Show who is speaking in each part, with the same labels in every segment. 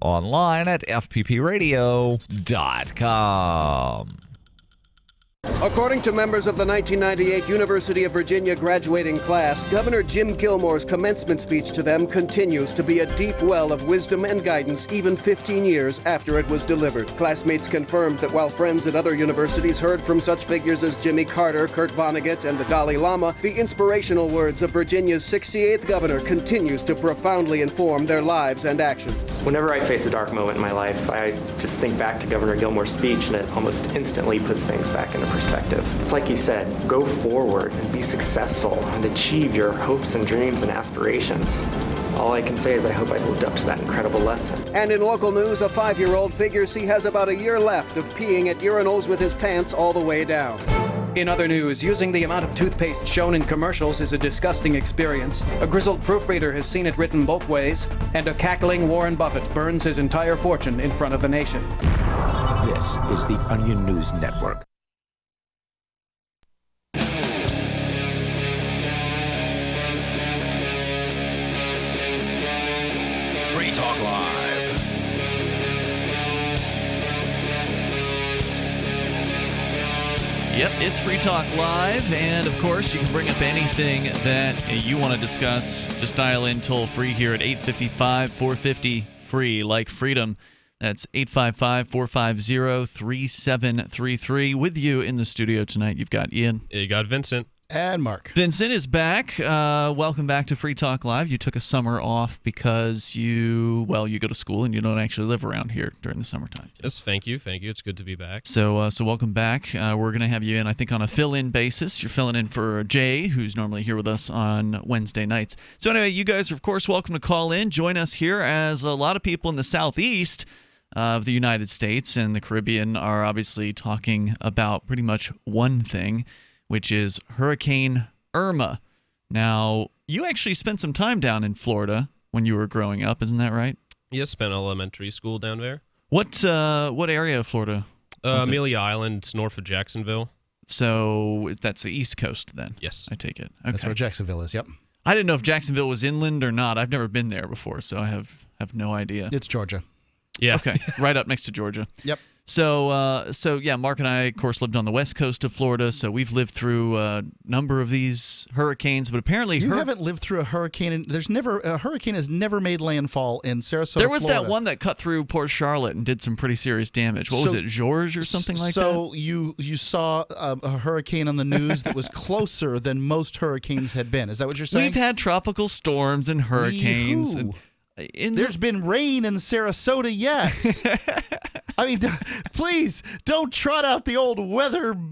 Speaker 1: online at fppradio.com.
Speaker 2: According to members of the 1998 University of Virginia graduating class, Governor Jim Gilmore's commencement speech to them continues to be a deep well of wisdom and guidance even 15 years after it was delivered. Classmates confirmed that while friends at other universities heard from such figures as Jimmy Carter, Kurt Vonnegut, and the Dalai Lama, the inspirational words of Virginia's 68th governor continues to profoundly inform their lives and actions.
Speaker 3: Whenever I face a dark moment in my life, I just think back to Governor Gilmore's speech, and it almost instantly puts things back into perspective. It's like he said, go forward and be successful and achieve your hopes and dreams and aspirations. All I can say is I hope I've lived up to that incredible lesson.
Speaker 2: And in local news, a 5-year-old figures he has about a year left of peeing at urinals with his pants all the way down.
Speaker 4: In other news, using the amount of toothpaste shown in commercials is a disgusting experience. A grizzled proofreader has seen it written both ways, and a cackling Warren Buffett burns his entire fortune in front of the nation.
Speaker 5: This is the Onion News Network.
Speaker 1: Free Talk Live. Yep, it's Free Talk Live, and of course you can bring up anything that you want to discuss. Just dial in toll free here at 855-450-FREE, like freedom. That's 855-450-3733. With you in the studio tonight, you've got Ian.
Speaker 6: You got Vincent.
Speaker 7: And Mark.
Speaker 1: Vincent is back. Welcome back to Free Talk Live. You took a summer off because you go to school and you don't actually live around here during the summertime.
Speaker 6: Yes, thank you. It's good to be back.
Speaker 1: So welcome back. We're going to have you in, I think, on a fill-in basis. You're filling in for Jay, who's normally here with us on Wednesday nights. So anyway, you guys are, of course, welcome to call in. Join us here, as a lot of people in the southeast of the United States and the Caribbean are obviously talking about pretty much one thing, which is Hurricane Irma. Now, you actually spent some time down in Florida when you were growing up, isn't that right?
Speaker 6: Yes, spent elementary school down there.
Speaker 1: What area of Florida?
Speaker 6: Amelia Island, north of Jacksonville.
Speaker 1: So that's the East Coast then?
Speaker 6: Yes.
Speaker 1: I take it. Okay.
Speaker 7: That's where Jacksonville is, yep.
Speaker 1: I didn't know if Jacksonville was inland or not. I've never been there before, so I have no idea.
Speaker 7: It's Georgia.
Speaker 6: Yeah.
Speaker 1: Okay, right up next to Georgia.
Speaker 7: Yep.
Speaker 1: So yeah, Mark and I, of course, lived on the west coast of Florida, so we've lived through a number of these hurricanes, but apparently
Speaker 7: you haven't lived through a hurricane. A hurricane has never made landfall in Sarasota,
Speaker 1: There was
Speaker 7: Florida.
Speaker 1: that one that cut through Port Charlotte and did some pretty serious damage. What was it, George or something like that?
Speaker 7: So you saw a hurricane on the news that was closer than most hurricanes had been. Is that what you're saying?
Speaker 1: We've had tropical storms and hurricanes.
Speaker 7: There's been rain in Sarasota, yes. I mean, please don't trot out the old weathered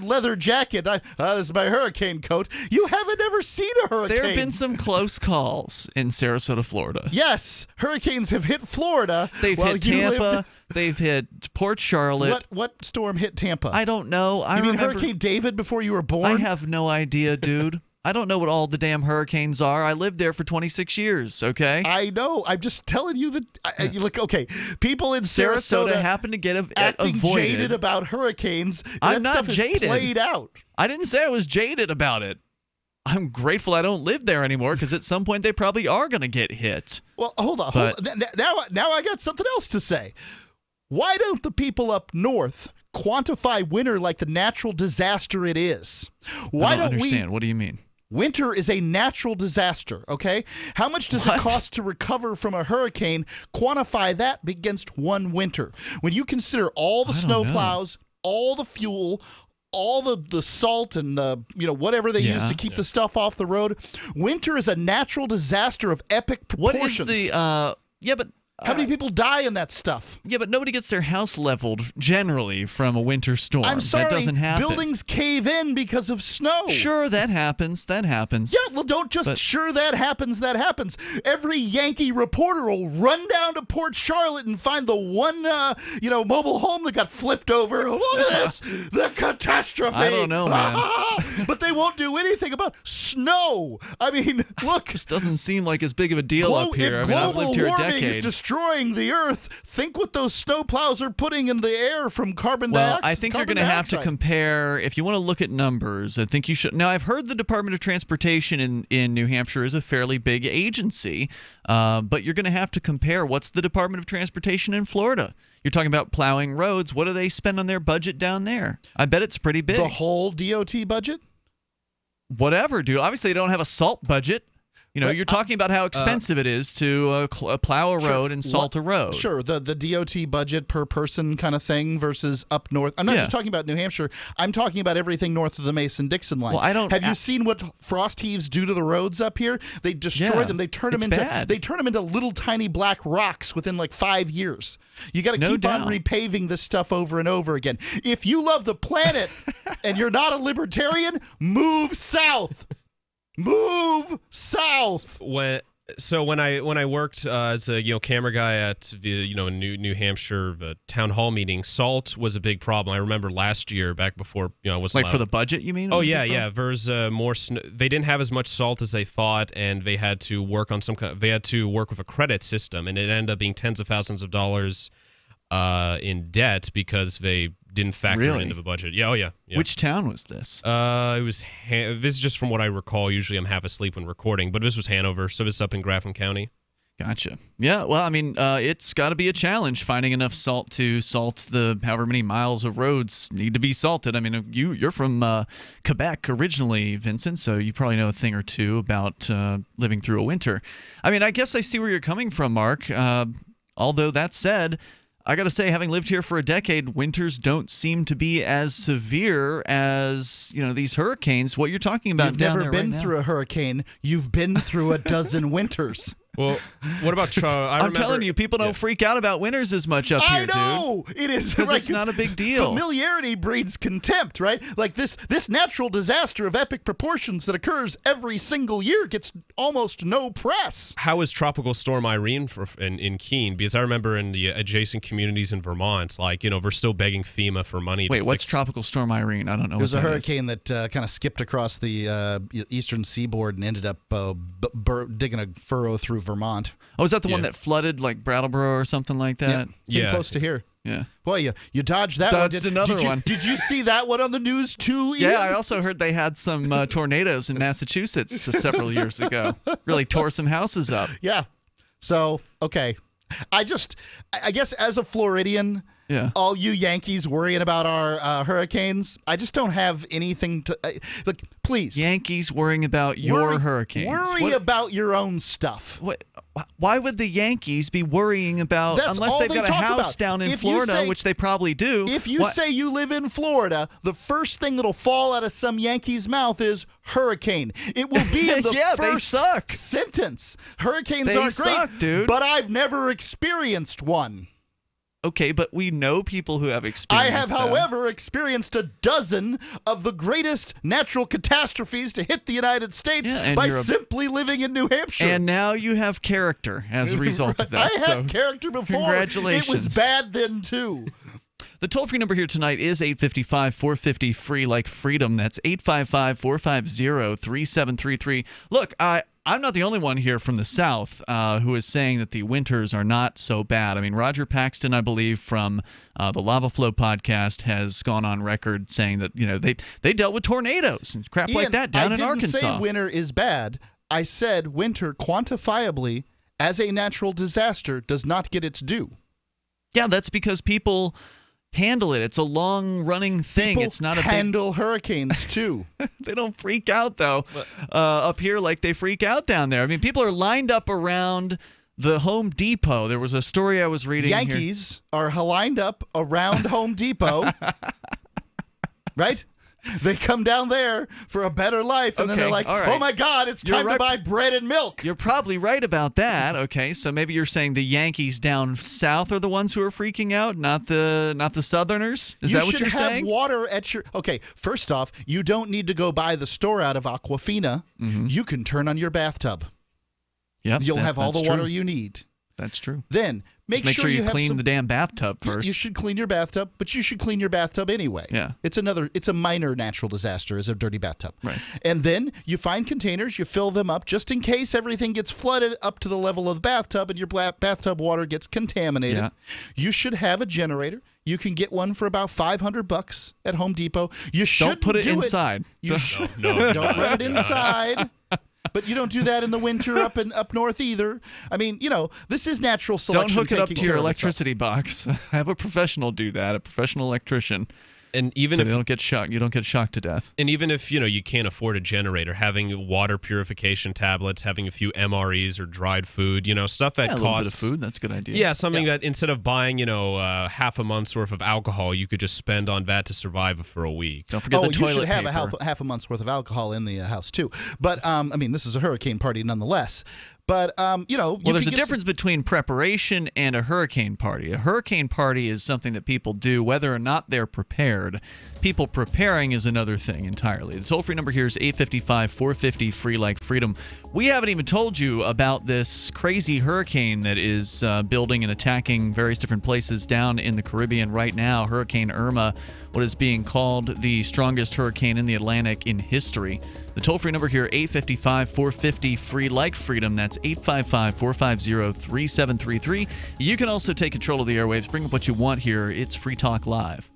Speaker 7: leather jacket. This is my hurricane coat. You haven't ever seen a hurricane.
Speaker 1: There have been some close calls in Sarasota, Florida.
Speaker 7: Yes, hurricanes have hit Florida.
Speaker 1: They've hit Tampa. They've hit Port Charlotte.
Speaker 7: What storm hit Tampa?
Speaker 1: I don't know.
Speaker 7: You mean Hurricane David before you were born?
Speaker 1: I have no idea, dude. I don't know what all the damn hurricanes are. I lived there for 26 years, okay?
Speaker 7: I know. I'm just telling you that. Look, okay, people in Sarasota
Speaker 1: happen to get
Speaker 7: acting
Speaker 1: avoided.
Speaker 7: jaded about hurricanes.
Speaker 1: I'm
Speaker 7: that
Speaker 1: not
Speaker 7: stuff
Speaker 1: jaded.
Speaker 7: Is played out.
Speaker 1: I didn't say I was jaded about it. I'm grateful I don't live there anymore because at some point they probably are going to get hit.
Speaker 7: Well, hold on. Now I got something else to say. Why don't the people up north quantify winter like the natural disaster it is?
Speaker 1: I don't understand. What do you mean?
Speaker 7: Winter is a natural disaster, okay? How much does it cost to recover from a hurricane? Quantify that against one winter. When you consider all the snow plows, all the fuel, all the salt and whatever they use to keep the stuff off the road, winter is a natural disaster of epic proportions.
Speaker 1: What is the
Speaker 7: how many people die in that stuff?
Speaker 1: Yeah, but nobody gets their house leveled generally from a winter storm.
Speaker 7: I'm sorry,
Speaker 1: that doesn't happen.
Speaker 7: Buildings cave in because of snow.
Speaker 1: Sure, that happens. That happens.
Speaker 7: Yeah, well, don't just that happens. That happens. Every Yankee reporter will run down to Port Charlotte and find the one, mobile home that got flipped over. Look at this, the catastrophe.
Speaker 1: I don't know, man.
Speaker 7: But they won't do anything about snow. I mean, look.
Speaker 1: This doesn't seem like as big of a deal up here. I've lived here a decade.
Speaker 7: Is destroying the earth. Think what those snowplows are putting in the air from carbon dioxide.
Speaker 1: Well, I think you're going to have to compare. If you want to look at numbers, I think you should. Now, I've heard the Department of Transportation in New Hampshire is a fairly big agency, but you're going to have to compare. What's the Department of Transportation in Florida? You're talking about plowing roads. What do they spend on their budget down there? I bet it's pretty big.
Speaker 7: The whole DOT budget?
Speaker 1: Whatever, dude. Obviously, they don't have a salt budget. You know, you're talking about how expensive it is to plow a road and salt a road.
Speaker 7: Sure, the DOT budget per person kind of thing versus up north. I'm not just talking about New Hampshire. I'm talking about everything north of the Mason-Dixon line.
Speaker 1: Well,
Speaker 7: Have you seen what frost heaves do to the roads up here? They destroy them. They turn them into little tiny black rocks within like 5 years. You got to keep on repaving this stuff over and over again. If you love the planet and you're not a libertarian, move south. Move south.
Speaker 6: When I worked as a camera guy at New Hampshire town hall meeting, salt was a big problem. I remember last year, back before I wasn't allowed.
Speaker 1: For the budget, you mean?
Speaker 6: Oh yeah. There's more. They didn't have as much salt as they thought, and they had to work on They had to work with a credit system, and it ended up being tens of thousands of dollars in debt because they didn't factor it into the budget. Yeah.
Speaker 1: Which town was this?
Speaker 6: It was. This is just from what I recall. Usually, I'm half asleep when recording, but this was Hanover, so this is up in Grafton County.
Speaker 1: Gotcha. Yeah. Well, I mean, it's got to be a challenge finding enough salt to salt the however many miles of roads need to be salted. I mean, you're from Quebec originally, Vincent, so you probably know a thing or two about living through a winter. I mean, I guess I see where you're coming from, Mark. Although that said, I got to say, having lived here for a decade, winters don't seem to be as severe as, these hurricanes. What you're talking about
Speaker 7: You've
Speaker 1: down
Speaker 7: never
Speaker 1: there
Speaker 7: been
Speaker 1: right
Speaker 7: through a hurricane. You've been through a dozen winters.
Speaker 6: Well, what about
Speaker 1: I'm telling you, people don't freak out about winters as much up here, dude.
Speaker 7: I know! It is.
Speaker 1: Because it's not a big deal.
Speaker 7: Familiarity breeds contempt, right? Like this natural disaster of epic proportions that occurs every single year gets almost no press.
Speaker 6: How is Tropical Storm Irene in Keene? Because I remember in the adjacent communities in Vermont, they're still begging FEMA for money.
Speaker 1: Wait, what's Tropical Storm Irene? I don't know.
Speaker 7: It was a hurricane that kind of skipped across the eastern seaboard and ended up digging a furrow through Vermont.
Speaker 1: Oh, is that the one that flooded like Brattleboro or something like that?
Speaker 7: Came close to here.
Speaker 1: Yeah.
Speaker 7: Boy, you dodged that
Speaker 1: one.
Speaker 7: Did
Speaker 1: one.
Speaker 7: Did you see that one on the news too, Ian?
Speaker 1: Yeah, I also heard they had some tornadoes in Massachusetts several years ago. Really tore some houses up.
Speaker 7: Yeah. So, okay. I guess as a Floridian, all you Yankees worrying about our hurricanes, I just don't have anything to look. Please,
Speaker 1: Yankees worrying about your hurricanes.
Speaker 7: Worry about your own stuff.
Speaker 1: What? Why would the Yankees be worrying about unless they've got a house down in Florida, which they probably do?
Speaker 7: If you say you live in Florida, the first thing that'll fall out of some Yankees' mouth is hurricane. It will be in the first sentence. Hurricanes aren't great,
Speaker 1: dude.
Speaker 7: But I've never experienced one.
Speaker 1: Okay, but we know people who have experienced
Speaker 7: I have, however, experienced a dozen of the greatest natural catastrophes to hit the United States by simply living in New Hampshire.
Speaker 1: And now you have character as a result of that.
Speaker 7: I had character before.
Speaker 1: Congratulations.
Speaker 7: It was bad then, too.
Speaker 1: The toll-free number here tonight is 855-450-FREE, like freedom. That's 855-450-3733. Look, I'm not the only one here from the South who is saying that the winters are not so bad. I mean, Roger Paxton, I believe, from the Lava Flow podcast, has gone on record saying that they dealt with tornadoes and crap like that down in Arkansas.
Speaker 7: I didn't say winter is bad. I said winter quantifiably as a natural disaster does not get its due.
Speaker 1: Yeah, that's because people handle it. It's a long-running thing.
Speaker 7: People
Speaker 1: it's not a
Speaker 7: handle hurricanes too.
Speaker 1: They don't freak out though up here like they freak out down there. I mean, people are lined up around the Home Depot. There was a story I was reading.
Speaker 7: Yankees are lined up around Home Depot, right? They come down there for a better life, and then they're like, oh, my God, it's time to buy bread and milk.
Speaker 1: You're probably right about that. Okay, so maybe you're saying the Yankees down south are the ones who are freaking out, not the Southerners? Is that what you're saying?
Speaker 7: You should have water at your... Okay, first off, you don't need to go buy the store out of Aquafina. Mm-hmm. You can turn on your bathtub.
Speaker 1: Yep,
Speaker 7: You'll have all the water you need.
Speaker 1: That's true.
Speaker 7: Then
Speaker 1: Just make sure you
Speaker 7: have
Speaker 1: clean
Speaker 7: some,
Speaker 1: the damn bathtub first.
Speaker 7: You should clean your bathtub, but you should clean your bathtub anyway.
Speaker 1: Yeah.
Speaker 7: It's a minor natural disaster is a dirty bathtub.
Speaker 1: Right.
Speaker 7: And then you find containers, you fill them up just in case everything gets flooded up to the level of the bathtub and your bathtub water gets contaminated.
Speaker 1: Yeah.
Speaker 7: You should have a generator. You can get one for about $500 at Home Depot. You shouldn't
Speaker 1: Don't put it
Speaker 7: do
Speaker 1: inside.
Speaker 6: No,
Speaker 7: Don't run it inside. But you don't do that in the winter up north either. I mean, this is natural selection.
Speaker 1: Don't hook it up
Speaker 7: taking
Speaker 1: to your
Speaker 7: care of
Speaker 1: electricity box. Have a professional do that, a professional electrician.
Speaker 6: And even
Speaker 1: so
Speaker 6: if
Speaker 1: they don't get shocked, you don't get shocked to death.
Speaker 6: And even if you can't afford a generator, having water purification tablets, having a few MREs or dried food, stuff that costs
Speaker 1: a little bit of food. That's a good idea.
Speaker 6: Yeah, something that instead of buying half a month's worth of alcohol, you could just spend on that to survive for a week.
Speaker 1: Don't forget the toilet
Speaker 7: you should have
Speaker 1: paper.
Speaker 7: half a month's worth of alcohol in the house too. But this is a hurricane party nonetheless. But
Speaker 1: well, there's a difference between preparation and a hurricane party. A hurricane party is something that people do whether or not they're prepared. People preparing is another thing entirely. The toll-free number here is 855-450 free like freedom. We haven't even told you about this crazy hurricane that is building and attacking various different places down in the Caribbean right now. Hurricane Irma, what is being called the strongest hurricane in the Atlantic in history. The toll-free number here, 855-450 free like freedom. That's 855-450-3733. You can also take control of the airwaves. Bring up what you want here. It's Free Talk Live.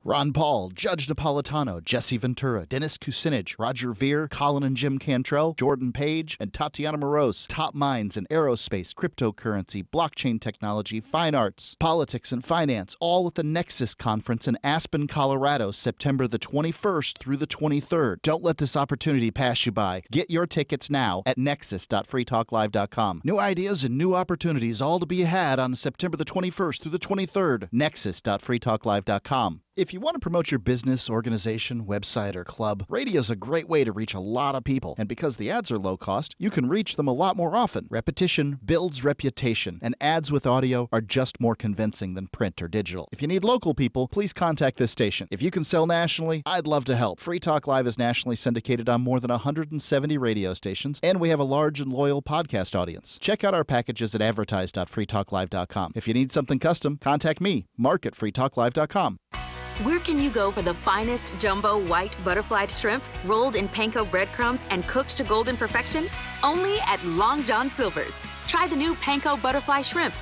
Speaker 7: Ron Paul, Judge Napolitano, Jesse Ventura, Dennis Kucinich, Roger Ver, Colin and Jim Cantrell, Jordan Page, and Tatiana Moroz. Top minds in aerospace, cryptocurrency, blockchain technology, fine arts, politics, and finance, all at the Nexus Conference in Aspen, Colorado, September the 21st through the 23rd. Don't let this opportunity pass you by. Get your tickets now at nexus.freetalklive.com. New ideas and new opportunities all to be had on September the 21st through the 23rd. Nexus.freetalklive.com. If you want to promote your business, organization, website, or club, radio's a great way to reach a lot of people. And because the ads are low cost, you can reach them a lot more often. Repetition builds reputation, and ads with audio are just more convincing than print or digital. If you need local people, please contact this station. If you can sell nationally, I'd love to help. Free Talk Live is nationally syndicated on more than 170 radio stations, and we have a large and loyal podcast audience. Check out our packages at advertise.freetalklive.com. If you need something custom, contact me, Mark at freetalklive.com.
Speaker 8: Where can you go for the finest jumbo white butterflied shrimp rolled in panko breadcrumbs and cooked to golden perfection? Only at Long John Silver's. Try the new panko butterfly shrimp.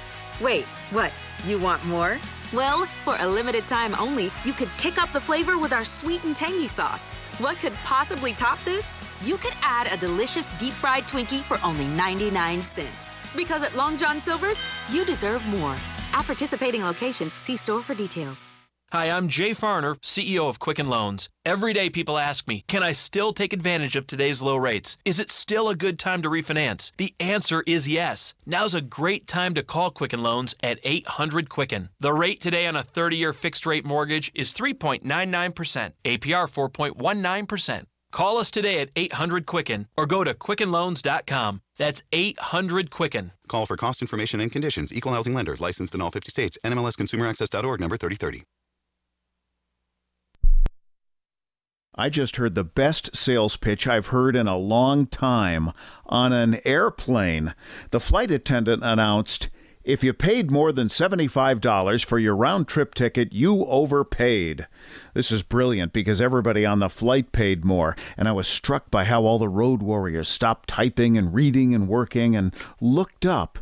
Speaker 8: Wait, what? You want more? Well, for a limited time only, you could kick up the flavor with our sweet and tangy sauce. What could possibly top this? You could add a delicious deep-fried Twinkie for only 99 cents. Because at Long John Silver's, you deserve more. At participating locations, see store for details.
Speaker 9: Hi, I'm Jay Farner, CEO of Quicken Loans. Every day people ask me, can I still take advantage of today's low rates? Is it still a good time to refinance? The answer is yes. Now's a great time to call Quicken Loans at 800-QUICKEN. The rate today on a 30-year fixed-rate mortgage is 3.99%, APR 4.19%. Call us today at 800-QUICKEN or go to QuickenLoans.com. That's 800-QUICKEN.
Speaker 10: Call for cost information and conditions. Equal housing lender. Licensed in all 50 states. NMLSConsumerAccess.org number 3030.
Speaker 11: I just heard the best sales pitch I've heard in a long time on an airplane. The flight attendant announced, "If you paid more than $75 for your round-trip ticket, you overpaid." This is brilliant because everybody on the flight paid more, and I was struck by how all the road warriors stopped typing and reading and working and looked up.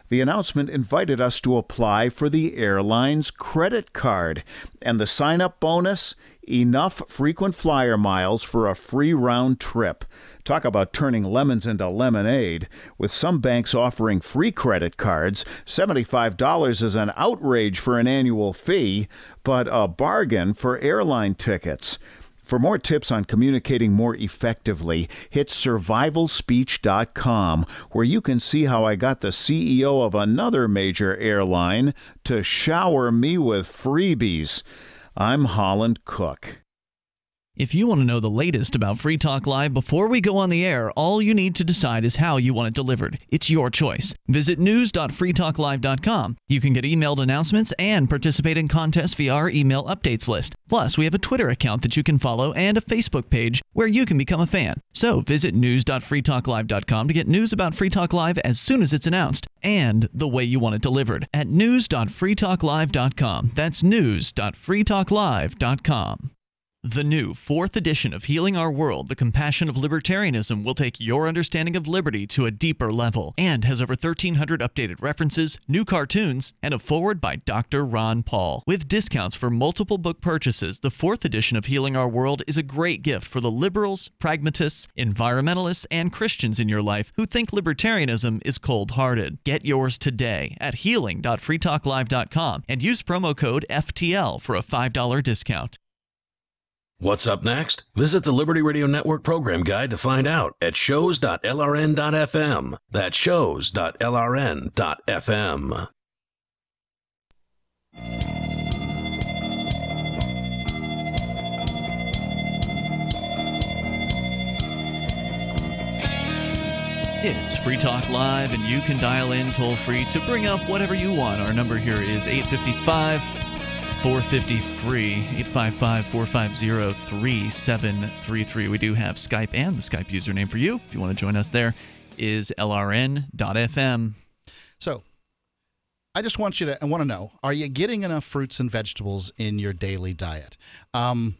Speaker 11: The announcement invited us to apply for the airline's credit card, and the sign-up bonus, enough frequent flyer miles for a free round trip. Talk about turning lemons into lemonade. With some banks offering free credit cards, $75 is an outrage for an annual fee, but a bargain for airline tickets. For more tips on communicating more effectively, hit survivalspeech.com, where you can see how I got the CEO of another major airline to shower me with freebies. I'm Holland Cook.
Speaker 1: If you want to know the latest about Free Talk Live before we go on the air, all you need to decide is how you want it delivered. It's your choice. Visit news.freetalklive.com. You can get emailed announcements and participate in contests via our email updates list. Plus, we have a Twitter account that you can follow and a Facebook page where you can become a fan. So visit news.freetalklive.com to get news about Free Talk Live as soon as it's announced and the way you want it delivered at news.freetalklive.com. That's news.freetalklive.com. The new 4th edition of Healing Our World, The Compassion of Libertarianism, will take your understanding of liberty to a deeper level and has over 1,300 updated references, new cartoons, and a foreword by Dr. Ron Paul. With discounts for multiple book purchases, the 4th edition of Healing Our World is a great gift for the liberals, pragmatists, environmentalists, and Christians in your life who think libertarianism is cold-hearted. Get yours today at healing.freetalklive.com and use promo code FTL for a $5 discount.
Speaker 12: What's up next? Visit the Liberty Radio Network program guide to find out at shows.lrn.fm. That's shows.lrn.fm.
Speaker 1: It's Free Talk Live, and you can dial in toll-free to bring up whatever you want. Our number here is 855-450-FREE, 855-450-3733. We do have Skype, and the Skype username for you, if you want to join us there, is lrn.fm.
Speaker 7: So, I just want to know, are you getting enough fruits and vegetables in your daily diet? Some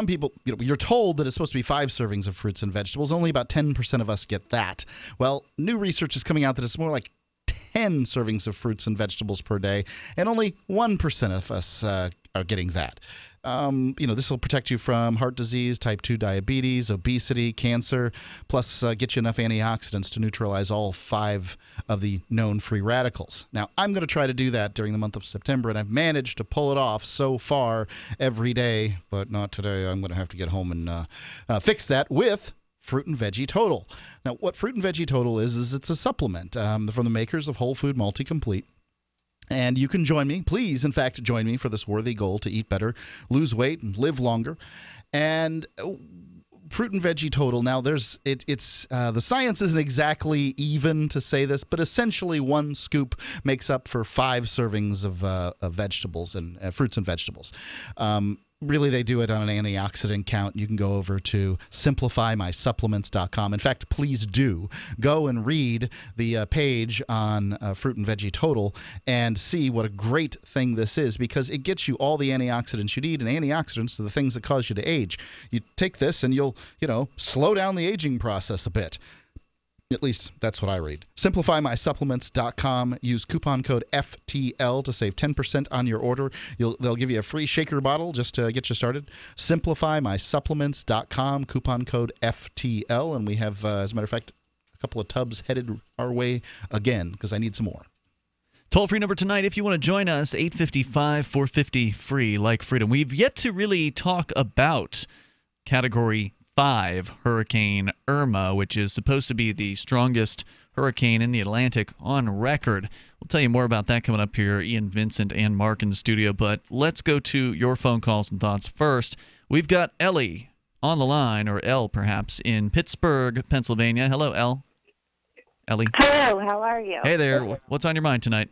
Speaker 7: people, you're told that it's supposed to be 5 servings of fruits and vegetables. Only about 10% of us get that. Well, new research is coming out that it's more like 10 servings of fruits and vegetables per day, and only 1% of us are getting that. This will protect you from heart disease, type 2 diabetes, obesity, cancer, plus get you enough antioxidants to neutralize all 5 of the known free radicals. Now, I'm going to try to do that during the month of September, and I've managed to pull it off so far every day, but not today. I'm going to have to get home and fix that with Fruit and Veggie Total. Now, what Fruit and Veggie Total is it's a supplement from the makers of Whole Food Multi-Complete. And you can join me. Please, in fact, join me for this worthy goal to eat better, lose weight, and live longer. And Fruit and Veggie Total. Now, the science isn't exactly even to say this, but essentially 1 scoop makes up for 5 servings of vegetables and fruits and vegetables. Really, they do it on an antioxidant count. You can go over to simplifymysupplements.com. In fact, please do go and read the page on Fruit and Veggie Total and see what a great thing this is, because it gets you all the antioxidants you need, and antioxidants are the things that cause you to age. You take this and you'll, slow down the aging process a bit. At least that's what I read. SimplifyMySupplements.com. Use coupon code FTL to save 10% on your order. They'll give you a free shaker bottle just to get you started. SimplifyMySupplements.com. Coupon code FTL. And we have, as a matter of fact, a couple of tubs headed our way again because I need some more.
Speaker 1: Toll-free number tonight, if you want to join us, 855-450-FREE, like freedom. We've yet to really talk about Category 5 Hurricane Irma, which is supposed to be the strongest hurricane in the Atlantic on record. We'll tell you more about that coming up here. Ian, Vincent, and Mark in the studio, but let's go to your phone calls and thoughts first. We've got Ellie on the line, or Elle perhaps, in Pittsburgh, Pennsylvania. Hello, Elle. Ellie.
Speaker 13: Hello, how are you?
Speaker 1: Hey there. What's on your mind tonight?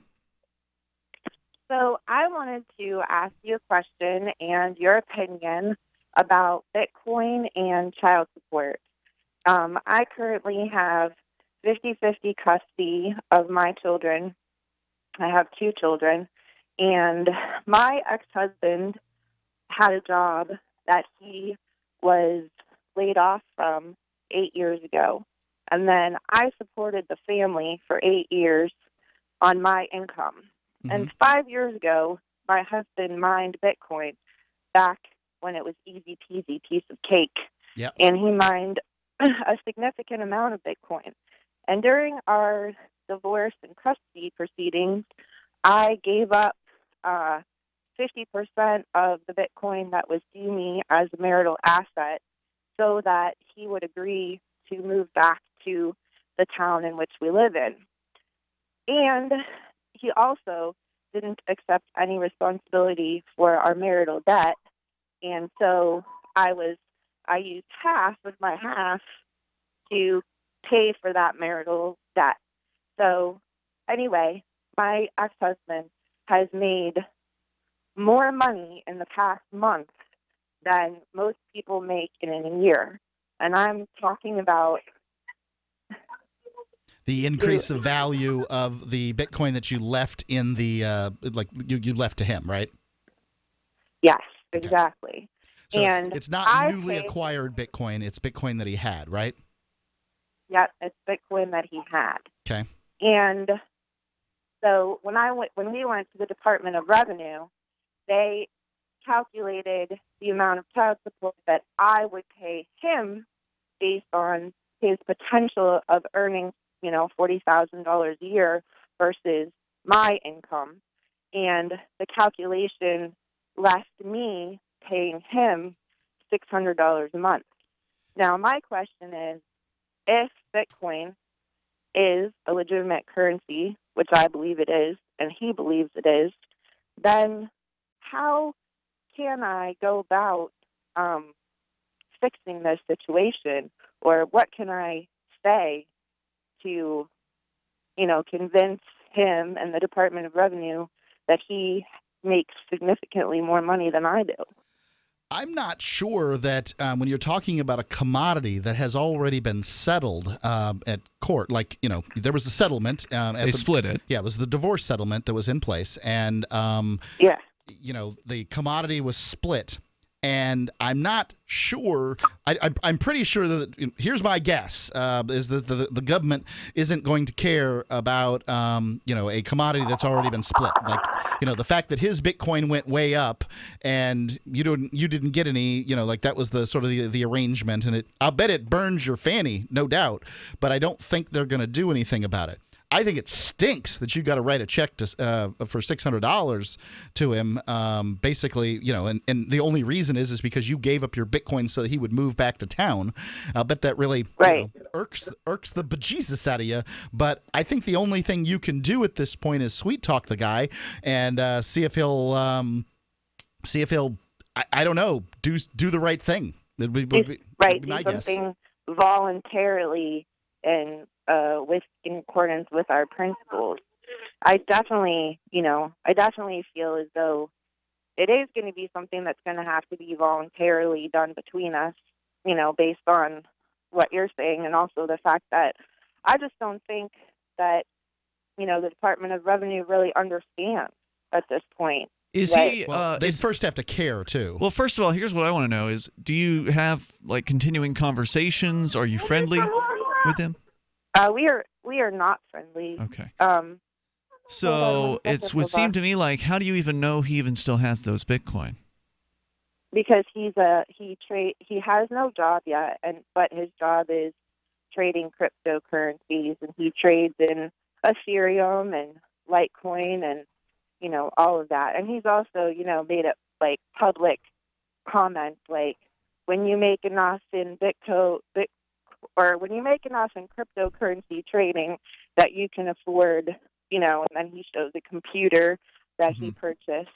Speaker 13: So I wanted to ask you a question and your opinion about Bitcoin and child support. I currently have 50-50 custody of my children. I have 2 children, and my ex-husband had a job that he was laid off from 8 years ago, and then I supported the family for 8 years on my income. Mm-hmm. And 5 years ago, my husband mined Bitcoin back when it was easy peasy piece of cake. Yep. And he mined a significant amount of Bitcoin. And during our divorce and custody proceedings, I gave up 50% of the Bitcoin that was due me as a marital asset so that he would agree to move back to the town in which we live in. And he also didn't accept any responsibility for our marital debt. And so I was I used half of my half to pay for that marital debt. So anyway, my ex-husband has made more money in the past month than most people make in a year. And I'm talking about
Speaker 7: the increase of value of the Bitcoin that you left in the you left to him, right?
Speaker 13: Yes, exactly.
Speaker 7: So
Speaker 13: and
Speaker 7: it's not newly acquired Bitcoin; it's Bitcoin that he had, right?
Speaker 13: Yep, it's Bitcoin that he had.
Speaker 7: Okay.
Speaker 13: And so when we went to the Department of Revenue, they calculated the amount of child support that I would pay him based on his potential of earning, $40,000 a year versus my income. And the calculation left me paying him $600 a month. Now, my question is, if Bitcoin is a legitimate currency, which I believe it is, and he believes it is, then how can I go about fixing this situation, or what can I say to, convince him and the Department of Revenue that he makes significantly more money than I do?
Speaker 7: I'm not sure that when you're talking about a commodity that has already been settled at court, there was a settlement.
Speaker 1: They split it.
Speaker 7: Yeah, it was the divorce settlement that was in place. And, the commodity was split. And I'm not sure. I'm pretty sure that here's my guess is that the government isn't going to care about a commodity that's already been split. The fact that his Bitcoin went way up and you didn't get any. That was the sort of the arrangement, and I'll bet it burns your fanny, no doubt. But I don't think they're going to do anything about it. I think it stinks that you got to write a check for $600 to him, basically, and the only reason is because you gave up your Bitcoin so that he would move back to town. I bet that really irks the bejesus out of you. But I think the only thing you can do at this point is sweet talk the guy and see if he'll I don't know, do the right thing. Would be my
Speaker 13: do
Speaker 7: guess.
Speaker 13: Something voluntarily and in accordance with our principles. I definitely feel as though it is going to be something that's going to have to be voluntarily done between us, based on what you're saying, and also the fact that I just don't think that, the Department of Revenue really understands at this point.
Speaker 1: Is he?
Speaker 7: They first have to care too.
Speaker 1: Well, first of all, here's what I want to know: is do you have continuing conversations? Are you friendly with him?
Speaker 13: We are not friendly.
Speaker 1: Okay. So it would seem to me like, how do you even know he even still has those Bitcoin?
Speaker 13: Because he has no job yet, but his job is trading cryptocurrencies, and he trades in Ethereum and Litecoin and all of that. And he's also made it public comments when you make enough in when you make enough in cryptocurrency trading that you can afford, and then he shows a computer that he purchased,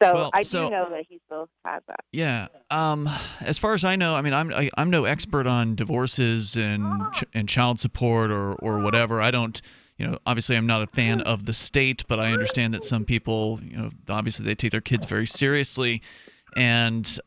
Speaker 13: So I do know that he still has that.
Speaker 1: Yeah. As far as I know, I mean, I'm no expert on divorces and child support or whatever. I don't, obviously I'm not a fan of the state, but I understand that some people, obviously they take their kids very seriously. And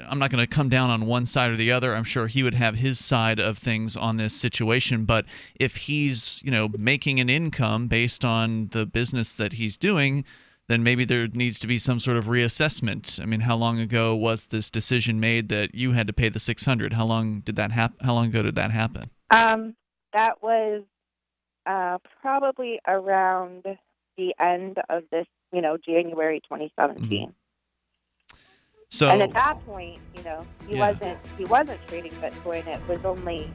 Speaker 1: I'm not going to come down on one side or the other. I'm sure he would have his side of things on this situation. But if he's, making an income based on the business that he's doing, then maybe there needs to be some sort of reassessment. I mean, how long ago was this decision made that you had to pay the $600? How long did that happen? How long ago did that happen?
Speaker 13: That was probably around the end of this, January 2017. Mm-hmm.
Speaker 1: So,
Speaker 13: and at that point, he wasn't trading Bitcoin. It was only,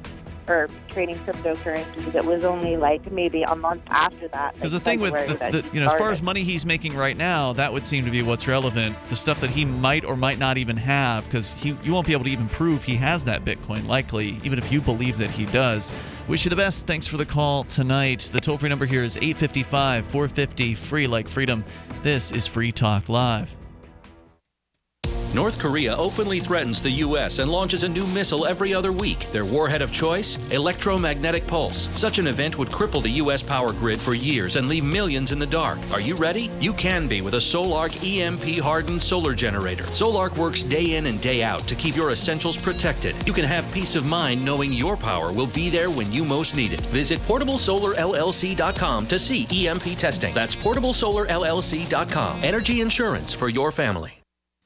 Speaker 13: or trading cryptocurrencies. It was only maybe a month after that.
Speaker 1: Because the thing with as far as money he's making right now, that would seem to be what's relevant. The stuff that he might or might not even have, because you won't be able to even prove he has that Bitcoin, likely, even if you believe that he does. Wish you the best. Thanks for the call tonight. The toll-free number here is 855-450-FREE like freedom. This is Free Talk Live.
Speaker 14: North Korea openly threatens the U.S. and launches a new missile every other week. Their warhead of choice? Electromagnetic pulse. Such an event would cripple the U.S. power grid for years and leave millions in the dark. Are you ready? You can be with a Solarc EMP-hardened solar generator. Solarc works day in and day out to keep your essentials protected. You can have peace of mind knowing your power will be there when you most need it. Visit PortableSolarLLC.com to see EMP testing. That's PortableSolarLLC.com. Energy insurance for your family.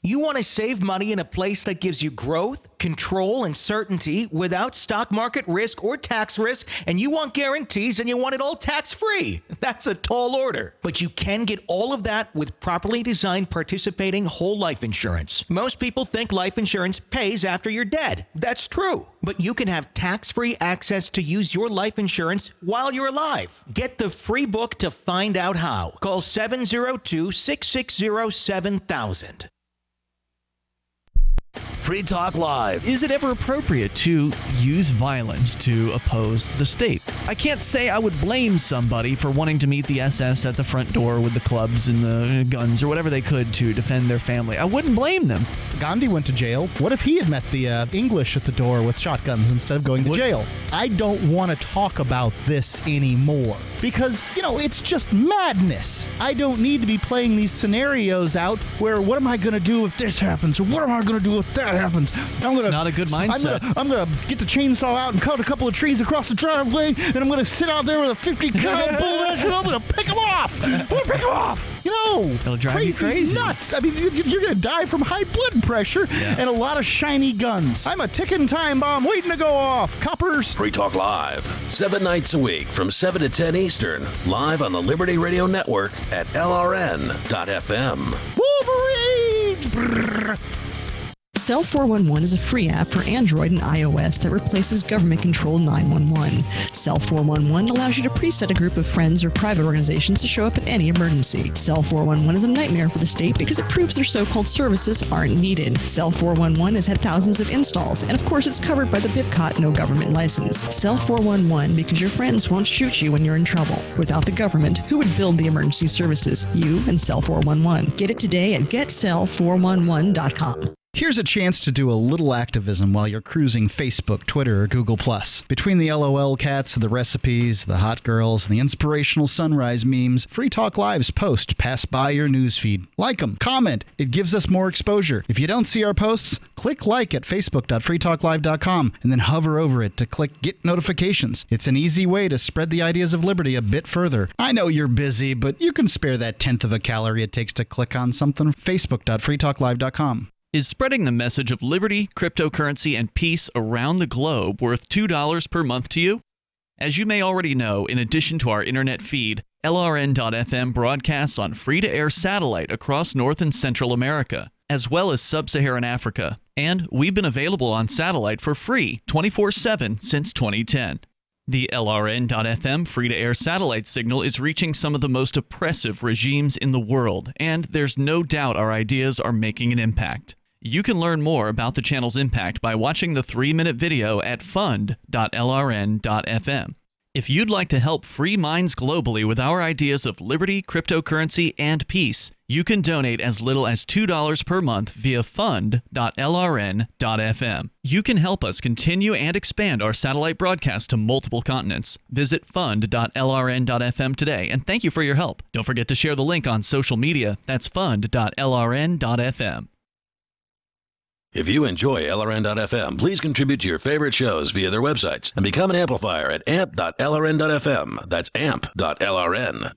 Speaker 15: You want to save money in a place that gives you growth, control, and certainty without stock market risk or tax risk, and you want guarantees and you want it all tax-free. That's a tall order. But you can get all of that with properly designed participating whole life insurance. Most people think life insurance pays after you're dead. That's true. But you can have tax-free access to use your life insurance while you're alive. Get the free book to find out how. Call 702-660-7000.
Speaker 16: Free Talk Live.
Speaker 1: Is it ever appropriate to use violence to oppose the state? I can't say I would blame somebody for wanting to meet the SS at the front door with the clubs and the guns or whatever they could to defend their family. I wouldn't blame them.
Speaker 7: Gandhi went to jail. What if he had met the English at the door with shotguns instead of going to jail? I don't want to talk about this anymore because, it's just madness. I don't need to be playing these scenarios out where what am I going to do if this happens or what am I going to do if that happens?
Speaker 1: It's not a good mindset.
Speaker 7: I'm going to get the chainsaw out and cut a couple of trees across the driveway and I'm going to sit out there with a 50 cal bullet and I'm going to pick them off. I'm going to pick them off.
Speaker 1: It'll drive you crazy.
Speaker 7: Nuts. I mean, you're going to die from high blood pressure and a lot of shiny guns. I'm a ticking time bomb waiting to go off. Coppers.
Speaker 12: Free Talk Live, 7 nights a week from 7 to 10 Eastern, live on the Liberty Radio Network at LRN.FM.
Speaker 7: Wolverines! Brrr.
Speaker 17: Cell 411 is a free app for Android and iOS that replaces government-controlled 911. Cell 411 allows you to preset a group of friends or private organizations to show up at any emergency. Cell 411 is a nightmare for the state because it proves their so-called services aren't needed. Cell 411 has had thousands of installs, and of course it's covered by the BIPCOT no government license. Cell 411 because your friends won't shoot you when you're in trouble. Without the government, who would build the emergency services? You and Cell 411. Get it today at getcell411.com.
Speaker 7: Here's a chance to do a little activism while you're cruising Facebook, Twitter, or Google+. Between the LOL cats, the recipes, the hot girls, and the inspirational sunrise memes, Free Talk Live's posts pass by your newsfeed. Like them, comment. It gives us more exposure. If you don't see our posts, click like at facebook.freetalklive.com and then hover over it to click Get Notifications. It's an easy way to spread the ideas of liberty a bit further. I know you're busy, but you can spare that 1/10 of a calorie it takes to click on something. Facebook.freetalklive.com.
Speaker 1: Is spreading the message of liberty, cryptocurrency, and peace around the globe worth $2 per month to you? As you may already know, in addition to our internet feed, LRN.FM broadcasts on free-to-air satellite across North and Central America, as well as Sub-Saharan Africa. And we've been available on satellite for free 24/7 since 2010. The LRN.FM free-to-air satellite signal is reaching some of the most oppressive regimes in the world, and there's no doubt our ideas are making an impact. You can learn more about the channel's impact by watching the 3-minute video at fund.lrn.fm. If you'd like to help free minds globally with our ideas of liberty, cryptocurrency, and peace, you can donate as little as $2 per month via fund.lrn.fm. You can help us continue and expand our satellite broadcast to multiple continents. Visit fund.lrn.fm today, and thank you for your help. Don't forget to share the link on social media. That's fund.lrn.fm.
Speaker 12: If you enjoy LRN.FM, please contribute to your favorite shows via their websites and become an amplifier at amp.lrn.fm. That's amp.lrn.fm.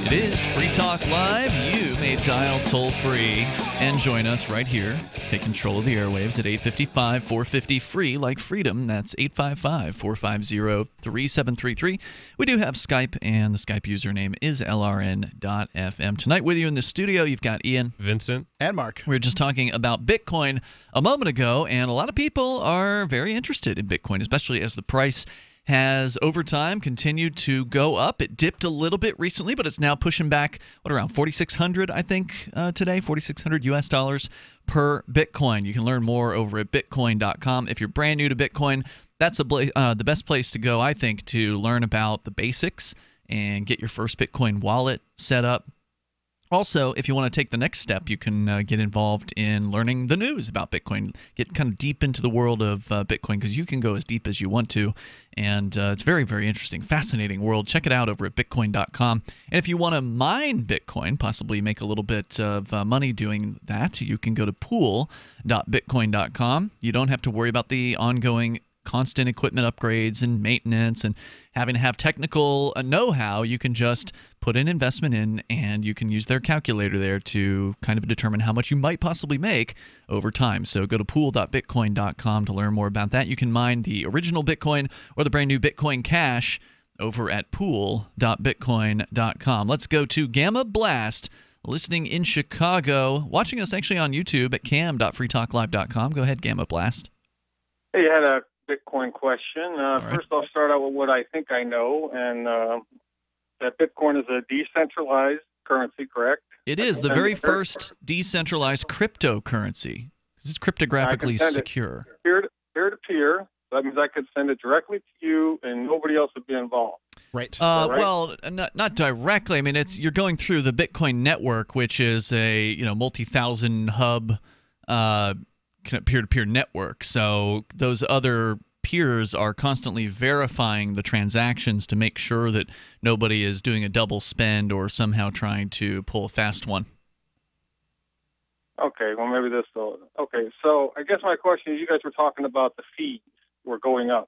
Speaker 1: It is Free Talk Live. You may dial toll-free and join us right here. Take control of the airwaves at 855-450-FREE, like freedom. That's 855-450-3733. We do have Skype, and the Skype username is LRN.FM. Tonight with you in the studio, you've got Ian,
Speaker 6: Vincent,
Speaker 7: and Mark.
Speaker 1: We were just talking about Bitcoin a moment ago, and a lot of people are very interested in Bitcoin, especially as the price has over time continued to go up. It dipped a little bit recently, but it's now pushing back, around 4,600, I think, today, 4,600 US dollars per Bitcoin. You can learn more over at Bitcoin.com. If you're brand new to Bitcoin, that's the best place to go, I think, to learn about the basics and get your first Bitcoin wallet set up. Also, if you want to take the next step, you can get involved in learning the news about Bitcoin, get kind of deep into the world of Bitcoin, because you can go as deep as you want to, and it's very, very interesting, fascinating world. Check it out over at Bitcoin.com. And if you want to mine Bitcoin, possibly make a little bit of money doing that, you can go to pool.bitcoin.com. You don't have to worry about the ongoing constant equipment upgrades and maintenance and having to have technical know-how. You can just put an investment in, and you can use their calculator there to kind of determine how much you might possibly make over time. So go to pool.bitcoin.com to learn more about that. You can mine the original Bitcoin or the brand new Bitcoin Cash over at pool.bitcoin.com. Let's go to Gamma Blast, listening in Chicago, watching us actually on YouTube at cam.freetalklive.com. Go ahead, Gamma Blast.
Speaker 16: Hey, you had a Bitcoin question. First, I'll start out with what I think I know, and that Bitcoin is a decentralized currency, correct?
Speaker 1: It is the very first decentralized cryptocurrency. This is cryptographically secure.
Speaker 16: Peer-to-peer. That means I could send it directly to you, and nobody else would be involved.
Speaker 7: Right.
Speaker 1: Well, not directly. I mean, you're going through the Bitcoin network, which is a multi-thousand hub peer-to-peer network. So those other peers are constantly verifying the transactions to make sure that nobody is doing a double spend or somehow trying to pull a fast one.
Speaker 16: Okay, well, maybe this will. Okay, so I guess my question is, you guys were talking about the fees were going up,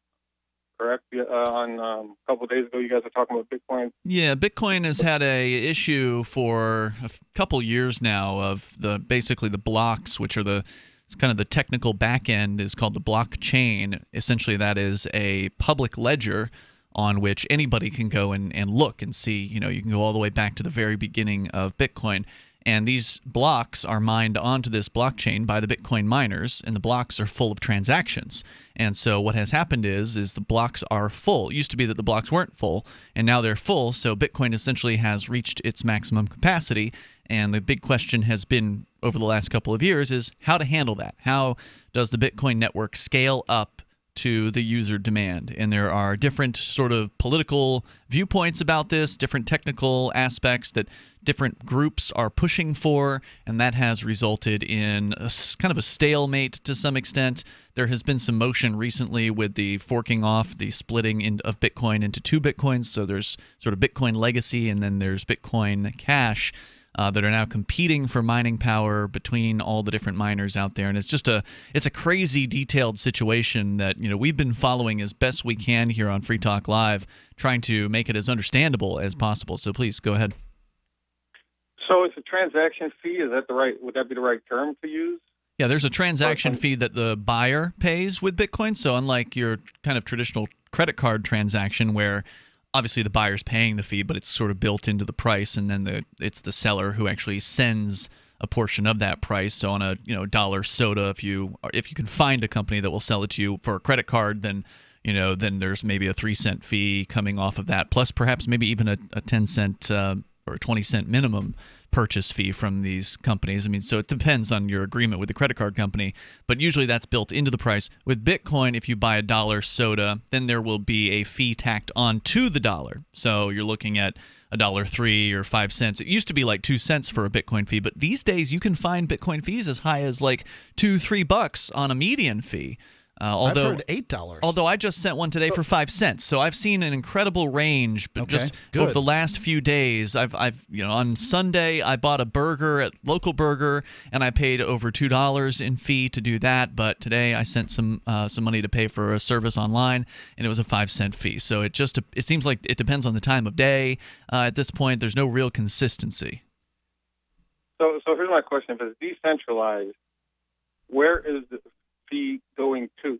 Speaker 16: correct? On a couple of days ago, you guys were talking about Bitcoin.
Speaker 1: Yeah, Bitcoin has had a issue for a couple years now of basically the blocks, which are it's kind of the technical back end is called the blockchain. Essentially, that is a public ledger on which anybody can go and look and see. You can go all the way back to the very beginning of Bitcoin. And these blocks are mined onto this blockchain by the Bitcoin miners, and the blocks are full of transactions. And so what has happened is the blocks are full. It used to be that the blocks weren't full, and now they're full. So Bitcoin essentially has reached its maximum capacity. And the big question has been over the last couple of years is how to handle that. How does the Bitcoin network scale up to the user demand? And there are different sort of political viewpoints about this, different technical aspects that different groups are pushing for, and that has resulted in kind of a stalemate to some extent. There has been some motion recently with the forking off, the splitting of Bitcoin into two Bitcoins. So there's sort of Bitcoin Legacy, and then there's Bitcoin Cash. That are now competing for mining power between all the different miners out there, and it's a crazy detailed situation that we've been following as best we can here on Free Talk Live, trying to make it as understandable as possible. So please go ahead.
Speaker 16: So it's a transaction fee. Would that be the right term to use?
Speaker 1: Yeah, there's a transaction fee that the buyer pays with Bitcoin. So unlike your kind of traditional credit card transaction where obviously the buyer's paying the fee, but it's sort of built into the price, and then it's the seller who actually sends a portion of that price. So on a dollar soda, if you can find a company that will sell it to you for a credit card, then there's maybe a 3-cent fee coming off of that, plus perhaps maybe even a 10-cent or a 20-cent minimum purchase fee from these companies. I mean, so it depends on your agreement with the credit card company, but usually that's built into the price. With Bitcoin, if you buy a dollar soda, then there will be a fee tacked onto the dollar. So you're looking at $1.03 or 5 cents. It used to be like 2 cents for a Bitcoin fee, but these days you can find Bitcoin fees as high as like $2-3 on a median fee.
Speaker 7: I've heard $8.
Speaker 1: Although I just sent one today for 5 cents, so I've seen an incredible range. But just over the last few days, I've on Sunday I bought a burger at Local Burger, and I paid over $2 in fee to do that. But today I sent some money to pay for a service online, and it was a 5-cent fee. So it seems like it depends on the time of day. At this point, there's no real consistency.
Speaker 16: So here's my question: if it's decentralized, where is the fee going to?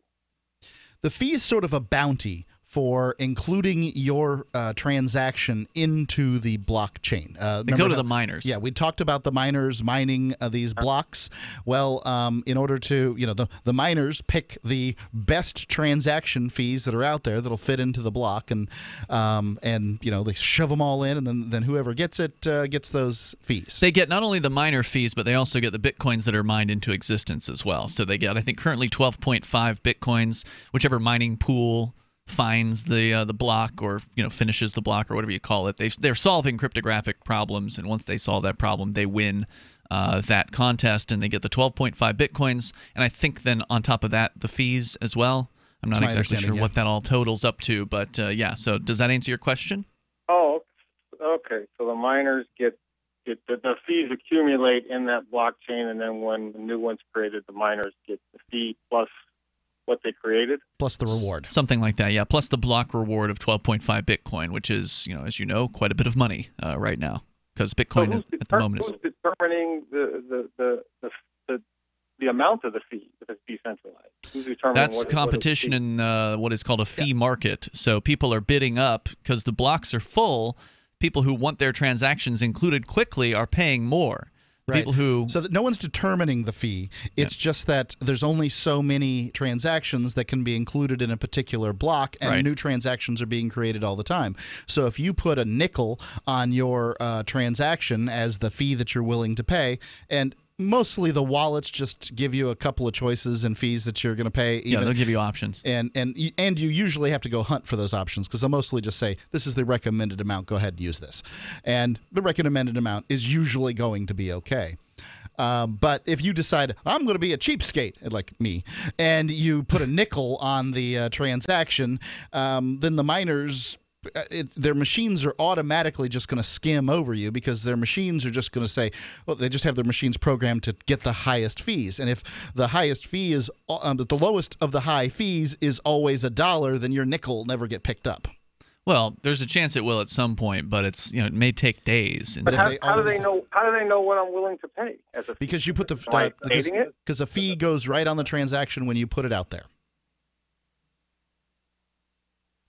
Speaker 7: The fee is sort of a bounty for including your transaction into the blockchain.
Speaker 1: They go to the miners.
Speaker 7: Yeah, we talked about the miners mining these blocks. Well, in order to, the miners pick the best transaction fees that are out there that'll fit into the block, and they shove them all in, and then whoever gets it gets those fees.
Speaker 1: They get not only the miner fees, but they also get the bitcoins that are mined into existence as well. So they get, I think, currently 12.5 bitcoins, whichever mining pool finds the block, or finishes the block, or whatever you call it. They're solving cryptographic problems, and once they solve that problem, they win that contest, and they get the 12.5 bitcoins. And I think then on top of that, the fees as well. I'm not exactly sure what that all totals up to, but yeah. So does that answer your question?
Speaker 16: Oh, okay. So the miners get the fees accumulate in that blockchain, and then when the new one's created, the miners get the fee plus what they created?
Speaker 7: Plus the reward.
Speaker 1: Something like that, yeah. Plus the block reward of 12.5 Bitcoin, which is, as you know, quite a bit of money right now, because Bitcoin at the moment is...
Speaker 16: Who's determining the amount of the fee if it's decentralized? Who's determining
Speaker 1: That's competition in what is called a fee market. So people are bidding up because the blocks are full. People who want their transactions included quickly are paying more.
Speaker 7: Right.
Speaker 1: People who...
Speaker 7: So that no one's determining the fee. It's just that there's only so many transactions that can be included in a particular block, and new transactions are being created all the time. So if you put a nickel on your transaction as the fee that you're willing to pay, and mostly the wallets just give you a couple of choices and fees that you're going to pay.
Speaker 1: Yeah, they'll give you options.
Speaker 7: And you usually have to go hunt for those options, because they'll mostly just say, this is the recommended amount, go ahead and use this. And the recommended amount is usually going to be okay. But if you decide, I'm going to be a cheapskate, like me, and you put a nickel on the transaction, then the miners... their machines are automatically just going to skim over you, because their machines are just going to say, well, they just have their machines programmed to get the highest fees. And if the highest fee is the lowest of the high fees is always $1, then your nickel will never get picked up.
Speaker 1: Well, there's a chance it will at some point, but it's it may take days.
Speaker 16: But how do they know? How do they know what I'm willing to pay?
Speaker 7: Because you put because a fee goes right on the transaction when you put it out there.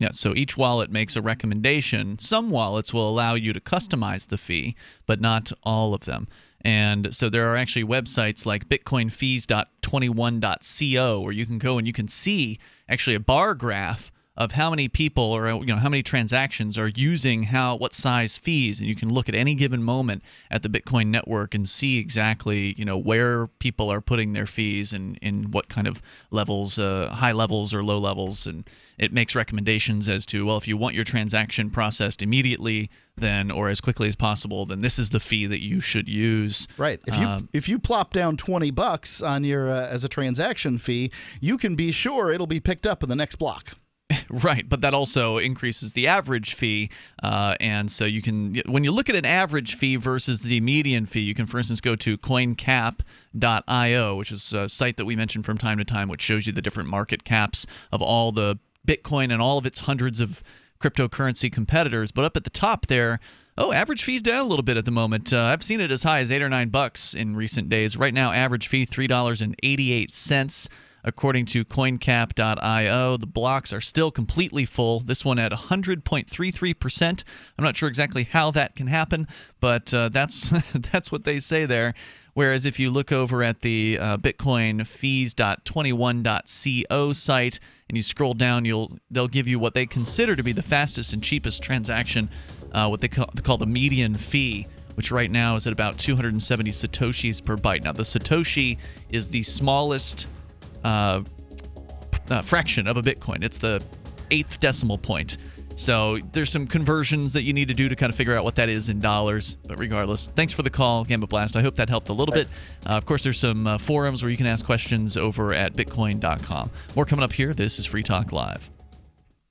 Speaker 1: Yeah, so each wallet makes a recommendation. Some wallets will allow you to customize the fee, but not all of them. And so there are actually websites like bitcoinfees.21.co where you can go and you can see actually a bar graph of how many people or how many transactions are using what size fees, and you can look at any given moment at the Bitcoin network and see exactly where people are putting their fees and in what kind of levels, high levels or low levels, and it makes recommendations as to, well, if you want your transaction processed immediately then or as quickly as possible, then this is the fee that you should use.
Speaker 7: Right. If you plop down $20 on your as a transaction fee, you can be sure it'll be picked up in the next block.
Speaker 1: Right, but that also increases the average fee, and so you can, when you look at an average fee versus the median fee, you can, for instance, go to coincap.io, which is a site that we mention from time to time, which shows you the different market caps of all the Bitcoin and all of its hundreds of cryptocurrency competitors. But up at the top there, average fee's down a little bit at the moment. I've seen it as high as $8 or $9 in recent days. Right now, average fee $3.88. According to coincap.io, the blocks are still completely full. This one at 100.33%. I'm not sure exactly how that can happen, but that's what they say there. Whereas if you look over at the bitcoinfees.21.co site and you scroll down, they'll give you what they consider to be the fastest and cheapest transaction, what they call the median fee, which right now is at about 270 satoshis per byte. Now, the satoshi is the smallest fraction of a Bitcoin. It's the 8th decimal point. So there's some conversions that you need to do to kind of figure out what that is in dollars. But regardless, thanks for the call, Gambit Blast. I hope that helped a little bit. Of course, there's some forums where you can ask questions over at bitcoin.com. More coming up here. This is Free Talk Live.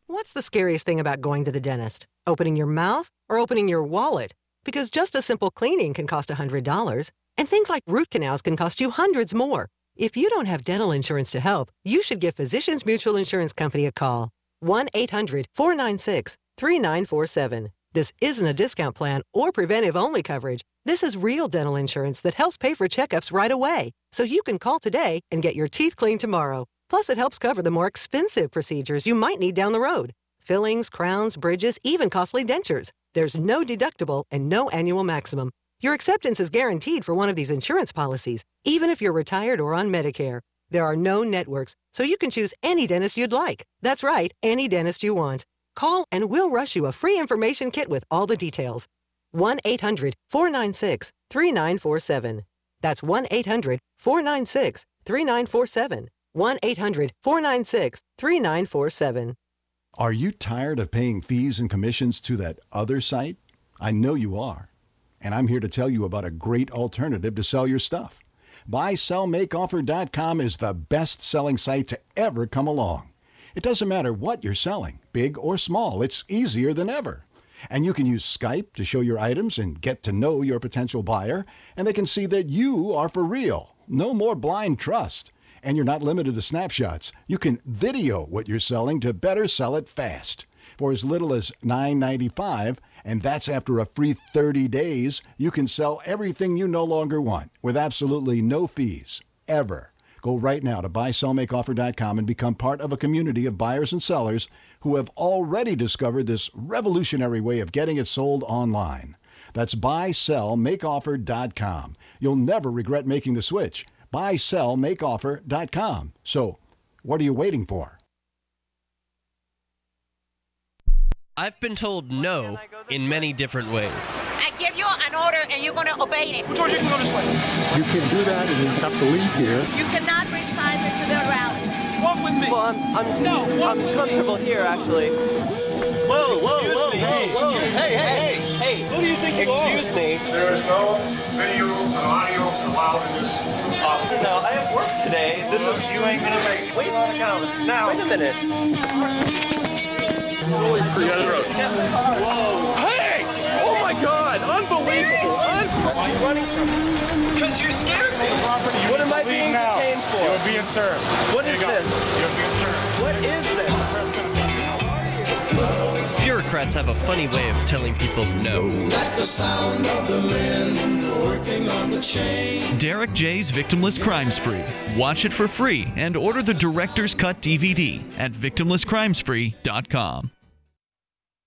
Speaker 18: What's the scariest thing about going to the dentist? Opening your mouth or opening your wallet? Because just a simple cleaning can cost $100, and things like root canals can cost you hundreds more. If you don't have dental insurance to help, you should give Physicians Mutual Insurance Company a call. 1-800-496-3947. This isn't a discount plan or preventive-only coverage. This is real dental insurance that helps pay for checkups right away, so you can call today and get your teeth cleaned tomorrow. Plus, it helps cover the more expensive procedures you might need down the road. fillings, crowns, bridges, even costly dentures. There's no deductible and no annual maximum. Your acceptance is guaranteed for one of these insurance policies, even if you're retired or on Medicare. There are no networks, so you can choose any dentist you'd like. That's right, any dentist you want. Call and we'll rush you a free information kit with all the details. 1-800-496-3947. That's 1-800-496-3947. 1-800-496-3947.
Speaker 19: Are you tired of paying fees and commissions to that other site? I know you are. And I'm here to tell you about a great alternative to sell your stuff. BuySellMakeOffer.com is the best-selling site to ever come along. It doesn't matter what you're selling, big or small, it's easier than ever. And you can use Skype to show your items and get to know your potential buyer, and they can see that you are for real. No more blind trust. And you're not limited to snapshots. You can video what you're selling to better sell it fast. For as little as $9.95, and that's after a free 30 days, you can sell everything you no longer want with absolutely no fees, ever. Go right now to BuySellMakeOffer.com and become part of a community of buyers and sellers who have already discovered this revolutionary way of getting it sold online. That's BuySellMakeOffer.com. You'll never regret making the switch. BuySellMakeOffer.com. So, what are you waiting for?
Speaker 20: I've been told no in many different ways.
Speaker 21: I give you an order and you're going to obey it.
Speaker 22: George, you can go this way. You can do that and you have to leave here.
Speaker 21: You cannot bring Simon to the rally.
Speaker 20: Walk with me. Well, I'm comfortable here, actually. Whoa. Hey. Who do you think you are? Excuse me.
Speaker 22: There is no video and audio allowed in this office.
Speaker 20: No, I have work today.
Speaker 22: You ain't going to make it.
Speaker 20: Wait on account. Now. Wait a minute.
Speaker 22: Whoa. Hey! Oh my God! Unbelievable!
Speaker 20: Why are you running from me? Because you scared me. What am I being detained for?
Speaker 22: You're being served.
Speaker 20: What is this?
Speaker 22: You're being served.
Speaker 20: What is this? Bureaucrats have a funny way of telling people no.
Speaker 23: That's the sound of the men working on the chain.
Speaker 1: Derek J's Victimless Crime Spree. Watch it for free and order the Director's Cut DVD at victimlesscrimespree.com.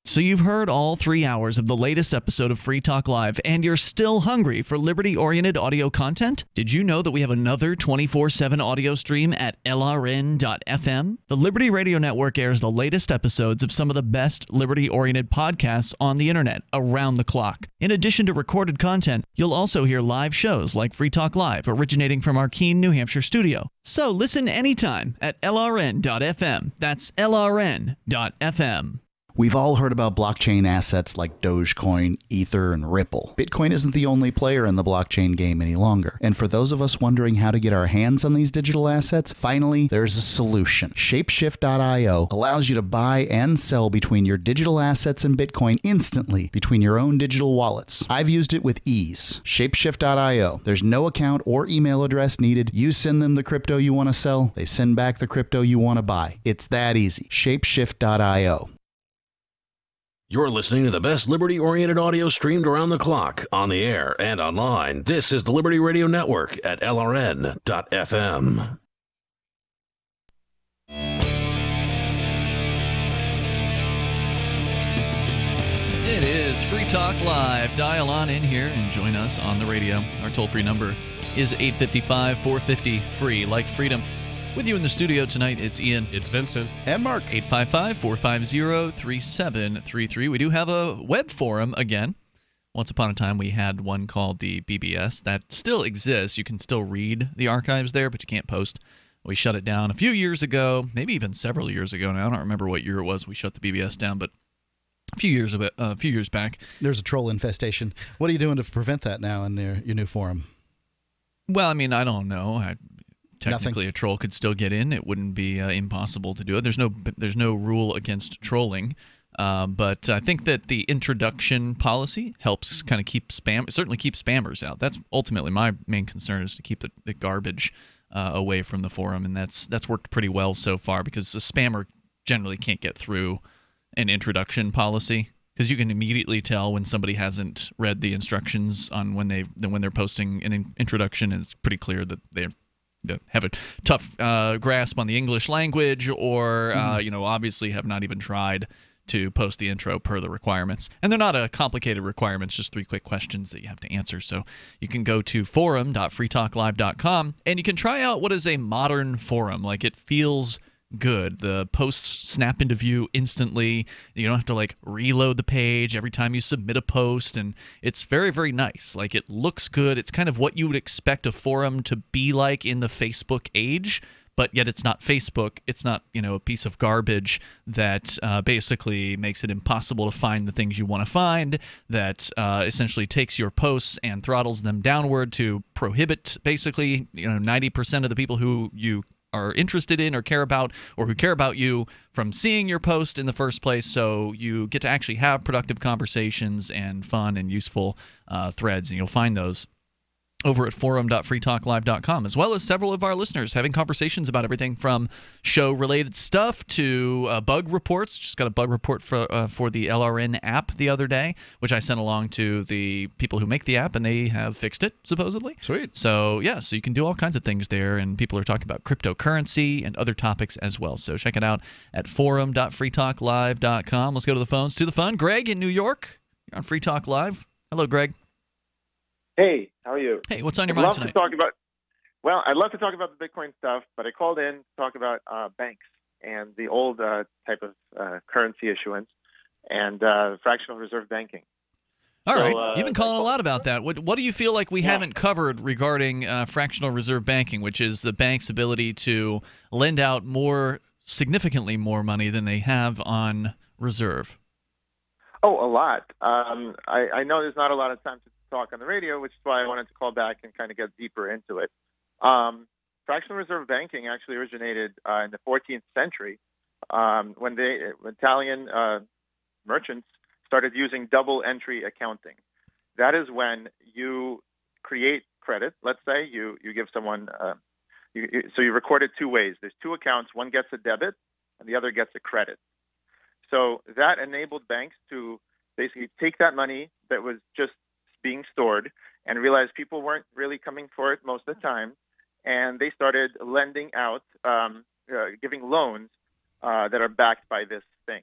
Speaker 1: So you've heard all 3 hours of the latest episode of Free Talk Live, and you're still hungry for liberty-oriented audio content? Did you know that we have another 24/7 audio stream at LRN.FM? The Liberty Radio Network airs the latest episodes of some of the best liberty-oriented podcasts on the internet around the clock. In addition to recorded content, you'll also hear live shows like Free Talk Live, originating from our Keene, New Hampshire studio. So listen anytime at LRN.FM. That's LRN.FM.
Speaker 24: We've all heard about blockchain assets like Dogecoin, Ether, and Ripple. Bitcoin isn't the only player in the blockchain game any longer. And for those of us wondering how to get our hands on these digital assets, finally, there's a solution. Shapeshift.io allows you to buy and sell between your digital assets and Bitcoin instantly between your own digital wallets. I've used it with ease. Shapeshift.io. There's no account or email address needed. You send them the crypto you want to sell. They send back the crypto you want to buy. It's that easy. Shapeshift.io.
Speaker 12: You're listening to the best liberty-oriented audio streamed around the clock, on the air and online. This is the Liberty Radio Network at LRN.FM.
Speaker 1: It is Free Talk Live. Dial on in here and join us on the radio. Our toll-free number is 855-450-FREE, like freedom. With you in the studio tonight, it's Ian.
Speaker 6: It's Vincent.
Speaker 7: And Mark.
Speaker 1: 855-450-3733. We do have a web forum again. Once upon a time, we had one called the BBS. That still exists. You can still read the archives there, but you can't post. We shut it down a few years ago, maybe even several years ago now. I don't remember what year it was we shut the BBS down, but a few years back.
Speaker 7: There's a troll infestation. What are you doing to prevent that now in your new forum?
Speaker 1: Well, I mean, I don't know. Technically, a troll could still get in. It wouldn't be impossible to do it. There's no rule against trolling, but I think that the introduction policy helps kind of certainly keep spammers out. That's ultimately my main concern, is to keep the garbage away from the forum, and that's worked pretty well so far, because a spammer generally can't get through an introduction policy, because you can immediately tell when somebody hasn't read the instructions on when they're posting an introduction, and it's pretty clear that they have a tough grasp on the English language, or obviously have not even tried to post the intro per the requirements. And they're not a complicated requirements, just 3 quick questions that you have to answer. So you can go to forum.freetalklive.com and you can try out what is a modern forum. Like, it feels good. The posts snap into view instantly. You don't have to like reload the page every time you submit a post, and it's very, very nice. Like, it looks good. It's kind of what you would expect a forum to be like in the Facebook age, but yet it's not Facebook. It's not, a piece of garbage that basically makes it impossible to find the things you want to find, that essentially takes your posts and throttles them downward to prohibit basically 90% of the people who you are interested in or care about, or who care about you, from seeing your post in the first place. So you get to actually have productive conversations and fun and useful threads, and you'll find those over at forum.freetalklive.com, as well as several of our listeners having conversations about everything from show-related stuff to bug reports. Just got a bug report for the LRN app the other day, which I sent along to the people who make the app, and they have fixed it, supposedly.
Speaker 7: Sweet.
Speaker 1: So, yeah, so you can do all kinds of things there, and people are talking about cryptocurrency and other topics as well. So check it out at forum.freetalklive.com. Let's go to the phones. To the fun. Greg in New York. You're on Free Talk Live. Hello, Greg.
Speaker 2: Hey, how are you?
Speaker 1: Hey, what's on your mind tonight?
Speaker 2: I'd love to talk about the Bitcoin stuff, but I called in to talk about banks and the old type of currency issuance and fractional reserve banking.
Speaker 1: All right. You've been calling a lot about that. What do you feel like we haven't covered regarding fractional reserve banking, which is the bank's ability to lend out significantly more money than they have on reserve?
Speaker 2: Oh, a lot. I know there's not a lot of time to talk on the radio, which is why I wanted to call back and kind of get deeper into it. Fractional reserve banking actually originated in the 14th century when Italian merchants started using double entry accounting. That is when you create credit. Let's say you give someone, so you record it 2 ways. There's 2 accounts. One gets a debit and the other gets a credit. So that enabled banks to basically take that money that was just being stored and realized people weren't really coming for it most of the time, and they started lending out, giving loans that are backed by this thing.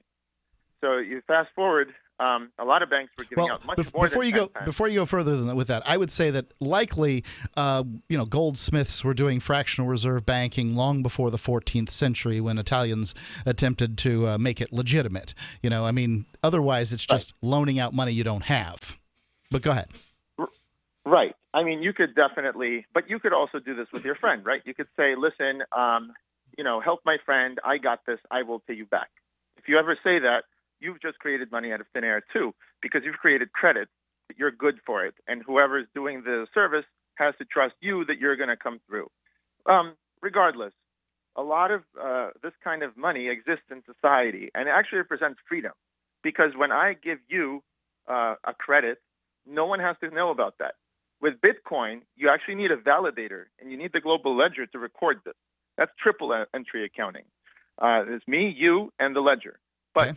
Speaker 2: So you fast forward, a lot of banks were giving out much more
Speaker 7: before
Speaker 2: than
Speaker 7: you go before you go further than that, with that, I would say that likely goldsmiths were doing fractional reserve banking long before the 14th century when Italians attempted to make it legitimate. Otherwise it's just loaning out money you don't have. But go ahead.
Speaker 2: Right. I mean, you could definitely, but you could also do this with your friend, right? You could say, listen, help my friend. I got this. I will pay you back. If you ever say that, you've just created money out of thin air too, because you've created credit. You're good for it. And whoever's doing the service has to trust you that you're going to come through. Regardless, a lot of this kind of money exists in society, and it actually represents freedom, because when I give you a credit, no one has to know about that. With Bitcoin, you actually need a validator, and you need the global ledger to record this. That's triple entry accounting. It's me, you, and the ledger. But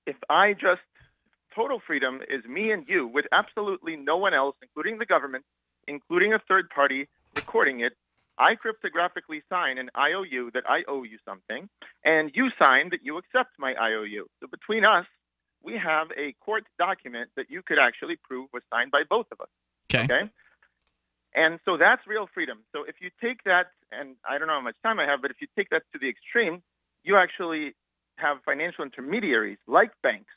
Speaker 2: if I just, total freedom is me and you with absolutely no one else, including the government, including a third party recording it. I cryptographically sign an IOU that I owe you something, and you sign that you accept my IOU. So between us, we have a court document that you could actually prove was signed by both of us. Okay? And so that's real freedom. So if you take that, and I don't know how much time I have, but if you take that to the extreme, you actually have financial intermediaries like banks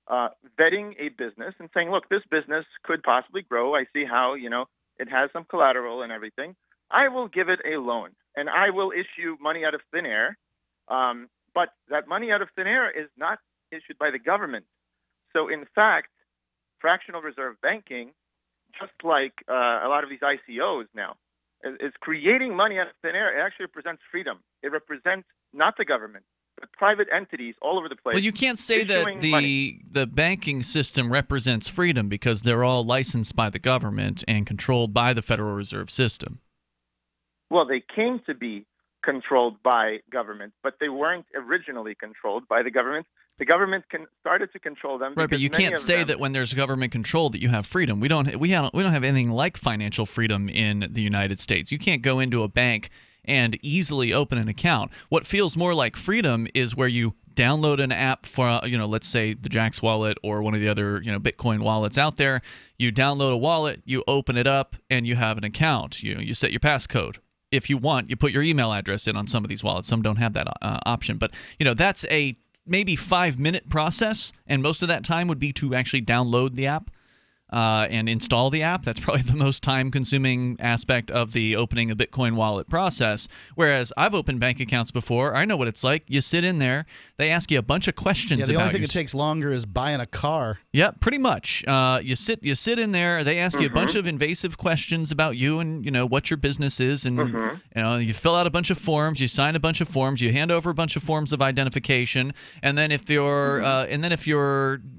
Speaker 2: vetting a business and saying, look, this business could possibly grow. I see how, it has some collateral and everything. I will give it a loan, and I will issue money out of thin air. But that money out of thin air is not issued by the government. So in fact, fractional reserve banking, just like a lot of these ICOs now, is creating money out of thin air. It actually represents freedom. It represents not the government, but private entities all over the place.
Speaker 1: Well, you can't say that the banking system represents freedom, because they're all licensed by the government and controlled by the Federal Reserve System.
Speaker 2: Well, they came to be controlled by government, but they weren't originally controlled by the government. The government started to control them.
Speaker 1: Right, but you can't say that when there's government control that you have freedom. We don't have anything like financial freedom in the United States. You can't go into a bank and easily open an account. What feels more like freedom is where you download an app for, let's say the Jaxx wallet or one of the other, Bitcoin wallets out there. You download a wallet, you open it up, and you have an account. You set your passcode. If you want, you put your email address in on some of these wallets. Some don't have that option. But, that's a maybe 5-minute process, and most of that time would be to actually download the app. And install the app. That's probably the most time-consuming aspect of the opening a Bitcoin wallet process. Whereas I've opened bank accounts before. I know what it's like. You sit in there. They ask you a bunch of questions.
Speaker 7: Yeah, the only thing that takes longer is buying a car.
Speaker 1: Yeah, pretty much. You sit in there. They ask you a bunch of invasive questions about you and what your business is, and you fill out a bunch of forms. You sign a bunch of forms. You hand over a bunch of forms of identification, and then if your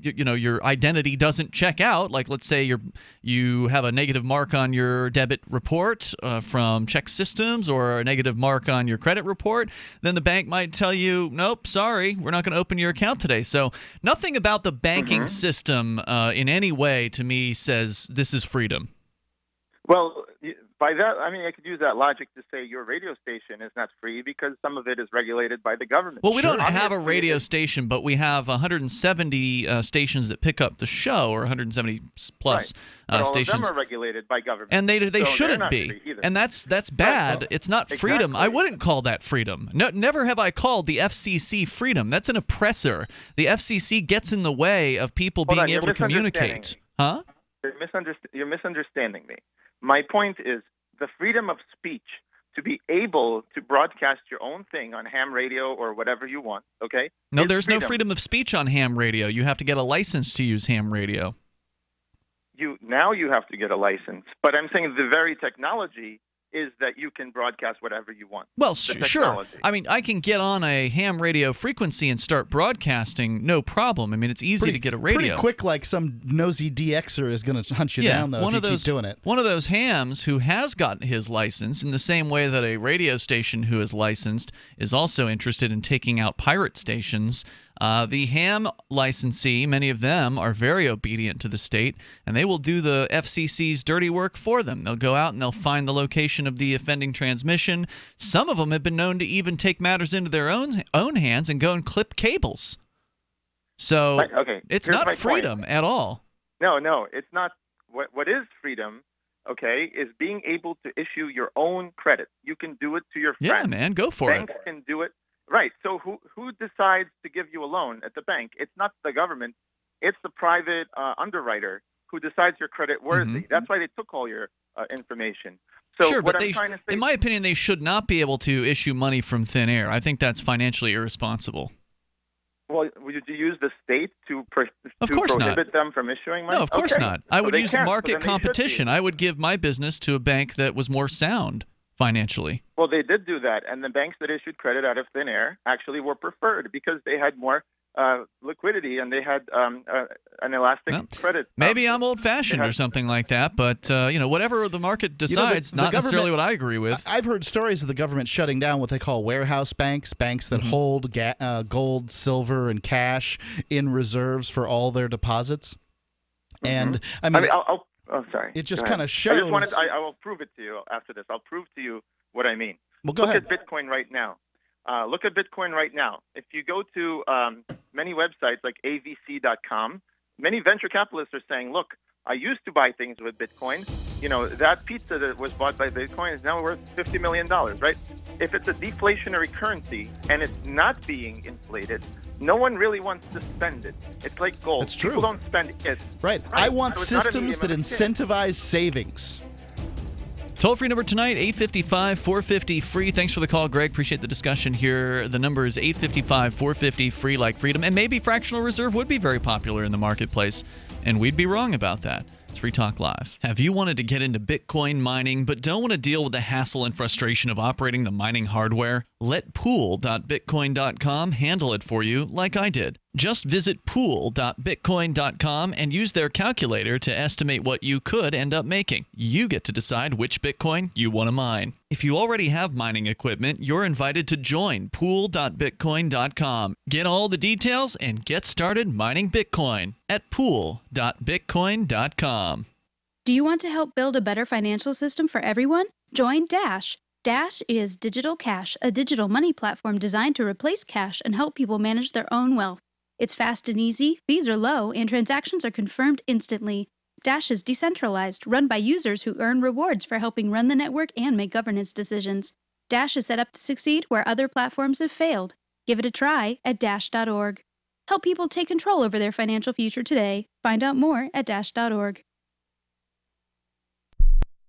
Speaker 1: your identity doesn't check out, like let's say you have a negative mark on your debit report from Check Systems or a negative mark on your credit report, then the bank might tell you, nope, sorry, we're not going to open your account today. So nothing about the banking system in any way to me says this is freedom.
Speaker 2: Well, by that, I could use that logic to say your radio station is not free because some of it is regulated by the government.
Speaker 1: Well, we don't have a radio station, but we have 170 stations that pick up the show, or 170 plus
Speaker 2: all
Speaker 1: stations.
Speaker 2: All of them are regulated by government.
Speaker 1: And they
Speaker 2: so
Speaker 1: shouldn't be. And that's bad. It's not freedom. I wouldn't call that freedom. No, never have I called the FCC freedom. That's an oppressor. The FCC gets in the way of people being able to communicate. Huh?
Speaker 2: You're misunderstanding me. My point is the freedom of speech to be able to broadcast your own thing on ham radio or whatever you want, okay?
Speaker 1: No, there's no freedom of speech on ham radio. You have to get a license to use ham radio.
Speaker 2: Now you have to get a license. But I'm saying the very technology is that you can broadcast whatever you want.
Speaker 1: Well, sure. I can get on a ham radio frequency and start broadcasting, no problem. It's easy to get a radio.
Speaker 7: Pretty quick, like some nosy DXer is going to hunt you down, though, if you keep doing it.
Speaker 1: One of those hams who has gotten his license, in the same way that a radio station who is licensed is also interested in taking out pirate stations. The ham licensee, many of them are very obedient to the state, and they will do the FCC's dirty work for them. They'll go out and they'll find the location of the offending transmission. Some of them have been known to even take matters into their own hands and go and clip cables. So it's not freedom at all.
Speaker 2: No, it's not. What is freedom, is being able to issue your own credit. You can do it to your friends.
Speaker 1: Yeah, man, go for it.
Speaker 2: Banks can do it. Right. So who decides to give you a loan at the bank? It's not the government. It's the private underwriter who decides you're credit worthy. That's why they took all your information. So
Speaker 1: sure, but
Speaker 2: in
Speaker 1: my opinion, they should not be able to issue money from thin air. I think that's financially irresponsible.
Speaker 2: Well, would you use the state to
Speaker 1: Of course
Speaker 2: prohibit them from issuing money?
Speaker 1: No, of course not. I would use market competition. I would give my business to a bank that was more sound financially.
Speaker 2: Well, they did do that, and the banks that issued credit out of thin air actually were preferred because they had more liquidity and they had an elastic credit.
Speaker 1: Maybe I'm old-fashioned or something like that, but whatever the market decides, not necessarily what I agree with.
Speaker 7: I've heard stories of the government shutting down what they call warehouse banks that hold gold, silver, and cash in reserves for all their deposits. And
Speaker 2: Oh, sorry.
Speaker 7: It just kind of shows.
Speaker 2: I will prove it to you after this. I'll prove to you what I mean.
Speaker 7: Well, go ahead.
Speaker 2: Look at Bitcoin right now. If you go to many websites like avc.com, many venture capitalists are saying, look, I used to buy things with Bitcoin. That pizza that was bought by Bitcoin is now worth $50 million, right? If it's a deflationary currency and it's not being inflated, no one really wants to spend it. It's like gold.
Speaker 7: It's true.
Speaker 2: People don't spend it.
Speaker 7: Right. I want systems that incentivize savings.
Speaker 1: Toll-free number tonight, 855-450-FREE. Thanks for the call, Greg. Appreciate the discussion here. The number is 855-450-FREE, like freedom. And maybe fractional reserve would be very popular in the marketplace, and we'd be wrong about that. It's Free Talk Live. Have you wanted to get into Bitcoin mining but don't want to deal with the hassle and frustration of operating the mining hardware? Let pool.bitcoin.com handle it for you like I did. Just visit pool.bitcoin.com and use their calculator to estimate what you could end up making. You get to decide which Bitcoin you want to mine. If you already have mining equipment, you're invited to join pool.bitcoin.com. Get all the details and get started mining Bitcoin at pool.bitcoin.com.
Speaker 3: Do you want to help build a better financial system for everyone? Join Dash. Dash is Digital Cash, a digital money platform designed to replace cash and help people manage their own wealth. It's fast and easy, fees are low, and transactions are confirmed instantly. Dash is decentralized, run by users who earn rewards for helping run the network and make governance decisions. Dash is set up to succeed where other platforms have failed. Give it a try at dash.org. Help people take control over their financial future today. Find out more at dash.org.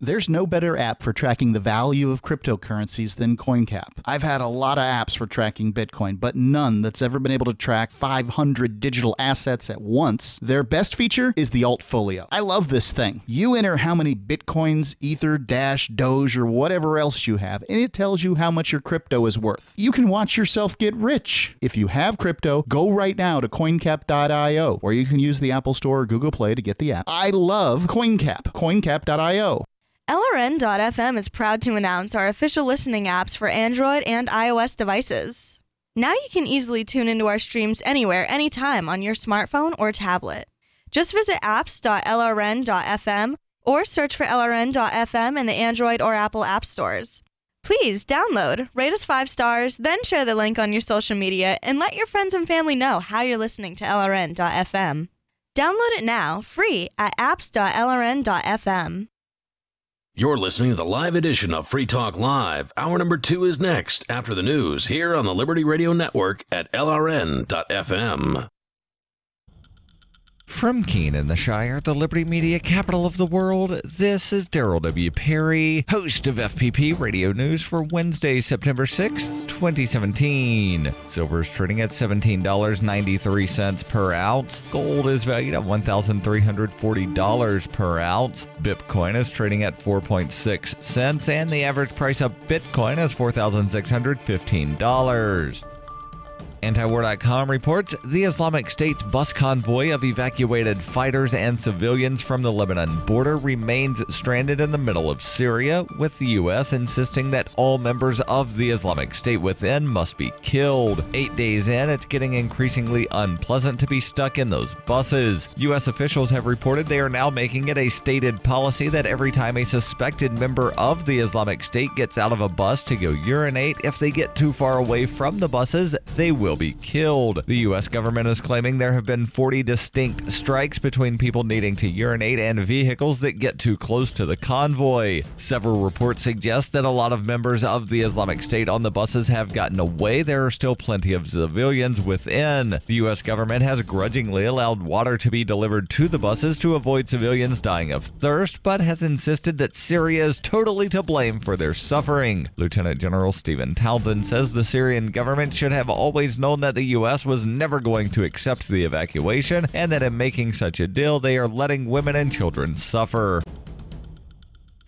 Speaker 24: There's no better app for tracking the value of cryptocurrencies than CoinCap. I've had a lot of apps for tracking Bitcoin, but none that's ever been able to track 500 digital assets at once. Their best feature is the Altfolio. I love this thing. You enter how many Bitcoins, Ether, Dash, Doge, or whatever else you have, and it tells you how much your crypto is worth. You can watch yourself get rich. If you have crypto, go right now to coincap.io, or you can use the Apple Store or Google Play to get the app. I love CoinCap. coincap.io.
Speaker 4: LRN.FM is proud to announce our official listening apps for Android and iOS devices. Now you can easily tune into our streams anywhere, anytime on your smartphone or tablet. Just visit apps.lrn.fm or search for LRN.FM in the Android or Apple app stores. Please download, rate us 5 stars, then share the link on your social media and let your friends and family know how you're listening to LRN.FM. Download it now, free at apps.lrn.fm.
Speaker 12: You're listening to the live edition of Free Talk Live. Hour number 2 is next after the news here on the Liberty Radio Network at LRN.FM.
Speaker 5: From Keene in the Shire, the Liberty Media capital of the world, this is Daryl W. Perry, host of FPP Radio News for Wednesday, September 6, 2017. Silver is trading at $17.93 per ounce. Gold is valued at $1,340 per ounce. Bitcoin is trading at 4.6 cents, and the average price of Bitcoin is $4,615. Antiwar.com reports the Islamic State's bus convoy of evacuated fighters and civilians from the Lebanon border remains stranded in the middle of Syria, with the U.S. insisting that all members of the Islamic State within must be killed. 8 days in, it's getting increasingly unpleasant to be stuck in those buses. U.S. officials have reported they are now making it a stated policy that every time a suspected member of the Islamic State gets out of a bus to go urinate, if they get too far away from the buses, they will be killed. The U.S. government is claiming there have been 40 distinct strikes between people needing to urinate and vehicles that get too close to the convoy. Several reports suggest that a lot of members of the Islamic State on the buses have gotten away. There are still plenty of civilians within. The U.S. government has grudgingly allowed water to be delivered to the buses to avoid civilians dying of thirst, but has insisted that Syria is totally to blame for their suffering. Lieutenant General Stephen Townsend says the Syrian government should have always known that the U.S. was never going to accept the evacuation, and that in making such a deal, they are letting women and children suffer.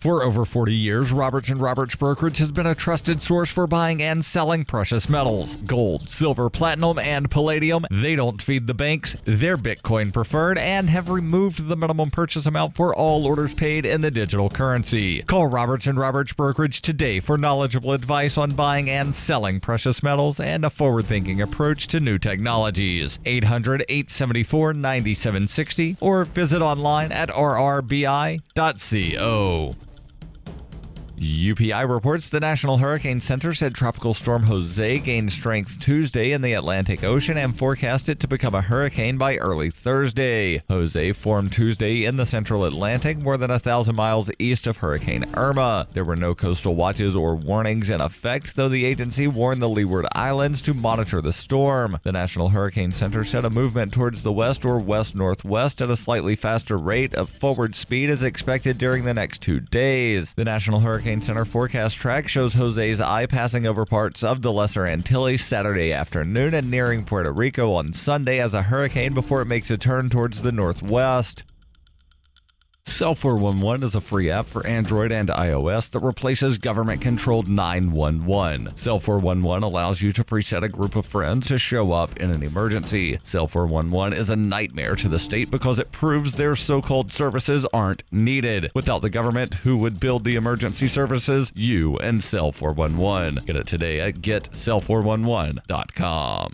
Speaker 5: For over 40 years, Roberts & Roberts Brokerage has been a trusted source for buying and selling precious metals. Gold, silver, platinum, and palladium. They don't feed the banks. They're Bitcoin preferred and have removed the minimum purchase amount for all orders paid in the digital currency. Call Roberts & Roberts Brokerage today for knowledgeable advice on buying and selling precious metals and a forward-thinking approach to new technologies. 800-874-9760 or visit online at rrbi.co. UPI reports the National Hurricane Center said Tropical Storm Jose gained strength Tuesday in the Atlantic Ocean and forecast it to become a hurricane by early Thursday. Jose formed Tuesday in the central Atlantic, more than 1,000 miles east of Hurricane Irma. There were no coastal watches or warnings in effect, though the agency warned the Leeward Islands to monitor the storm. The National Hurricane Center said a movement towards the west or west-northwest at a slightly faster rate of forward speed is expected during the next 2 days. The National Hurricane Center forecast track shows Jose's eye passing over parts of the Lesser Antilles Saturday afternoon and nearing Puerto Rico on Sunday as a hurricane before it makes a turn towards the northwest. Cell 411 is a free app for Android and iOS that replaces government-controlled 911. Cell 411 allows you to preset a group of friends to show up in an emergency. Cell 411 is a nightmare to the state because it proves their so-called services aren't needed. Without the government, who would build the emergency services? You and Cell 411. Get it today at getcell411.com.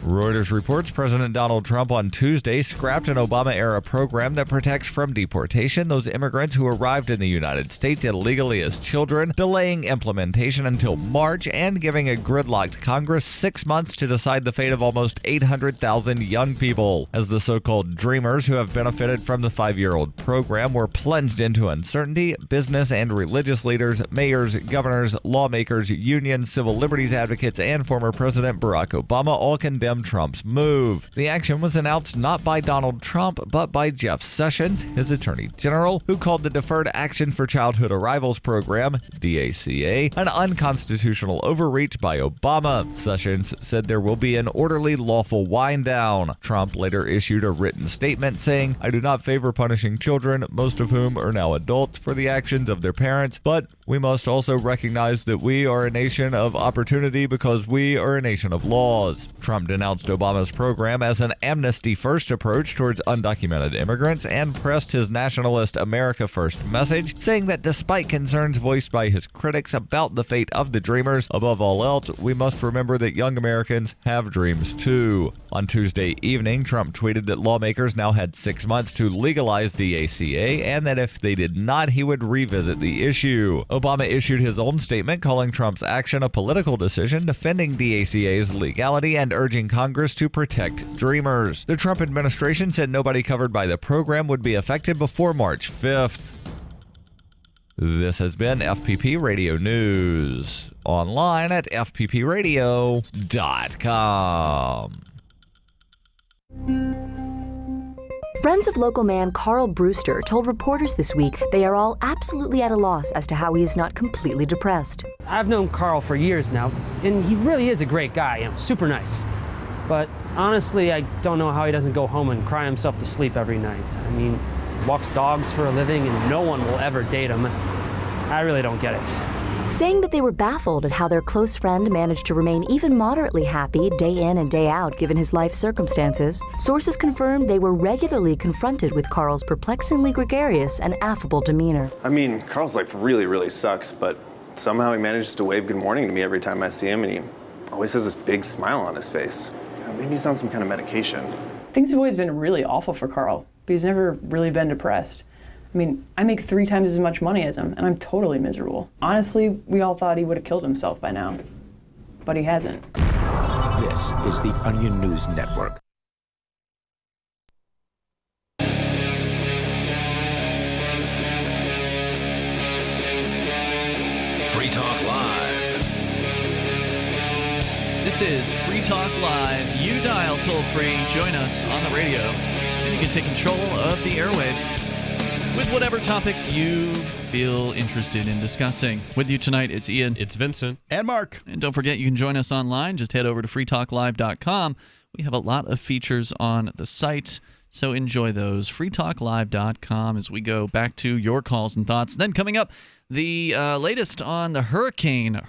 Speaker 5: Reuters reports President Donald Trump on Tuesday scrapped an Obama-era program that protects from deportation those immigrants who arrived in the United States illegally as children, delaying implementation until March and giving a gridlocked Congress 6 months to decide the fate of almost 800,000 young people. As the so-called Dreamers who have benefited from the 5-year-old program were plunged into uncertainty, business and religious leaders, mayors, governors, lawmakers, unions, civil liberties advocates, and former President Barack Obama all condemned Trump's move. The action was announced not by Donald Trump, but by Jeff Sessions, his attorney general, who called the Deferred Action for Childhood Arrivals program, DACA, an unconstitutional overreach by Obama. Sessions said there will be an orderly, lawful wind down. Trump later issued a written statement saying, "I do not favor punishing children, most of whom are now adults, for the actions of their parents, but we must also recognize that we are a nation of opportunity because we are a nation of laws." Trump denounced Obama's program as an amnesty-first approach towards undocumented immigrants and pressed his nationalist America First message, saying that despite concerns voiced by his critics about the fate of the Dreamers, above all else, we must remember that young Americans have dreams too. On Tuesday evening, Trump tweeted that lawmakers now had 6 months to legalize DACA and that if they did not, he would revisit the issue. Obama issued his own statement calling Trump's action a political decision, defending DACA's legality and urging Congress to protect Dreamers. The Trump administration said nobody covered by the program would be affected before March 5th. This has been FPP Radio News. Online at fppradio.com.
Speaker 8: Friends of local man Carl Brewster told reporters this week they are all absolutely at a loss as to how he is not completely depressed.
Speaker 9: I've known Carl for years now, and he really is a great guy, super nice. But honestly, I don't know how he doesn't go home and cry himself to sleep every night. I mean, he walks dogs for a living, and no one will ever date him. I really don't get it.
Speaker 8: Saying that they were baffled at how their close friend managed to remain even moderately happy day in and day out given his life circumstances, sources confirmed they were regularly confronted with Carl's perplexingly gregarious and affable demeanor.
Speaker 10: I mean, Carl's life really, really sucks, but somehow he manages to wave good morning to me every time I see him, and he always has this big smile on his face. Maybe he's on some kind of medication.
Speaker 11: Things have always been really awful for Carl, but he's never really been depressed. I mean, I make 3 times as much money as him, and I'm totally miserable. Honestly, we all thought he would have killed himself by now, but he hasn't.
Speaker 25: This is the Onion News Network.
Speaker 12: Free Talk Live.
Speaker 1: This is Free Talk Live. You dial toll-free, join us on the radio, and you can take control of the airwaves with whatever topic you feel interested in discussing. With you tonight, it's Ian.
Speaker 6: It's Vincent.
Speaker 7: And Mark.
Speaker 1: And don't forget, you can join us online. Just head over to freetalklive.com. We have a lot of features on the site, so enjoy those. freetalklive.com as we go back to your calls and thoughts. Then coming up, the latest on the Hurricane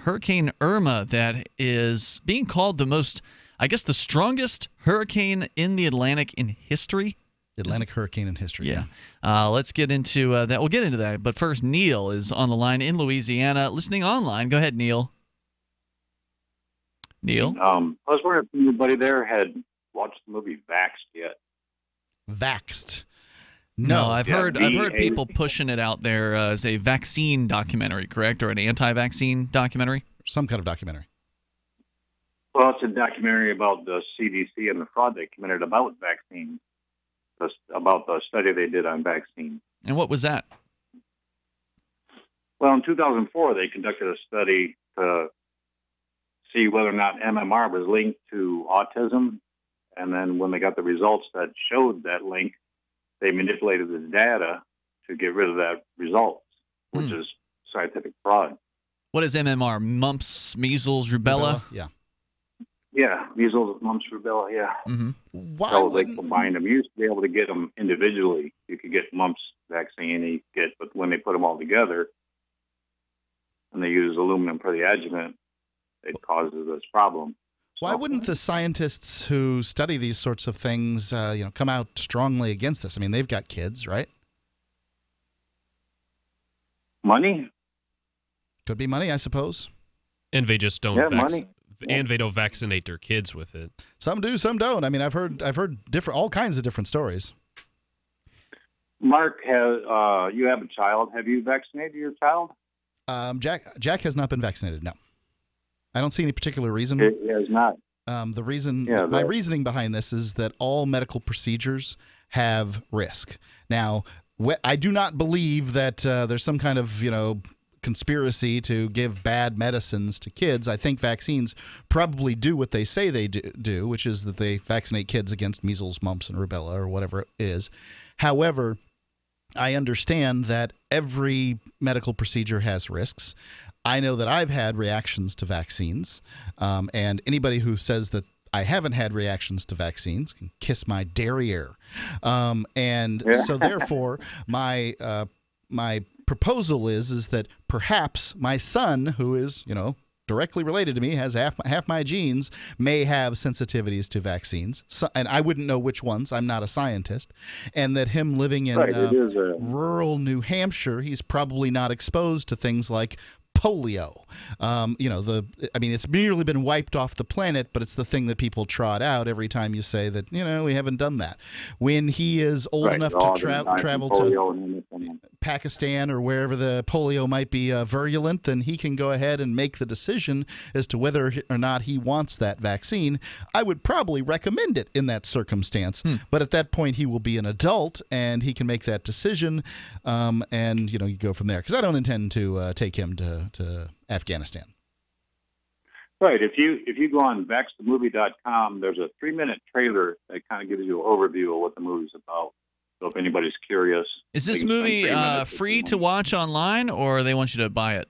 Speaker 1: Irma, that is being called the strongest hurricane in the Atlantic in history.
Speaker 7: Atlantic hurricane in history.
Speaker 1: Yeah. Let's get into that. We'll get into that. But first, Neil is on the line in Louisiana, listening online. Go ahead, Neil. Neil?
Speaker 26: I was wondering if anybody there had watched the movie Vaxxed yet.
Speaker 7: Vaxxed?
Speaker 1: No, I've heard people pushing it out there as a vaccine documentary, correct? Or an anti-vaccine documentary?
Speaker 7: Some kind of documentary.
Speaker 26: Well, it's a documentary about the CDC and the fraud they committed about vaccines. About the study they did on vaccines.
Speaker 1: And what was that?
Speaker 26: Well, in 2004, they conducted a study to see whether or not MMR was linked to autism. And then when they got the results that showed that link, they manipulated the data to get rid of that result, which is scientific fraud.
Speaker 1: What is MMR? Mumps, measles, rubella?
Speaker 7: Yeah.
Speaker 26: Yeah, measles, mumps, rubella, yeah.
Speaker 1: Mm-hmm.
Speaker 26: So they combined them. You used to be able to get them individually. You could get mumps vaccine, but when they put them all together and they use aluminum for the adjuvant, it causes this problem.
Speaker 7: Why wouldn't the scientists who study these sorts of things, come out strongly against this? I mean, they've got kids, right?
Speaker 26: Money?
Speaker 7: Could be money, I suppose.
Speaker 6: And they just don't and they don't vaccinate their kids with it.
Speaker 7: Some do, some don't. I mean, I've heard all kinds of different stories.
Speaker 26: Mark, you have a child. Have you vaccinated your child?
Speaker 7: Jack has not been vaccinated. No, I don't see any particular reason.
Speaker 26: It has not.
Speaker 7: The reason, my reasoning behind this is that all medical procedures have risk. Now, I do not believe that there's some kind of conspiracy to give bad medicines to kids. I think vaccines probably do what they say they do, which is that they vaccinate kids against measles, mumps, and rubella, or whatever it is. However, I understand that every medical procedure has risks. I know that I've had reactions to vaccines, and anybody who says that I haven't had reactions to vaccines can kiss my derriere. So therefore, my proposal is that perhaps my son, who is directly related to me, has half my genes, may have sensitivities to vaccines, and I wouldn't know which ones. I'm not a scientist, and that him living in rural New Hampshire, he's probably not exposed to things like polio. It's merely been wiped off the planet, but it's the thing that people trot out every time you say that, we haven't done that. When he is old enough to travel to Pakistan or wherever the polio might be virulent, then he can go ahead and make the decision as to whether or not he wants that vaccine. I would probably recommend it in that circumstance, but at that point he will be an adult and he can make that decision, and you go from there. Because I don't intend to take him to Afghanistan.
Speaker 26: Right. If you go on vaxthemovie.com, there's a 3-minute trailer that kind of gives you an overview of what the movie's about. So if anybody's curious.
Speaker 1: Is this movie free to watch online, or they want you to buy it?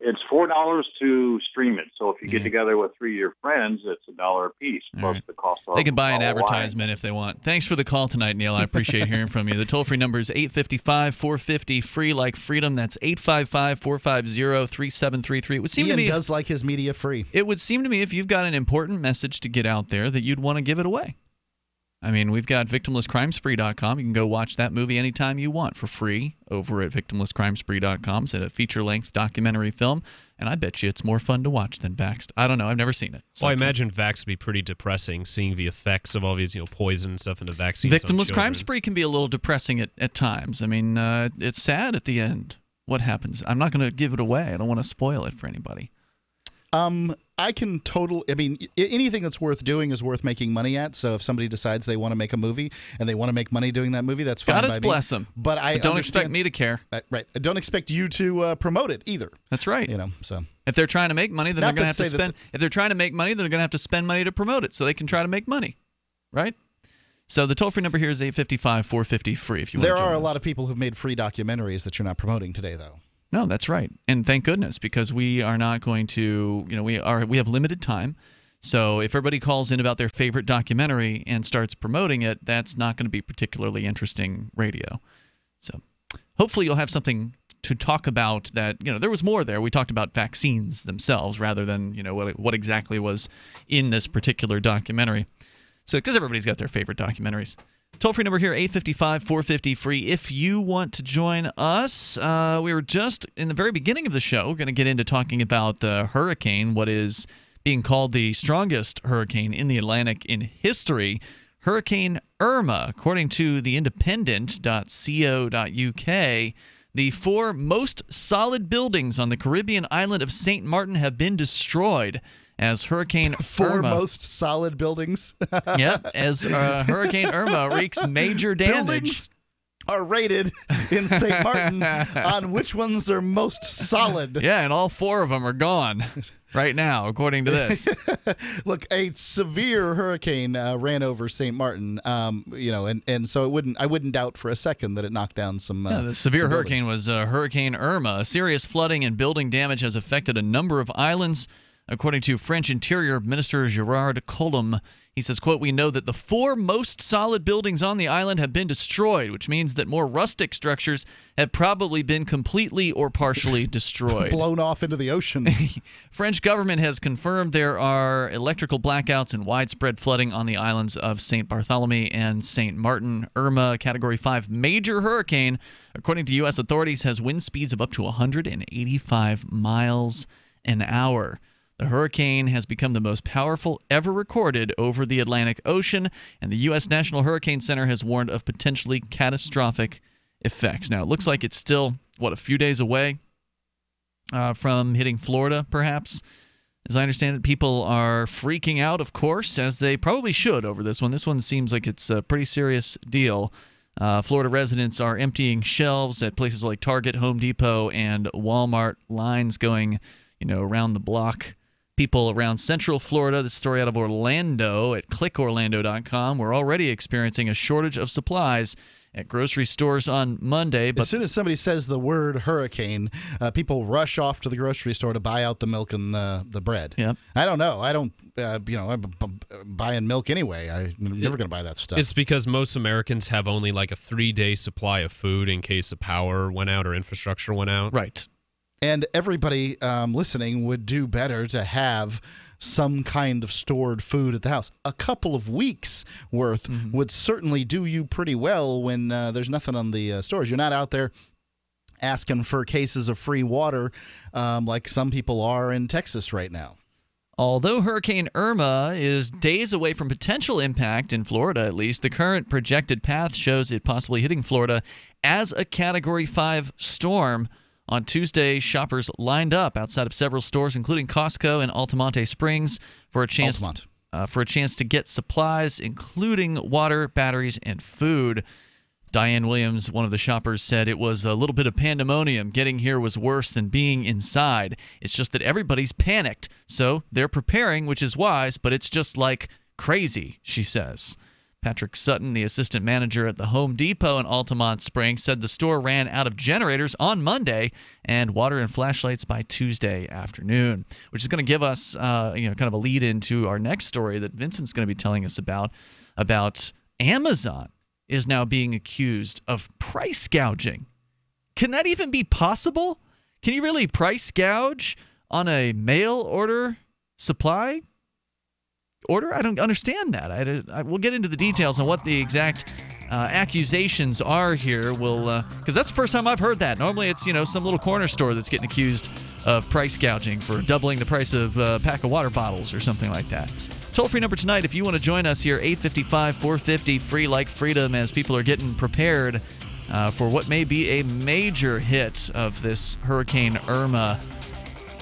Speaker 26: It's $4 to stream it. So if you get together with 3 of your friends, it's $1 a piece, plus the cost of
Speaker 1: They can buy an advertisement if they want. Thanks for the call tonight, Neil. I appreciate hearing from you. The toll-free number is 855-450, free like freedom. That's 855-450-3733. It would seem to me
Speaker 7: does like his media free.
Speaker 1: It would seem to me if you've got an important message to get out there that you'd want to give it away. I mean, we've got victimlesscrimespree.com. You can go watch that movie anytime you want for free over at victimlesscrimespree.com. It's a feature-length documentary film, and I bet you it's more fun to watch than Vaxxed. I don't know. I've never seen it.
Speaker 6: So I imagine Vaxxed would be pretty depressing, seeing the effects of all these poison and stuff in the vaccines.
Speaker 1: Victimless Crime Spree can be a little depressing at times. I mean, it's sad at the end what happens. I'm not going to give it away. I don't want to spoil it for anybody.
Speaker 7: Anything that's worth doing is worth making money at. So if somebody decides they want to make a movie and they want to make money doing that movie, that's fine.
Speaker 1: God bless them.
Speaker 7: But
Speaker 1: don't expect me to care.
Speaker 7: Right. I don't expect you to promote it either.
Speaker 1: That's right.
Speaker 7: So
Speaker 1: if they're trying to make money, then they're going to have to spend. If they're trying to make money, then they're going to have to spend money to promote it, so they can try to make money, right? So the toll-free number here is 855-450 free. If you want to join us.
Speaker 7: There are a lot of people who've made free documentaries that you're not promoting today, though.
Speaker 1: No, that's right. And thank goodness, because we are not going to, we have limited time. So if everybody calls in about their favorite documentary and starts promoting it, that's not going to be particularly interesting radio. So hopefully you'll have something to talk about that, there was more there. We talked about vaccines themselves rather than, what exactly was in this particular documentary. So, because everybody's got their favorite documentaries. Toll-free number here, 855-450-FREE. If you want to join us, we were just in the very beginning of the show. We're going to get into talking about the hurricane, what is being called the strongest hurricane in the Atlantic in history, Hurricane Irma. According to the independent.co.uk, the 4 most solid buildings on the Caribbean island of St. Martin have been destroyed as Hurricane
Speaker 7: Irma. 4 most solid buildings.
Speaker 1: Yep, as Hurricane Irma wreaks major damage.
Speaker 7: Buildings are rated in St. Martin on which ones are most solid.
Speaker 1: Yeah, and all 4 of them are gone right now, according to this.
Speaker 7: Look, a severe hurricane ran over St. Martin, and so I wouldn't doubt for a second that it knocked down some.
Speaker 1: The severe hurricane was Hurricane Irma. Serious flooding and building damage has affected a number of islands. According to French Interior Minister Gerard Collomb, he says, quote, "We know that the 4 most solid buildings on the island have been destroyed, which means that more rustic structures have probably been completely or partially destroyed."
Speaker 7: Blown off into the ocean.
Speaker 1: French government has confirmed there are electrical blackouts and widespread flooding on the islands of St. Bartholomew and St. Martin. Irma, Category 5 major hurricane, according to U.S. authorities, has wind speeds of up to 185 miles an hour. The hurricane has become the most powerful ever recorded over the Atlantic Ocean, and the U.S. National Hurricane Center has warned of potentially catastrophic effects. Now, it looks like it's still, a few days away from hitting Florida, perhaps. As I understand it, people are freaking out, of course, as they probably should over this one. This one seems like it's a pretty serious deal. Florida residents are emptying shelves at places like Target, Home Depot, and Walmart. Lines going, around the block. People around Central Florida, this story out of Orlando at clickorlando.com, were already experiencing a shortage of supplies at grocery stores on Monday. But
Speaker 7: as soon as somebody says the word hurricane, people rush off to the grocery store to buy out the milk and the bread.
Speaker 1: Yep.
Speaker 7: I don't know. I don't, I'm buying milk anyway. I'm never going to buy that stuff.
Speaker 6: It's because most Americans have only like a 3-day supply of food in case the power went out or infrastructure went out.
Speaker 1: Right.
Speaker 7: And everybody listening would do better to have some kind of stored food at the house. A couple of weeks worth would certainly do you pretty well when there's nothing on the stores. You're not out there asking for cases of free water like some people are in Texas right now.
Speaker 1: Although Hurricane Irma is days away from potential impact in Florida, at least, the current projected path shows it possibly hitting Florida as a Category 5 storm. On Tuesday, shoppers lined up outside of several stores, including Costco and Altamonte Springs, for a chance to get supplies, including water, batteries, and food. Diane Williams, one of the shoppers, said it was a little bit of pandemonium. Getting here was worse than being inside. It's just that everybody's panicked, so they're preparing, which is wise, but it's just like crazy, she says. Patrick Sutton, the assistant manager at the Home Depot in Altamont Springs, said the store ran out of generators on Monday and water and flashlights by Tuesday afternoon, which is going to give us kind of a lead into our next story that Vincent's going to be telling us about Amazon is now being accused of price gouging. Can that even be possible? Can you really price gouge on a mail order supply order? I don't understand that. We'll get into the details on what the exact accusations are here. Because that's the first time I've heard that. Normally it's some little corner store that's getting accused of price gouging for doubling the price of a pack of water bottles or something like that. Toll-free number tonight if you want to join us here, 855-450, free like freedom, as people are getting prepared for what may be a major hit of this Hurricane Irma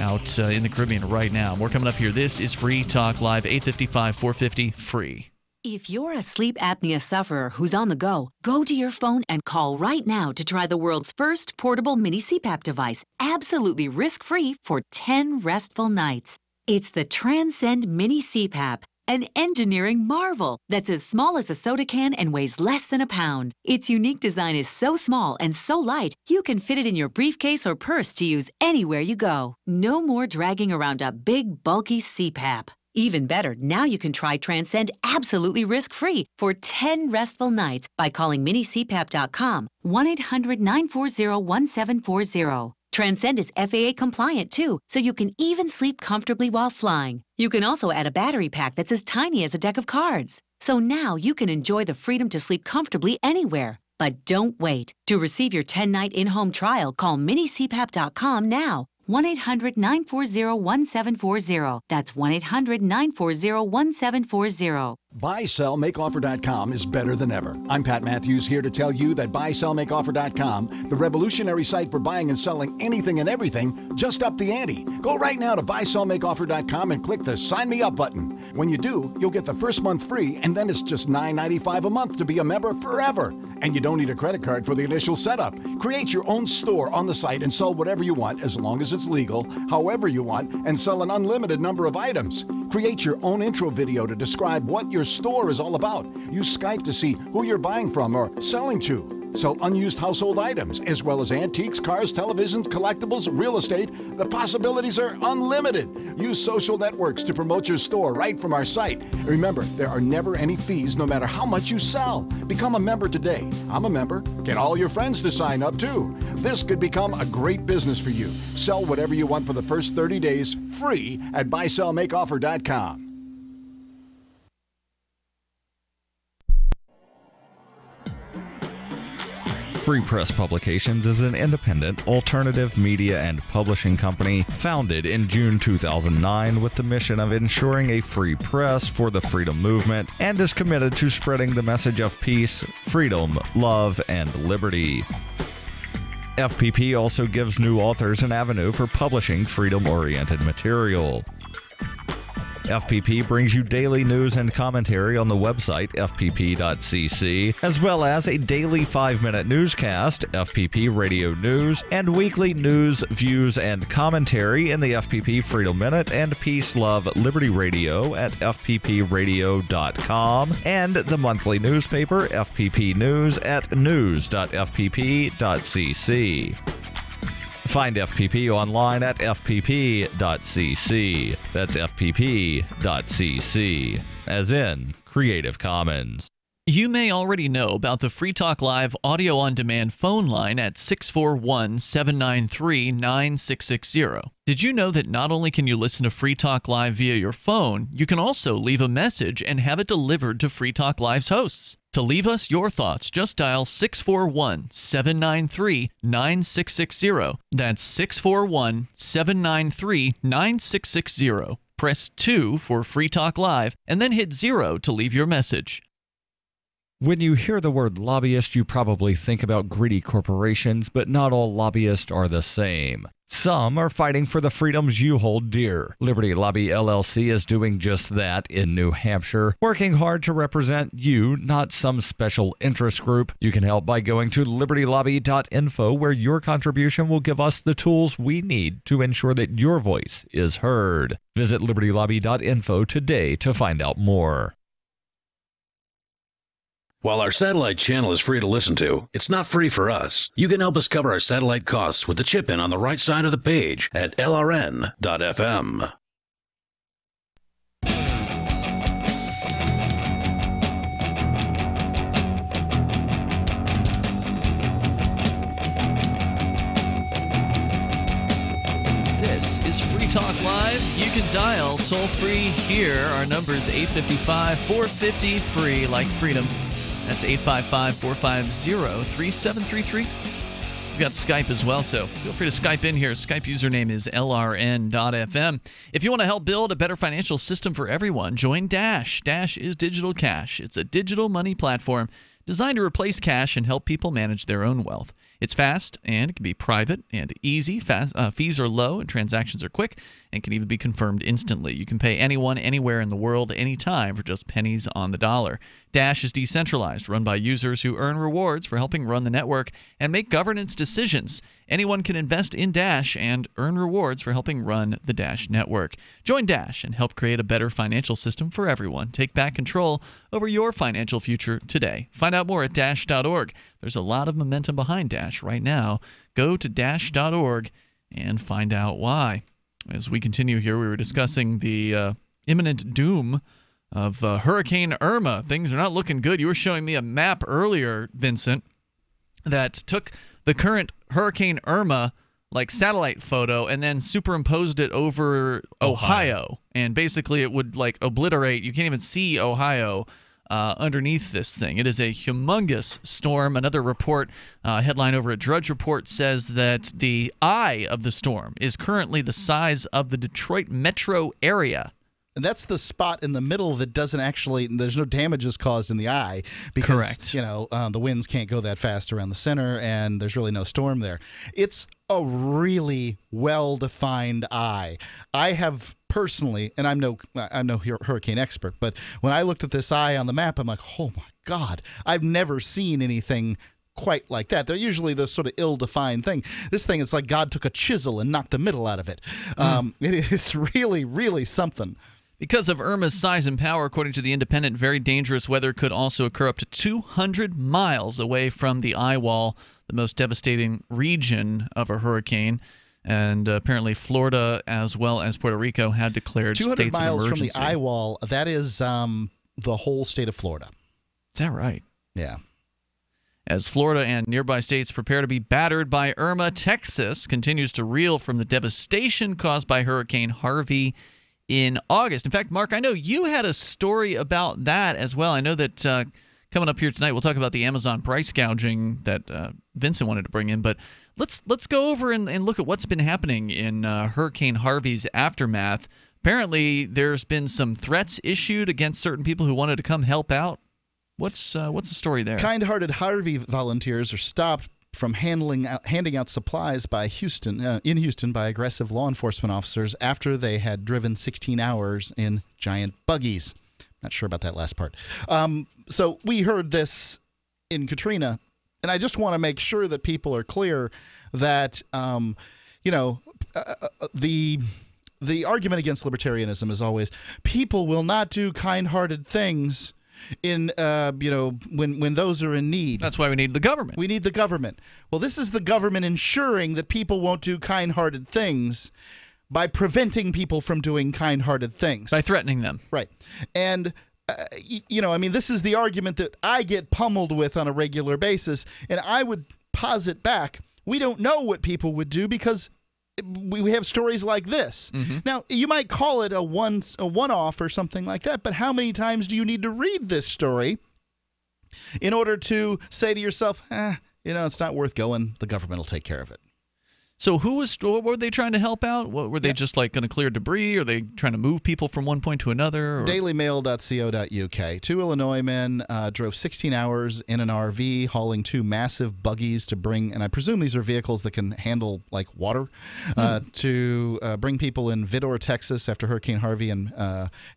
Speaker 1: out in the Caribbean right now. More coming up here. This is Free Talk Live, 855-450, free.
Speaker 13: If you're a sleep apnea sufferer who's on the go to your phone and call right now to try the world's first portable mini CPAP device, absolutely risk-free for 10 restful nights. It's the Transcend Mini CPAP, an engineering marvel that's as small as a soda can and weighs less than a pound. Its unique design is so small and so light, you can fit it in your briefcase or purse to use anywhere you go. No more dragging around a big, bulky CPAP. Even better, now you can try Transcend absolutely risk-free for 10 restful nights by calling minicpap.com, 1-800-940-1740. Transcend is FAA compliant too, so you can even sleep comfortably while flying. You can also add a battery pack that's as tiny as a deck of cards. So now you can enjoy the freedom to sleep comfortably anywhere. But don't wait. To receive your 10-night in-home trial, call minicpap.com now. 1-800-940-1740. That's 1-800-940-1740.
Speaker 19: BuySellMakeOffer.com is better than ever. I'm Pat Matthews here to tell you that BuySellMakeOffer.com, the revolutionary site for buying and selling anything and everything, just upped the ante. Go right now to BuySellMakeOffer.com and click the Sign Me Up button. When you do, you'll get the first month free, and then it's just $9.95 a month to be a member forever. And you don't need a credit card for the initial setup. Create your own store on the site and sell whatever you want, as long as it's legal, however you want, and sell an unlimited number of items. Create your own intro video to describe what your store is all about. Use Skype to see who you're buying from or selling to. Sell unused household items, as well as antiques, cars, televisions, collectibles, real estate. The possibilities are unlimited. Use social networks to promote your store right from our site. Remember, there are never any fees no matter how much you sell. Become a member today. I'm a member. Get all your friends to sign up too. This could become a great business for you. Sell whatever you want for the first 30 days free at BuySellMakeOffer.com.
Speaker 5: Free Press Publications is an independent, alternative media and publishing company founded in June 2009 with the mission of ensuring a free press for the freedom movement and is committed to spreading the message of peace, freedom, love, and liberty. FPP also gives new authors an avenue for publishing freedom-oriented material. FPP brings you daily news and commentary on the website fpp.cc, as well as a daily 5-minute newscast, FPP Radio News, and weekly news, views, and commentary in the FPP Freedom Minute and Peace, Love, Liberty Radio at fppradio.com, and the monthly newspaper FPP News at news.fpp.cc. Find FPP online at fpp.cc. That's fpp.cc, as in Creative Commons.
Speaker 1: You may already know about the Free Talk Live audio on demand phone line at 641-793-9660. Did you know that not only can you listen to Free Talk Live via your phone, you can also leave a message and have it delivered to Free Talk Live's hosts? To leave us your thoughts, just dial 641-793-9660. That's 641-793-9660. Press 2 for Free Talk Live, and then hit 0 to leave your message.
Speaker 5: When you hear the word lobbyist, you probably think about greedy corporations, but not all lobbyists are the same. Some are fighting for the freedoms you hold dear. Liberty Lobby LLC is doing just that in New Hampshire, working hard to represent you, not some special interest group. You can help by going to libertylobby.info, where your contribution will give us the tools we need to ensure that your voice is heard. Visit libertylobby.info today to find out more.
Speaker 12: While our satellite channel is free to listen to, it's not free for us. You can help us cover our satellite costs with the chip-in on the right side of the page at lrn.fm.
Speaker 1: This is Free Talk Live. You can dial toll-free here. Our number is 855-450-FREE, like freedom. That's 855-450-3733. We've got Skype as well, so feel free to Skype in here. Skype username is lrn.fm. If you want to help build a better financial system for everyone, join Dash. Dash is digital cash. It's a digital money platform designed to replace cash and help people manage their own wealth. It's fast, and it can be private and easy. Fees are low, and transactions are quick, and can even be confirmed instantly. You can pay anyone, anywhere in the world, anytime for just pennies on the dollar. Dash is decentralized, run by users who earn rewards for helping run the network and make governance decisions. Anyone can invest in Dash and earn rewards for helping run the Dash network. Join Dash and help create a better financial system for everyone. Take back control over your financial future today. Find out more at Dash.org. There's a lot of momentum behind Dash right now. Go to Dash.org and find out why. As we continue here, we were discussing the imminent doom of Hurricane Irma. Things are not looking good. You were showing me a map earlier, Vincent, that took the current Hurricane Irma satellite photo and then superimposed it over Ohio. And basically it would obliterate. You can't even see Ohio underneath this thing. It is a humongous storm. Another report, headline over at Drudge Report, says that the eye of the storm is currently the size of the Detroit metro area.
Speaker 7: And that's the spot in the middle that doesn't actually, there's no damages caused in the eye because,
Speaker 1: correct,
Speaker 7: the winds can't go that fast around the center and there's really no storm there. It's a really well-defined eye. I have personally, and I'm no hurricane expert, but when I looked at this eye on the map, I'm like, oh my God, I've never seen anything quite like that. They're usually the sort of ill-defined thing. This thing, it's like God took a chisel and knocked the middle out of it. It is really, really something.
Speaker 1: Because of Irma's size and power, according to The Independent, very dangerous weather could also occur up to 200 miles away from the eye wall, the most devastating region of a hurricane. And apparently Florida as well as Puerto Rico had declared states of emergency.
Speaker 7: 200 miles from the eye wall, that is the whole state of Florida.
Speaker 1: Is that right?
Speaker 7: Yeah.
Speaker 1: As Florida and nearby states prepare to be battered by Irma, Texas continues to reel from the devastation caused by Hurricane Harvey in August. In fact, Mark, I know you had a story about that as well. I know that Coming up here tonight, we'll talk about the Amazon price gouging that Vincent wanted to bring in. But let's go over and look at what's been happening in Hurricane Harvey's aftermath. Apparently, there's been some threats issued against certain people who wanted to come help out. What's the story there?
Speaker 7: Kind-hearted Harvey volunteers are stopped from handing out supplies by in Houston by aggressive law enforcement officers after they had driven 16 hours in giant buggies. Not sure about that last part. So we heard this in Katrina, and I just want to make sure that people are clear that the argument against libertarianism is always people will not do kind-hearted things in when those are in need.
Speaker 1: That's why we need the government.
Speaker 7: We need the government. Well, this is the government ensuring that people won't do kind-hearted things by preventing people from doing kind-hearted things.
Speaker 1: By threatening them.
Speaker 7: Right. And this is the argument that I get pummeled with on a regular basis, and I would posit back, we don't know what people would do because we have stories like this. Mm-hmm. Now, you might call it a one-off or something like that, but how many times do you need to read this story in order to say to yourself, it's not worth going, the government will take care of it?
Speaker 1: So what were they trying to help out? What, were they just like going to clear debris? Or are they trying to move people from one point to another? Or?
Speaker 7: Dailymail.co.uk. 2 Illinois men drove 16 hours in an RV, hauling 2 massive buggies to bring, and I presume these are vehicles that can handle like water, to bring people in Vidor, Texas, after Hurricane Harvey and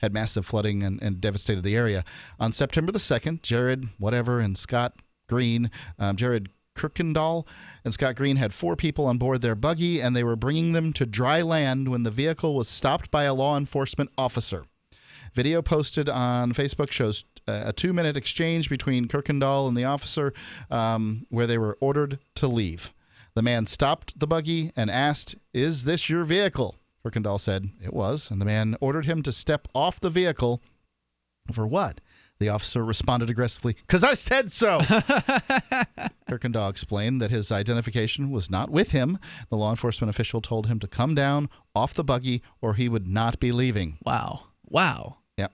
Speaker 7: had massive flooding and devastated the area. On September the 2nd, Jared and Scott Green, Jared Kirkendall and Scott Green had 4 people on board their buggy, and they were bringing them to dry land when the vehicle was stopped by a law enforcement officer. Video posted on Facebook shows a 2-minute exchange between Kirkendall and the officer where they were ordered to leave. The man stopped the buggy and asked, "Is this your vehicle?" Kirkendall said it was, and the man ordered him to step off the vehicle. For what? The officer responded aggressively, "'Cause I said so." Kirkendall explained that his identification was not with him. The law enforcement official told him to come down off the buggy or he would not be leaving.
Speaker 1: Wow.
Speaker 7: Yep.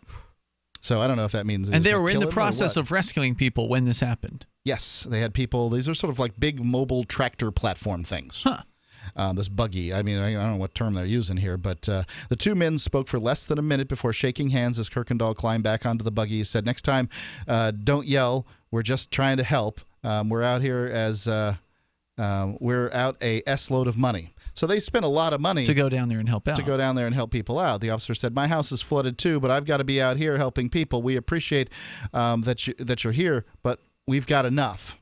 Speaker 7: So I don't know if that means...
Speaker 1: And they were in the process of rescuing people when this happened.
Speaker 7: Yes. They had people... These are sort of like big mobile tractor platform things.
Speaker 1: Huh.
Speaker 7: This buggy. I mean, I don't know what term they're using here, but the 2 men spoke for less than a minute before shaking hands as Kirkendall climbed back onto the buggy. He said, "Next time, don't yell. We're just trying to help. We're out here as we're out a S-load of money." So they spent a lot of money
Speaker 1: to go down there and help out.
Speaker 7: To go down there and help people out. The officer said, "My house is flooded too, but I've got to be out here helping people. We appreciate that you're here, but we've got enough."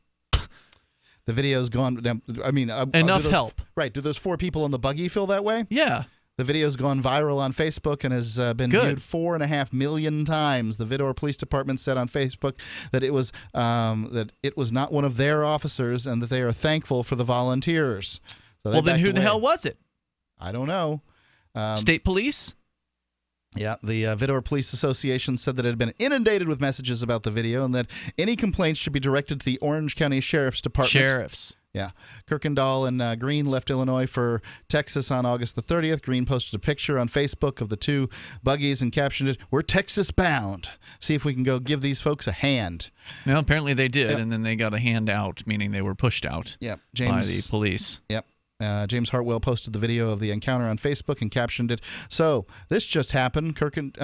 Speaker 7: The video's gone. I mean,
Speaker 1: enough help.
Speaker 7: Right. Do those 4 people in the buggy feel that way?
Speaker 1: Yeah.
Speaker 7: The video's gone viral on Facebook and has been viewed 4.5 million times. The Vidor Police Department said on Facebook that it was not one of their officers and that they are thankful for the volunteers. So
Speaker 1: well, then who the hell was it?
Speaker 7: I don't know.
Speaker 1: State police?
Speaker 7: Yeah, the Vidor Police Association said that it had been inundated with messages about the video and that any complaints should be directed to the Orange County Sheriff's Department.
Speaker 1: Sheriffs.
Speaker 7: Yeah. Kirkendall and Green left Illinois for Texas on August the 30th. Green posted a picture on Facebook of the 2 buggies and captioned it, "We're Texas bound. See if we can go give these folks a hand."
Speaker 1: Well, apparently they did,
Speaker 7: Yep.
Speaker 1: And then they got a hand out, meaning they were pushed out by the police.
Speaker 7: Yep. James Hartwell posted the video of the encounter on Facebook and captioned it, "So, this just happened. Jared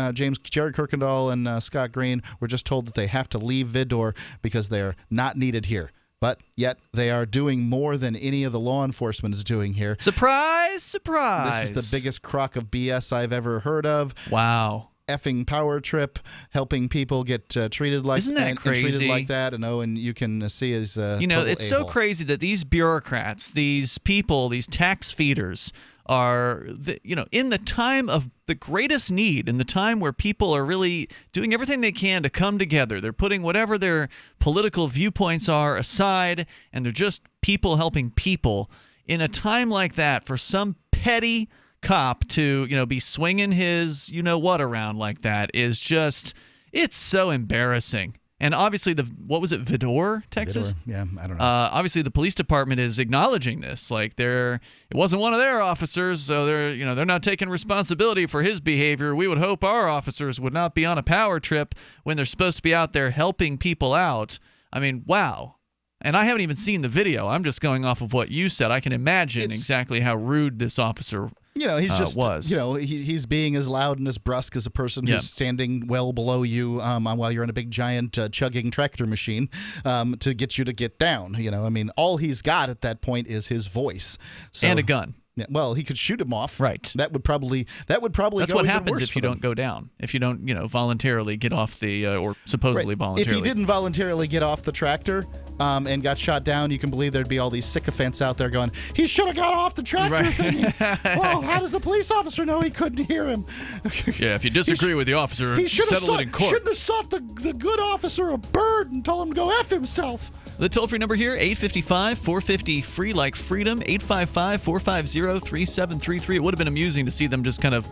Speaker 7: Kirkendall and Scott Green were just told that they have to leave Vidor because they are not needed here. But yet they are doing more than any of the law enforcement is doing here."
Speaker 1: Surprise, surprise.
Speaker 7: This is the biggest crock of BS I've ever heard of.
Speaker 1: Wow.
Speaker 7: Effing power trip, helping people get treated like
Speaker 1: Isn't that crazy?
Speaker 7: And treated like that, and you can see as
Speaker 1: it's so crazy that these bureaucrats, these people, these tax feeders are in the time of the greatest need, in the time where people are really doing everything they can to come together. They're putting whatever their political viewpoints are aside, and they're just people helping people. In a time like that, for some petty cop to be swinging his what around like that is just, it's so embarrassing. And obviously, what was it, Vidor, Texas?
Speaker 7: Vidor. Yeah, I don't know.
Speaker 1: Obviously, the police department is acknowledging this. Like, it wasn't one of their officers, so they're not taking responsibility for his behavior. We would hope our officers would not be on a power trip when they're supposed to be out there helping people out. I mean, wow. And I haven't even seen the video. I'm just going off of what you said. I can imagine exactly how rude this officer
Speaker 7: he's just
Speaker 1: was.
Speaker 7: He's being as loud and as brusque as a person who's standing well below you while you're in a big giant chugging tractor machine to get you to get down. I mean, all he's got at that point is his voice
Speaker 1: and a gun.
Speaker 7: Yeah, well, he could shoot him off.
Speaker 1: Right.
Speaker 7: That would probably. That's
Speaker 1: go what happens if you don't go down. If you don't, voluntarily get off the or supposedly voluntarily.
Speaker 7: If he didn't voluntarily get off the tractor and got shot down, you can believe there'd be all these sycophants out there going, "He should have got off the tractor thing." Well, how does the police officer know he couldn't hear him?
Speaker 1: Yeah, if you disagree with the officer, settle it in court.
Speaker 7: Shouldn't have sought the good officer a bird and told him to go F himself.
Speaker 1: The toll-free number here, 855-450-FREE like freedom, 855-450-3733. It would have been amusing to see them just kind of,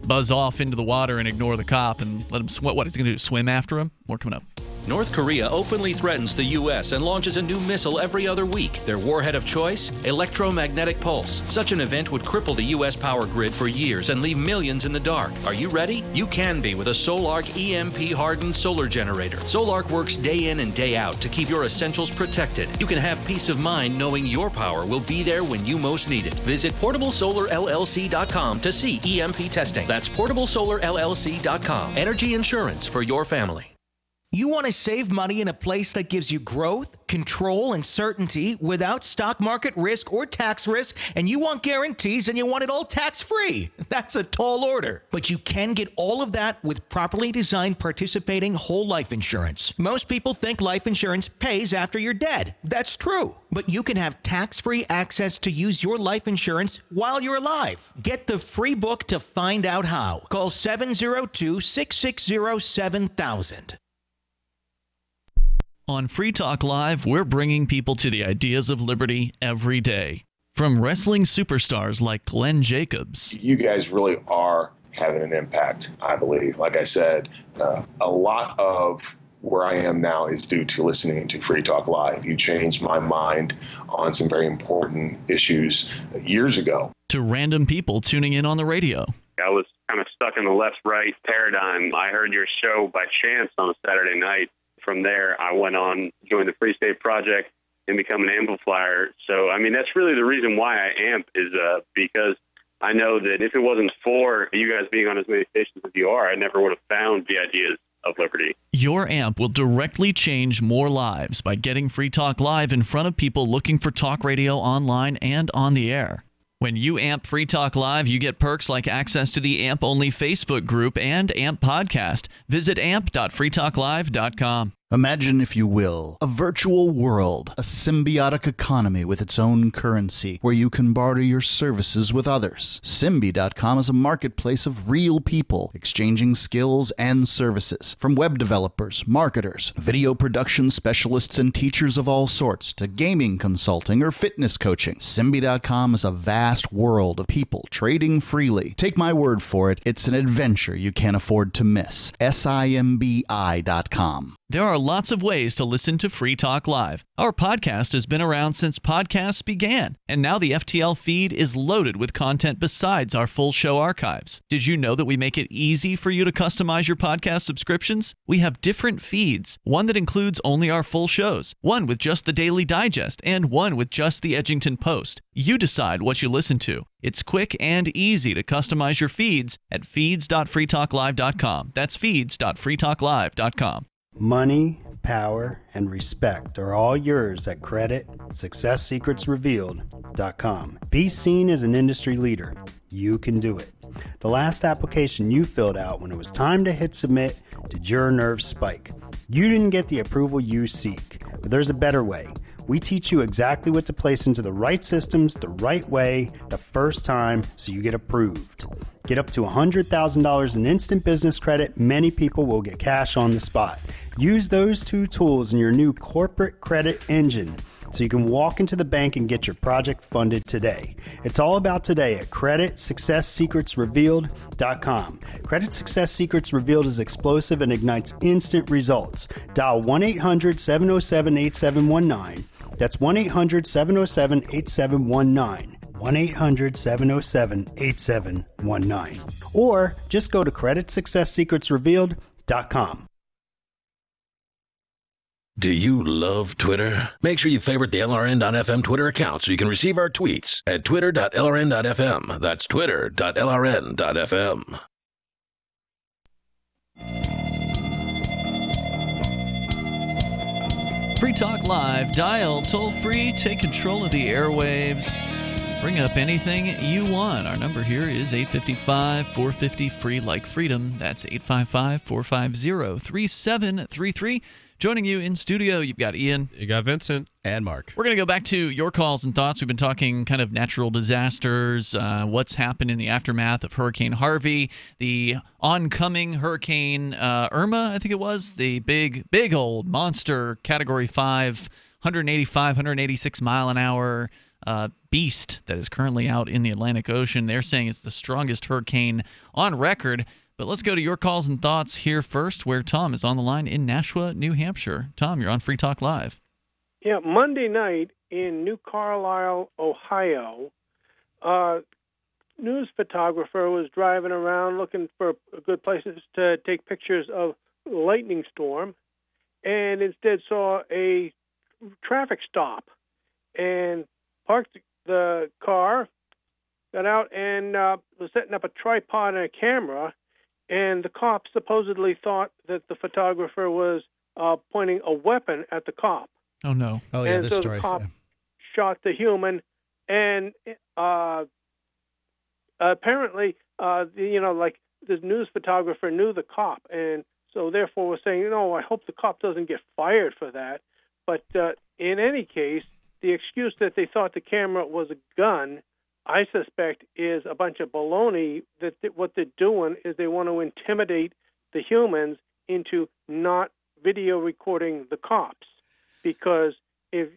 Speaker 1: buzz off into the water and ignore the cop and let him swim. What, he's going to do, swim after him? More coming up.
Speaker 14: North Korea openly threatens the U.S. and launches a new missile every other week. Their warhead of choice? Electromagnetic pulse. Such an event would cripple the U.S. power grid for years and leave millions in the dark. Are you ready? You can be with a Solarc EMP-hardened solar generator. Solarc works day in and day out to keep your essentials protected. You can have peace of mind knowing your power will be there when you most need it. Visit PortableSolarLLC.com to see EMP testing. That's PortableSolarLLC.com. Energy insurance for your family.
Speaker 15: You want to save money in a place that gives you growth, control, and certainty without stock market risk or tax risk, and you want guarantees and you want it all tax-free. That's a tall order. But you can get all of that with properly designed participating whole life insurance. Most people think life insurance pays after you're dead. That's true. But you can have tax-free access to use your life insurance while you're alive. Get the free book to find out how. Call 702-660-7000.
Speaker 1: On Free Talk Live, we're bringing people to the ideas of liberty every day. From wrestling superstars like Glenn Jacobs.
Speaker 16: You guys really are having an impact, I believe. Like I said, a lot of where I am now is due to listening to Free Talk Live. You changed my mind on some very important issues years ago.
Speaker 1: To random people tuning in on the radio.
Speaker 17: I was kind of stuck in the left-right paradigm. I heard your show by chance on a Saturday night. From there, I went on, joined the Free State Project, and become an amplifier. So, I mean, that's really the reason why I amp is because I know that if it wasn't for you guys being on as many stations as you are, I never would have found the ideas of liberty.
Speaker 1: Your amp will directly change more lives by getting Free Talk Live in front of people looking for talk radio online and on the air. When you amp Free Talk Live, you get perks like access to the AMP-only Facebook group and AMP podcast. Visit amp.freetalklive.com.
Speaker 24: Imagine, if you will, a virtual world, a symbiotic economy with its own currency, where you can barter your services with others. Symbi.com is a marketplace of real people exchanging skills and services, from web developers, marketers, video production specialists, and teachers of all sorts, to gaming consulting or fitness coaching. Symbi.com is a vast world of people trading freely. Take my word for it, it's an adventure you can't afford to miss. Simbi.com.
Speaker 1: There are lots of ways to listen to Free Talk Live. Our podcast has been around since podcasts began, and now the FTL feed is loaded with content besides our full show archives. Did you know that we make it easy for you to customize your podcast subscriptions? We have different feeds, one that includes only our full shows, one with just the Daily Digest, and one with just the Edgington Post. You decide what you listen to. It's quick and easy to customize your feeds at feeds.freetalklive.com. That's feeds.freetalklive.com.
Speaker 18: Money, power, and respect are all yours at CreditSuccessSecretsRevealed.com. Be seen as an industry leader. You can do it. The last application you filled out when it was time to hit submit, did your nerves spike? You didn't get the approval you seek, but there's a better way. We teach you exactly what to place into the right systems the right way the first time so you get approved. Get up to $100,000 in instant business credit. Many people will get cash on the spot. Use those two tools in your new corporate credit engine. so you can walk into the bank and get your project funded today. It's all about today at CreditSuccessSecretsRevealed.com. Credit Success Secrets Revealed is explosive and ignites instant results. Dial 1-800-707-8719. That's 1-800-707-8719. 1-800-707-8719. Or just go to CreditSuccessSecretsRevealed.com.
Speaker 12: Do you love Twitter? Make sure you favorite the LRN.FM Twitter account so you can receive our tweets at twitter.lrn.fm. That's twitter.lrn.fm.
Speaker 1: Free Talk Live. Dial toll free. Take control of the airwaves. Bring up anything you want. Our number here is 855-450 free like freedom. That's 855-450-3733. Joining you in studio, you've got Ian.
Speaker 6: You got Vincent.
Speaker 24: And Mark.
Speaker 1: We're going to go back to your calls and thoughts. We've been talking kind of natural disasters, what's happened in the aftermath of Hurricane Harvey, the oncoming Hurricane Irma, I think it was, the big old monster Category 5, 185, 186 mile an hour beast that is currently out in the Atlantic Ocean. They're saying it's the strongest hurricane on record. But let's go to your calls and thoughts here first, where Tom is on the line in Nashua, New Hampshire. Tom, you're on Free Talk Live.
Speaker 2: Yeah, Monday night in New Carlisle, Ohio, a news photographer was driving around looking for good places to take pictures of a lightning storm, and instead saw a traffic stop and parked the car, got out, and was setting up a tripod and a camera. And the cops supposedly thought that the photographer was pointing a weapon at the cop.
Speaker 1: Oh, no.
Speaker 24: Oh, yeah,
Speaker 2: and
Speaker 24: this
Speaker 2: so
Speaker 24: story.
Speaker 2: the cop shot the human, and apparently, like this news photographer knew the cop, and so therefore was saying, I hope the cop doesn't get fired for that. But in any case, the excuse that they thought the camera was a gun, I suspect, is a bunch of baloney. That what they're doing is they want to intimidate the humans into not video recording the cops, because if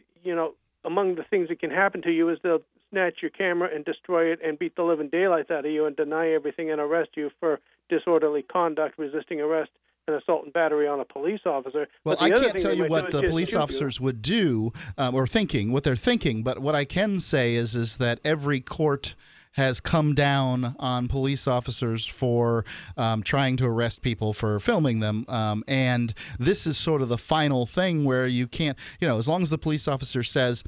Speaker 2: among the things that can happen to you is they'll snatch your camera and destroy it and beat the living daylights out of you and deny everything and arrest you for disorderly conduct, resisting arrest, and assault and battery on a police officer.
Speaker 7: Well, I can't tell you what the police officers would do or what they're thinking, but what I can say is that every court has come down on police officers for trying to arrest people for filming them. And this is sort of the final thing where you can't, as long as the police officer says,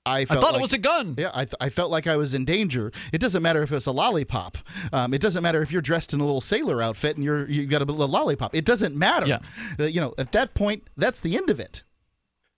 Speaker 7: I thought
Speaker 1: it was a gun.
Speaker 7: Yeah, I felt like I was in danger. It doesn't matter if it's a lollipop. It doesn't matter if you're dressed in a little sailor outfit and you got a lollipop. It doesn't matter.
Speaker 1: Yeah.
Speaker 7: At that point, that's the end of it.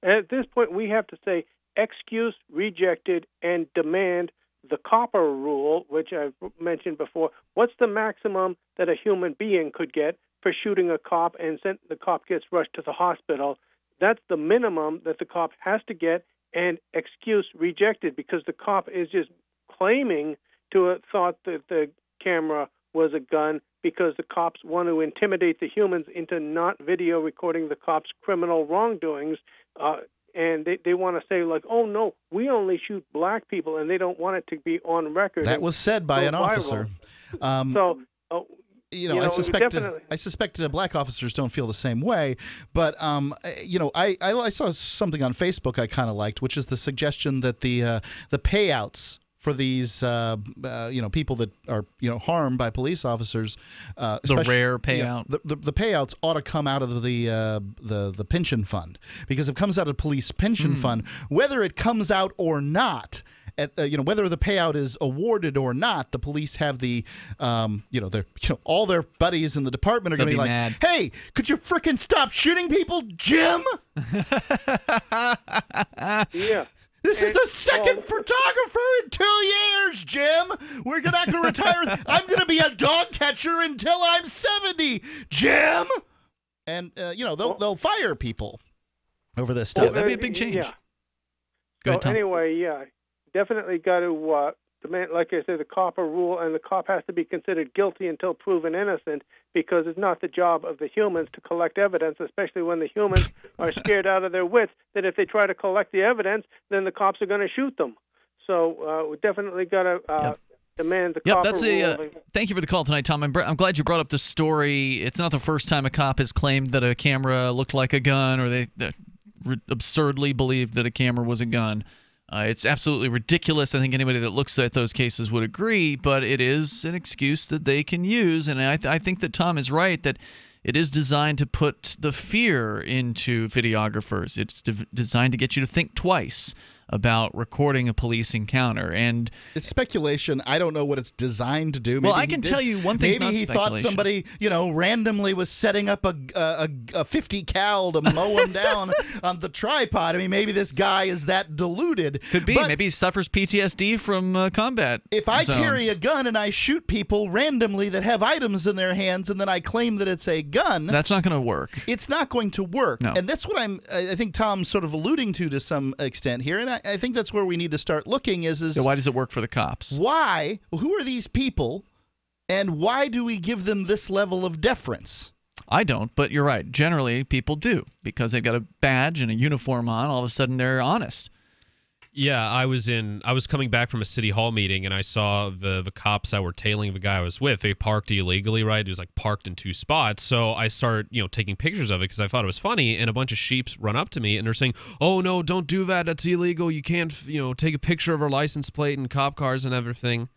Speaker 2: At this point, we have to say excuse, rejected, and demand the copper rule, which I've mentioned before. What's the maximum that a human being could get for shooting a cop and the cop gets rushed to the hospital? That's the minimum that the cop has to get. And excuse rejected, because the cop is just claiming to have thought that the camera was a gun because the cops want to intimidate the humans into not video recording the cops' criminal wrongdoings. And they want to say, like, oh, no, we only shoot black people, and they don't want it to be on record.
Speaker 7: That was said by an officer. I suspect black officers don't feel the same way, but I saw something on Facebook I kind of liked, which is the suggestion that the payouts for these people that are harmed by police officers,
Speaker 1: the rare payout,
Speaker 7: the payouts ought to come out of the pension fund, because if it comes out of police pension fund, whether it comes out or not. Whether the payout is awarded or not, the police have all their buddies in the department are going to be like,
Speaker 1: mad.
Speaker 7: "Hey, could you frickin' stop shooting people, Jim?"
Speaker 2: Yeah.
Speaker 7: This is the second photographer in 2 years, Jim. We're not going to retire. I'm going to be a dog catcher until I'm 70, Jim. And they'll fire people over this stuff.
Speaker 1: That'd be a big change.
Speaker 2: Yeah.
Speaker 1: Go ahead, Tom.
Speaker 2: Anyway, yeah. Definitely got to like I said, the copper rule, and the cop has to be considered guilty until proven innocent, because it's not the job of the humans to collect evidence, especially when the humans are scared out of their wits that if they try to collect the evidence, then the cops are going to shoot them. So we definitely got to demand the copper rule.
Speaker 1: Thank you for the call tonight, Tom. I'm glad you brought up the story. It's not the first time a cop has claimed that a camera looked like a gun, or they absurdly believed that a camera was a gun. It's absolutely ridiculous. I think anybody that looks at those cases would agree, but it is an excuse that they can use. And I think that Tom is right that it is designed to put the fear into videographers. It's designed to get you to think twice about recording a police encounter. And
Speaker 7: it's speculation. I don't know what it's designed to do.
Speaker 1: Well, I can tell you one thing's not speculation.
Speaker 7: Maybe he thought somebody, randomly was setting up a 50 cal to mow him down on the tripod. I mean, maybe this guy is that deluded.
Speaker 1: Could be.
Speaker 7: But
Speaker 1: maybe he suffers PTSD from combat
Speaker 7: If I
Speaker 1: zones.
Speaker 7: carry a gun and I shoot people randomly that have items in their hands, and then I claim that it's a gun,
Speaker 1: that's not going to work.
Speaker 7: It's not going to work.
Speaker 1: No.
Speaker 7: And that's what I think Tom's sort of alluding to some extent here. And I think that's where we need to start looking is
Speaker 1: So why does it work for the cops?
Speaker 7: Why? Who are these people, and why do we give them this level of deference?
Speaker 1: I don't, but you're right. Generally, people do, because they've got a badge and a uniform on. All of a sudden, they're honest.
Speaker 6: Yeah, I was coming back from a city hall meeting, and I saw the cops that were tailing the guy I was with. They parked illegally, right? He was like parked in 2 spots. So I started, taking pictures of it because I thought it was funny. And a bunch of sheeps run up to me and they're saying, "Oh no, don't do that. That's illegal. You can't, take a picture of our license plate and cop cars and everything."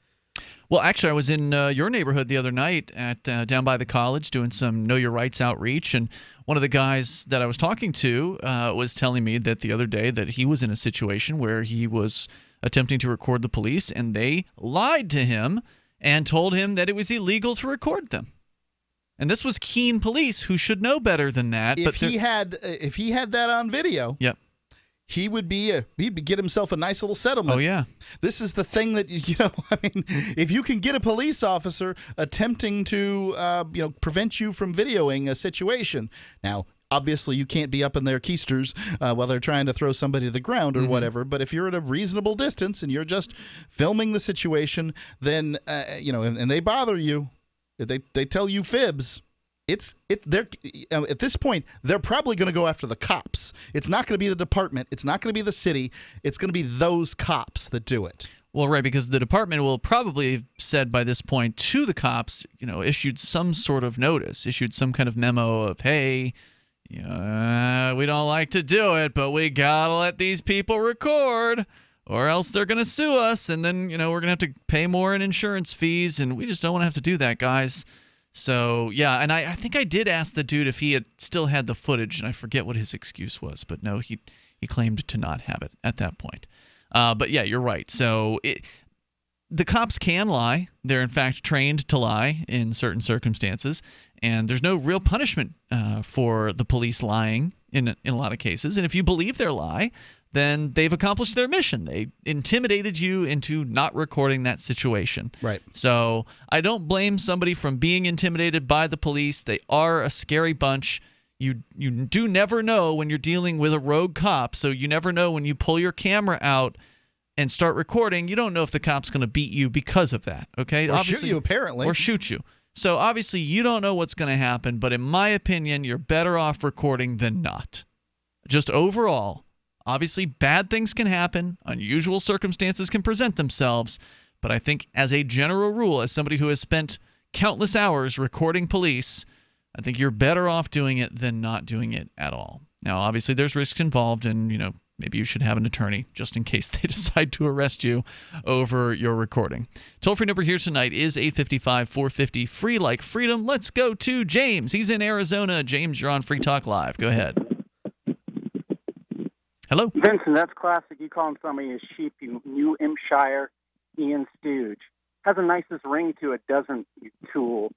Speaker 1: Well, actually, I was in your neighborhood the other night at down by the college doing some Know Your Rights outreach, and one of the guys that I was talking to was telling me that the other day that he was in a situation where he was attempting to record the police, and they lied to him and told him that it was illegal to record them. And this was Keene police, who should know better than that.
Speaker 7: If he had that on video,
Speaker 1: yep,
Speaker 7: he would he'd get himself a nice little settlement.
Speaker 1: Oh yeah,
Speaker 7: this is the thing that if you can get a police officer attempting to prevent you from videoing a situation. Now, obviously, you can't be up in their keisters while they're trying to throw somebody to the ground or whatever. But if you're at a reasonable distance and you're just filming the situation, then and they bother you, they tell you fibs. They're at this point, they're probably going to go after the cops. It's not going to be the department. It's not going to be the city. It's going to be those cops that do it.
Speaker 1: Well, right, because the department will probably have said by this point to the cops, issued some sort of notice, issued some kind of memo of, hey, we don't like to do it, but we got to let these people record, or else they're going to sue us, and then, we're going to have to pay more in insurance fees, and we just don't want to have to do that, guys. So, yeah, and I think I did ask the dude if he had still had the footage, and I forget what his excuse was. But no, he claimed to not have it at that point. But, yeah, you're right. So the cops can lie. They're, in fact, trained to lie in certain circumstances. And there's no real punishment for the police lying in a lot of cases. And if you believe their lie, then they've accomplished their mission. They intimidated you into not recording that situation.
Speaker 7: Right.
Speaker 1: So I don't blame somebody from being intimidated by the police. They are a scary bunch. You do never know when you're dealing with a rogue cop, so you never know when you pull your camera out and start recording. You don't know if the cop's going to beat you because of that, okay?
Speaker 7: Or shoot you, apparently.
Speaker 1: Or shoot you. So obviously you don't know what's going to happen, but in my opinion, you're better off recording than not. Just overall. Obviously, bad things can happen. Unusual circumstances can present themselves. But I think as a general rule, as somebody who has spent countless hours recording police, I think you're better off doing it than not doing it at all. Now, obviously, there's risks involved, and, maybe you should have an attorney just in case they decide to arrest you over your recording. Toll-free number here tonight is 855-450, free like freedom. Let's go to James. He's in Arizona. James, you're on Free Talk Live. Go ahead. Hello?
Speaker 3: Vincent, that's classic. You calling somebody a sheep, you New Hampshire Ian Stooge. Has a nicest ring to it, doesn't you, tool?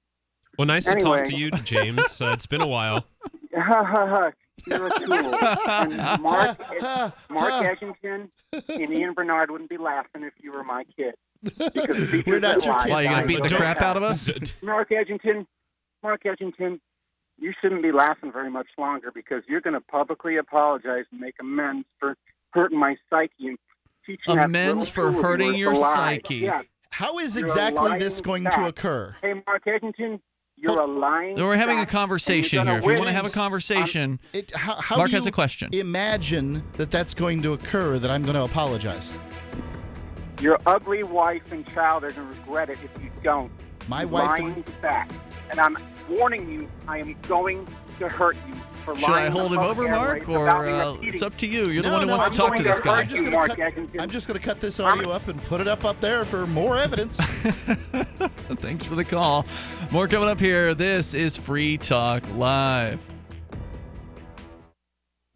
Speaker 6: Well, nice to talk to you, James. It's been a while.
Speaker 3: You're a tool. And Mark Edgington and Ian Bernard wouldn't be laughing if you were my kid. Because
Speaker 7: we're not your kid.
Speaker 1: Why, you going to beat the crap out of us?
Speaker 3: Mark Edgington, you shouldn't be laughing very much longer because you're going to publicly apologize and make amends for hurting my psyche and teaching us
Speaker 1: Amends
Speaker 3: little
Speaker 1: for
Speaker 3: tools
Speaker 1: hurting
Speaker 3: to
Speaker 1: your
Speaker 3: lie.
Speaker 1: psyche.
Speaker 3: Yes.
Speaker 7: How is
Speaker 3: You're
Speaker 7: exactly
Speaker 3: lying
Speaker 7: this going
Speaker 3: back.
Speaker 7: to occur?
Speaker 3: Hey, Mark Edgington, you're a lying.
Speaker 1: We're having a
Speaker 3: back,
Speaker 1: conversation
Speaker 3: and
Speaker 1: here.
Speaker 3: you're
Speaker 1: If you
Speaker 3: gonna
Speaker 1: want to have a
Speaker 3: win.
Speaker 1: conversation,
Speaker 7: How
Speaker 1: Mark
Speaker 7: do
Speaker 1: has
Speaker 7: you
Speaker 1: a question.
Speaker 7: Imagine that's going to occur, that I'm going to apologize.
Speaker 3: Your ugly wife and child are going to regret it if you don't.
Speaker 7: My
Speaker 3: You're
Speaker 7: wife
Speaker 3: lying back. And I'm warning you, I am going to hurt you for
Speaker 1: Should
Speaker 3: lying
Speaker 1: I hold him
Speaker 3: on
Speaker 1: over,
Speaker 3: airways
Speaker 1: Mark, or
Speaker 3: about me repeating.
Speaker 1: it's up to you? You're the
Speaker 7: No,
Speaker 1: one who
Speaker 7: no,
Speaker 1: wants
Speaker 7: I'm
Speaker 1: to talk
Speaker 7: going
Speaker 1: to this guy.
Speaker 7: I'm just going to cut this audio up and put it up there for more evidence.
Speaker 1: Thanks for the call. More coming up here. This is Free Talk Live.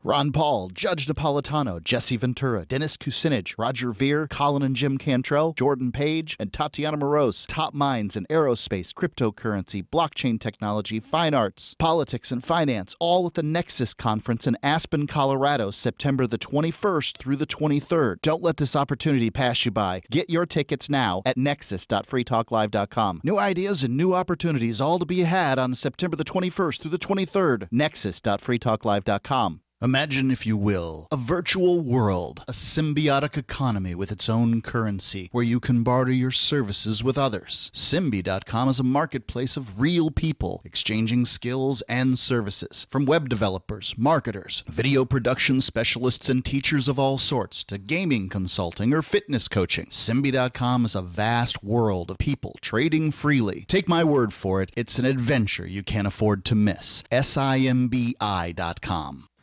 Speaker 24: Ron Paul, Judge Napolitano, Jesse Ventura, Dennis Kucinich, Roger Ver, Colin and Jim Cantrell, Jordan Page, and Tatiana Moroz. Top minds in aerospace, cryptocurrency, blockchain technology, fine arts, politics, and finance, all at the Nexus Conference in Aspen, Colorado, September the 21st through the 23rd. Don't let this opportunity pass you by. Get your tickets now at nexus.freetalklive.com. New ideas and new opportunities all to be had on September the 21st through the 23rd. Nexus.freetalklive.com. Imagine, if you will, a virtual world, a symbiotic economy with its own currency, where you can barter your services with others. Symbi.com is a marketplace of real people exchanging skills and services, from web developers, marketers, video production specialists, and teachers of all sorts, to gaming consulting or fitness coaching. Symbi.com is a vast world of people trading freely. Take my word for it, it's an adventure you can't afford to miss. Simbi.com.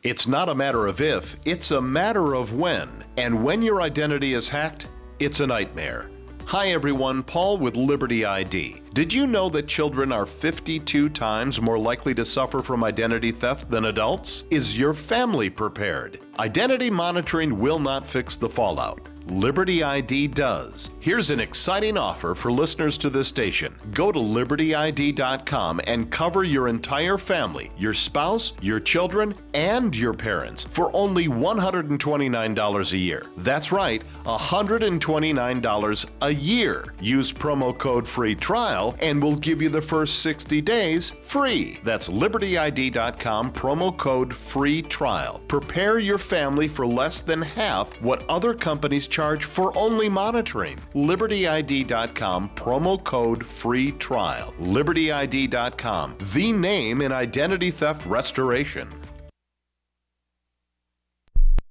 Speaker 4: It's not a matter of if, it's a matter of when. And when your identity is hacked, it's a nightmare. Hi everyone, Paul with Liberty ID. Did you know that children are 52 times more likely to suffer from identity theft than adults? Is your family prepared? Identity monitoring will not fix the fallout. Liberty ID does. Here's an exciting offer for listeners to this station. Go to libertyid.com and cover your entire family, your spouse, your children, and your parents for only $129 a year. That's right, $129 a year. Use promo code FREE TRIAL and we'll give you the first 60 days free. That's libertyid.com, promo code FREE TRIAL. Prepare your family for less than half what other companies charge for only monitoring. libertyid.com, promo code FREE TRIAL. libertyid.com, the name in identity theft restoration.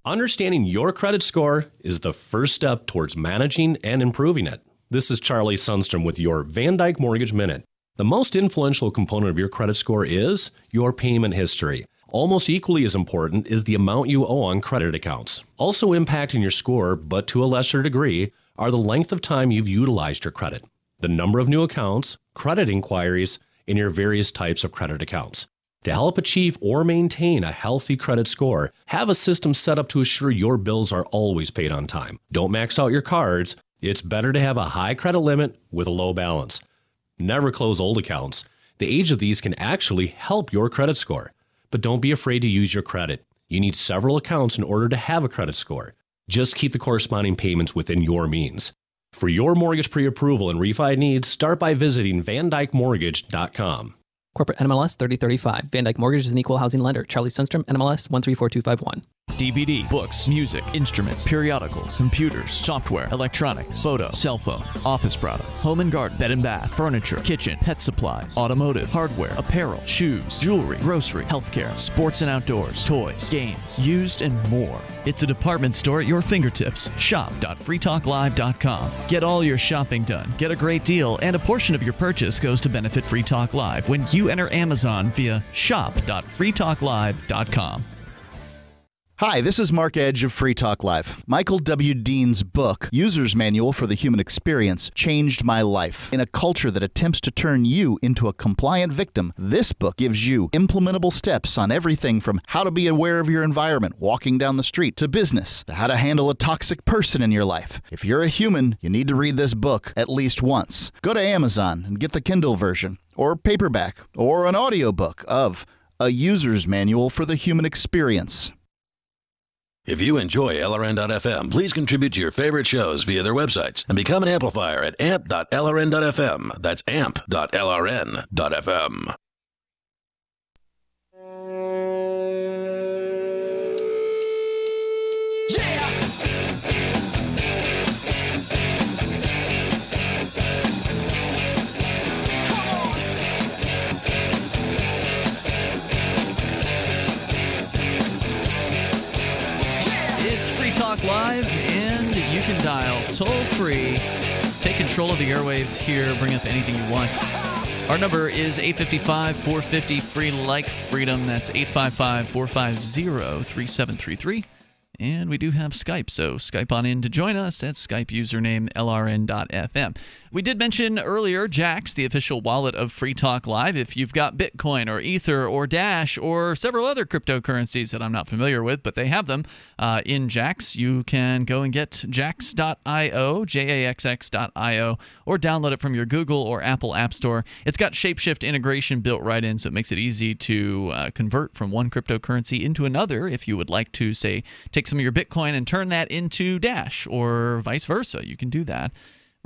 Speaker 9: Understanding your credit score is the first step towards managing and improving it. This is Charlie Sundstrom with your Van Dyke Mortgage Minute. The most influential component of your credit score is your payment history. Almost equally as important is the amount you owe on credit accounts. Also impacting your score, but to a lesser degree, are the length of time you've utilized your credit, the number of new accounts, credit inquiries, and your various types of credit accounts. To help achieve or maintain a healthy credit score, have a system set up to assure your bills are always paid on time. Don't max out your cards. It's better to have a high credit limit with a low balance. Never close old accounts. The age of these can actually help your credit score. But don't be afraid to use your credit. You need several accounts in order to have a credit score. Just keep the corresponding payments within your means. For your mortgage pre-approval and refi needs, start by visiting VanDykeMortgage.com.
Speaker 20: Corporate NMLS 3035. Van Dyke Mortgage is an equal housing lender. Charlie Sundstrom, NMLS 134251.
Speaker 1: DVD, books, music, instruments, periodicals, computers, software, electronics, photo, cell phone, office products, home and garden, bed and bath, furniture, kitchen, pet supplies, automotive, hardware, apparel, shoes, jewelry, grocery, healthcare, sports and outdoors, toys, games, used, and more. It's a department store at your fingertips. Shop.freetalklive.com. Get all your shopping done, get a great deal, and a portion of your purchase goes to benefit Free Talk Live when you enter Amazon via shop.freetalklive.com.
Speaker 24: Hi, this is Mark Edge of Free Talk Live. Michael W. Dean's book, User's Manual for the Human Experience, changed my life. In a culture that attempts to turn you into a compliant victim, this book gives you implementable steps on everything from how to be aware of your environment walking down the street to business, to how to handle a toxic person in your life. If you're a human, you need to read this book at least once. Go to Amazon and get the Kindle version, or paperback, or an audiobook of A User's Manual for the Human Experience.
Speaker 12: If you enjoy LRN.FM, please contribute to your favorite shows via their websites and become an amplifier at amp.lrn.fm. That's amp.lrn.fm.
Speaker 1: live, and you can dial toll-free. Take control of the airwaves here. Bring up anything you want. Our number is 855-450-FREE like freedom. That's 855-450-3733. And we do have Skype, so Skype on in to join us at Skype username LRN.FM. We did mention earlier Jaxx, the official wallet of Free Talk Live. If you've got Bitcoin or Ether or Dash or several other cryptocurrencies that I'm not familiar with, but they have them in Jaxx, you can go and get Jaxx.io, Jaxx.io, or download it from your Google or Apple App Store. It's got Shapeshift integration built right in, so it makes it easy to convert from one cryptocurrency into another if you would like to, say, take some of your Bitcoin and turn that into Dash or vice versa. You can do that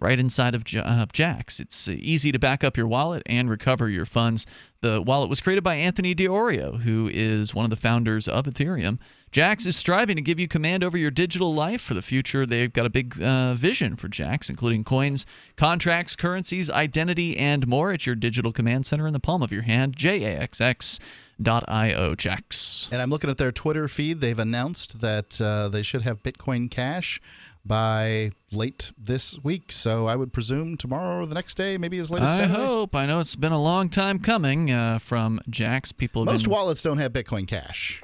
Speaker 1: right inside of Jaxx. It's easy to back up your wallet and recover your funds. The wallet was created by Anthony D'Orio, who is one of the founders of Ethereum. Jaxx is striving to give you command over your digital life for the future. They've got a big vision for Jaxx, including coins, contracts, currencies, identity, and more. It's your digital command center in the palm of your hand. Jaxx.io, Jaxx.
Speaker 7: And I'm looking at their Twitter feed. They've announced that they should have Bitcoin Cash by late this week. So I would presume tomorrow or the next day, maybe as late as Saturday.
Speaker 1: I hope. I know it's been a long time coming from Jaxx.
Speaker 7: Most wallets don't have Bitcoin Cash.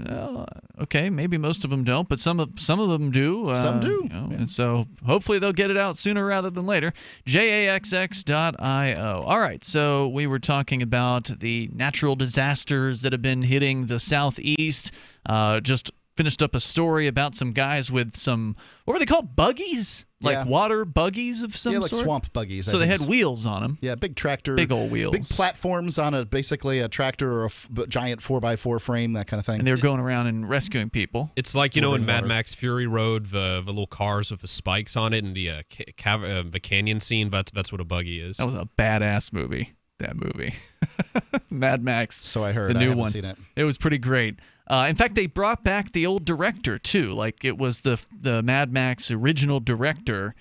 Speaker 1: Well, okay, maybe most of them don't, but some of them do.
Speaker 7: Some do.
Speaker 1: And so hopefully they'll get it out sooner rather than later. Jaxx.io. All right, so we were talking about the natural disasters that have been hitting the Southeast. Just finished up a story about some guys with some, what were they called, buggies? Like water buggies of some sort?
Speaker 7: Yeah, like swamp buggies.
Speaker 1: So they had wheels on them.
Speaker 7: Yeah, big tractor.
Speaker 1: Big old wheels.
Speaker 7: Big platforms on basically a tractor or a giant 4x4 frame, that kind of thing.
Speaker 1: And they were going around and rescuing people.
Speaker 6: It's like, in Mad Max Fury Road, the little cars with the spikes on it and the canyon scene. That's what a buggy is.
Speaker 1: That was a badass movie, that movie. Mad Max.
Speaker 7: So I heard.
Speaker 1: The new
Speaker 7: I haven't
Speaker 1: one.
Speaker 7: seen it.
Speaker 1: It was pretty great. In fact, they brought back the old director, too. Like, it was the Mad Max original director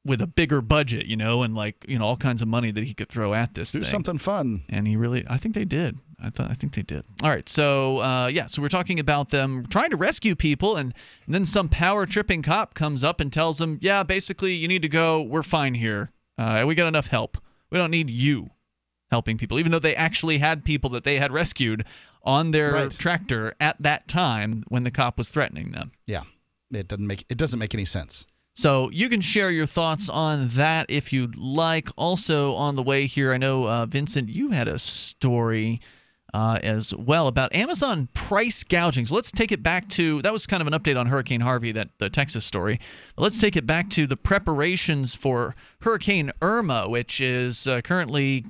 Speaker 1: with a bigger budget, and all kinds of money that he could throw at this thing.
Speaker 7: Do something fun.
Speaker 1: And I think they did. I think they did. All right, so so we're talking about them trying to rescue people, and then some power-tripping cop comes up and tells them, yeah, basically, you need to go. We're fine here. We got enough help. We don't need you helping people, even though they actually had people that they had rescued on their tractor at that time when the cop was threatening them.
Speaker 7: Yeah, it doesn't make any sense.
Speaker 1: So you can share your thoughts on that if you'd like. Also on the way here, I know, Vincent, you had a story as well about Amazon price gouging. So let's take it back to, that was kind of an update on Hurricane Harvey, the Texas story. But let's take it back to the preparations for Hurricane Irma, which is currently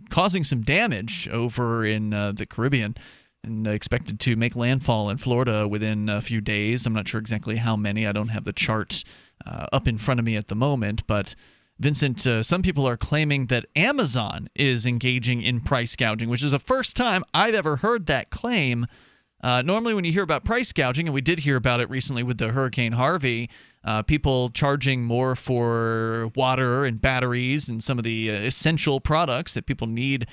Speaker 1: causing some damage over in the Caribbean, and expected to make landfall in Florida within a few days. I'm not sure exactly how many. I don't have the chart up in front of me at the moment. But, Vincent, some people are claiming that Amazon is engaging in price gouging, which is the first time I've ever heard that claim. Normally when you hear about price gouging, and we did hear about it recently with the Hurricane Harvey, people charging more for water and batteries and some of the essential products that people need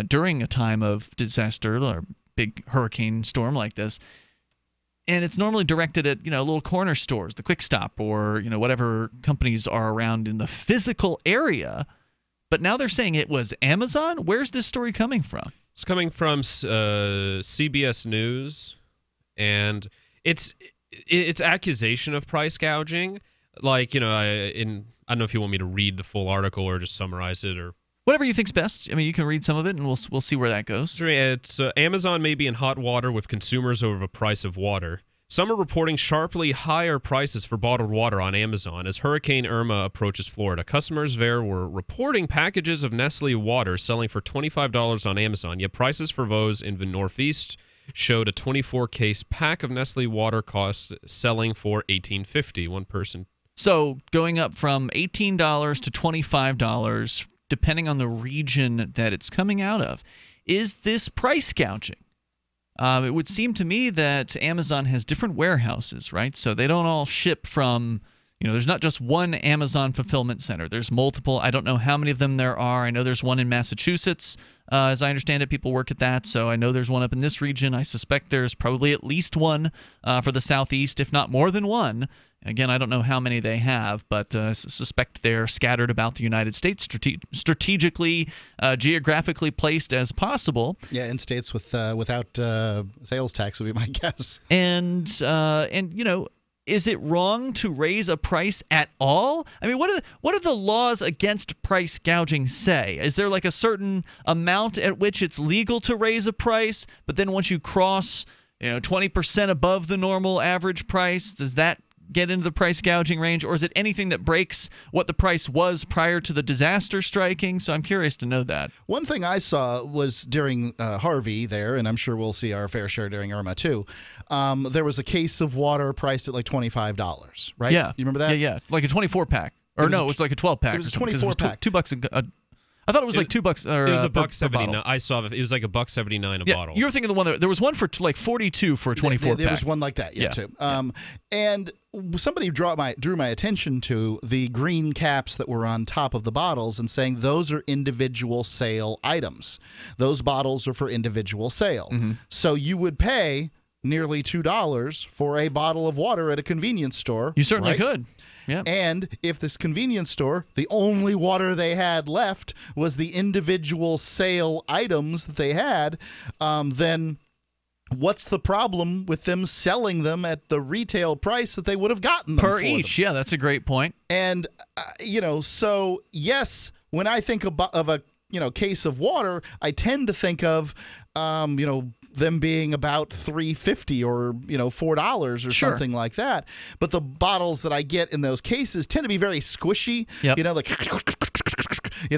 Speaker 1: during a time of disaster or big hurricane storm like this. And it's normally directed at, little corner stores, the Quick Stop, or, whatever companies are around in the physical area. But now they're saying it was Amazon? Where's this story coming from?
Speaker 6: It's coming from CBS News, and it's accusation of price gouging. Like, I don't know if you want me to read the full article or just summarize it or
Speaker 1: whatever you think's best. I mean, you can read some of it, and we'll see where that goes.
Speaker 6: It's Amazon may be in hot water with consumers over the price of water. Some are reporting sharply higher prices for bottled water on Amazon as Hurricane Irma approaches Florida. Customers there were reporting packages of Nestle water selling for $25 on Amazon, yet prices for those in the Northeast showed a 24-case pack of Nestle water cost selling for $18.50. One person.
Speaker 1: So going up from $18 to $25, depending on the region that it's coming out of. Is this price gouging? It would seem to me that Amazon has different warehouses, right? So they don't all ship from, there's not just one Amazon fulfillment center. There's multiple. I don't know how many of them there are. I know there's one in Massachusetts. As I understand it, people work at that. So I know there's one up in this region. I suspect there's probably at least one for the Southeast, if not more than one. Again, I don't know how many they have, but suspect they're scattered about the United States, strategically, geographically placed as possible.
Speaker 7: Yeah, in states without sales tax would be my guess.
Speaker 1: And is it wrong to raise a price at all? I mean, what do the laws against price gouging say? Is there like a certain amount at which it's legal to raise a price, but then once you cross 20% above the normal average price, does that get into the price gouging range, or is it anything that breaks what the price was prior to the disaster striking? So I'm curious to know that.
Speaker 7: One thing I saw was during Harvey there, and I'm sure we'll see our fair share during Irma too, there was a case of water priced at like $25, right?
Speaker 1: Yeah.
Speaker 7: You remember that?
Speaker 1: Yeah. Like a 24-pack. Or no, it was like a 12-pack.
Speaker 7: It was a 24-pack.
Speaker 1: $2 I thought it was like $2. Or,
Speaker 6: it was
Speaker 1: $1.79.
Speaker 6: I saw it. It was like $1.79 a bottle.
Speaker 1: You were thinking the one there was one for like 42 for a 24-pack.
Speaker 7: There was one like that, too. And somebody drew my attention to the green caps that were on top of the bottles and saying those are individual sale items. Those bottles are for individual sale.
Speaker 1: Mm-hmm.
Speaker 7: So you would pay nearly $2 for a bottle of water at a convenience store.
Speaker 1: You certainly
Speaker 7: right?
Speaker 1: could. Yeah.
Speaker 7: And if this convenience store, the only water they had left was the individual sale items that they had, then what's the problem with them selling them at the retail price that they would have gotten them
Speaker 1: per
Speaker 7: for
Speaker 1: each?
Speaker 7: them?
Speaker 1: Yeah, that's a great point.
Speaker 7: And so yes, when I think of a case of water, I tend to think of them being about $3.50 or $4 or something like that. But the bottles that I get in those cases tend to be very squishy.
Speaker 1: Yep.
Speaker 7: Like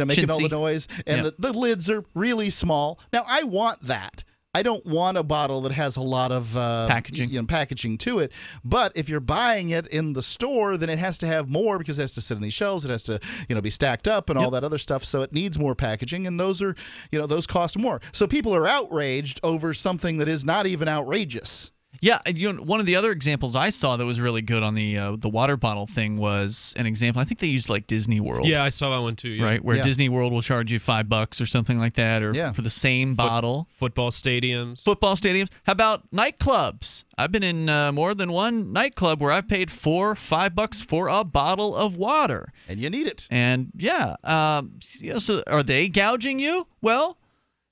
Speaker 7: making all the
Speaker 1: Chintzy.
Speaker 7: noise, and
Speaker 1: Yep.
Speaker 7: the lids are really small. Now I want that. I don't want a bottle that has a lot of packaging to it. But if you're buying it in the store, then it has to have more because it has to sit on these shelves. It has to, be stacked up and all that other stuff. So it needs more packaging, and those are, those cost more. So people are outraged over something that is not even outrageous.
Speaker 1: Yeah, one of the other examples I saw that was really good on the water bottle thing was an example. I think they used like Disney World.
Speaker 6: Yeah, I saw that one too. Yeah.
Speaker 1: Right, where Disney World will charge you $5 or something like that, or for the same bottle.
Speaker 6: Football stadiums.
Speaker 1: How about nightclubs? I've been in more than one nightclub where I've paid $5 for a bottle of water,
Speaker 7: and you need it.
Speaker 1: And so are they gouging you? Well,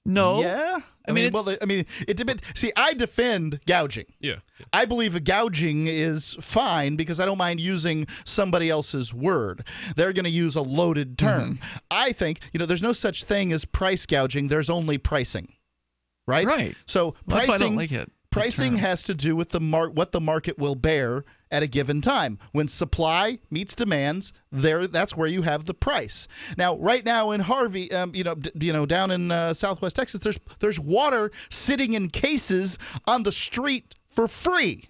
Speaker 1: no.
Speaker 7: Yeah. It depends. See, I defend gouging.
Speaker 6: Yeah.
Speaker 7: I believe a gouging is fine because I don't mind using somebody else's word. They're going to use a loaded term.
Speaker 1: Mm-hmm.
Speaker 7: I think, there's no such thing as price gouging. There's only pricing. Right?
Speaker 1: Right.
Speaker 7: So
Speaker 1: that's why I don't like it.
Speaker 7: Pricing has to do with what the market will bear at a given time. When supply meets demands, that's where you have the price. Now, right now in Harvey, down in Southwest Texas, there's water sitting in cases on the street for free.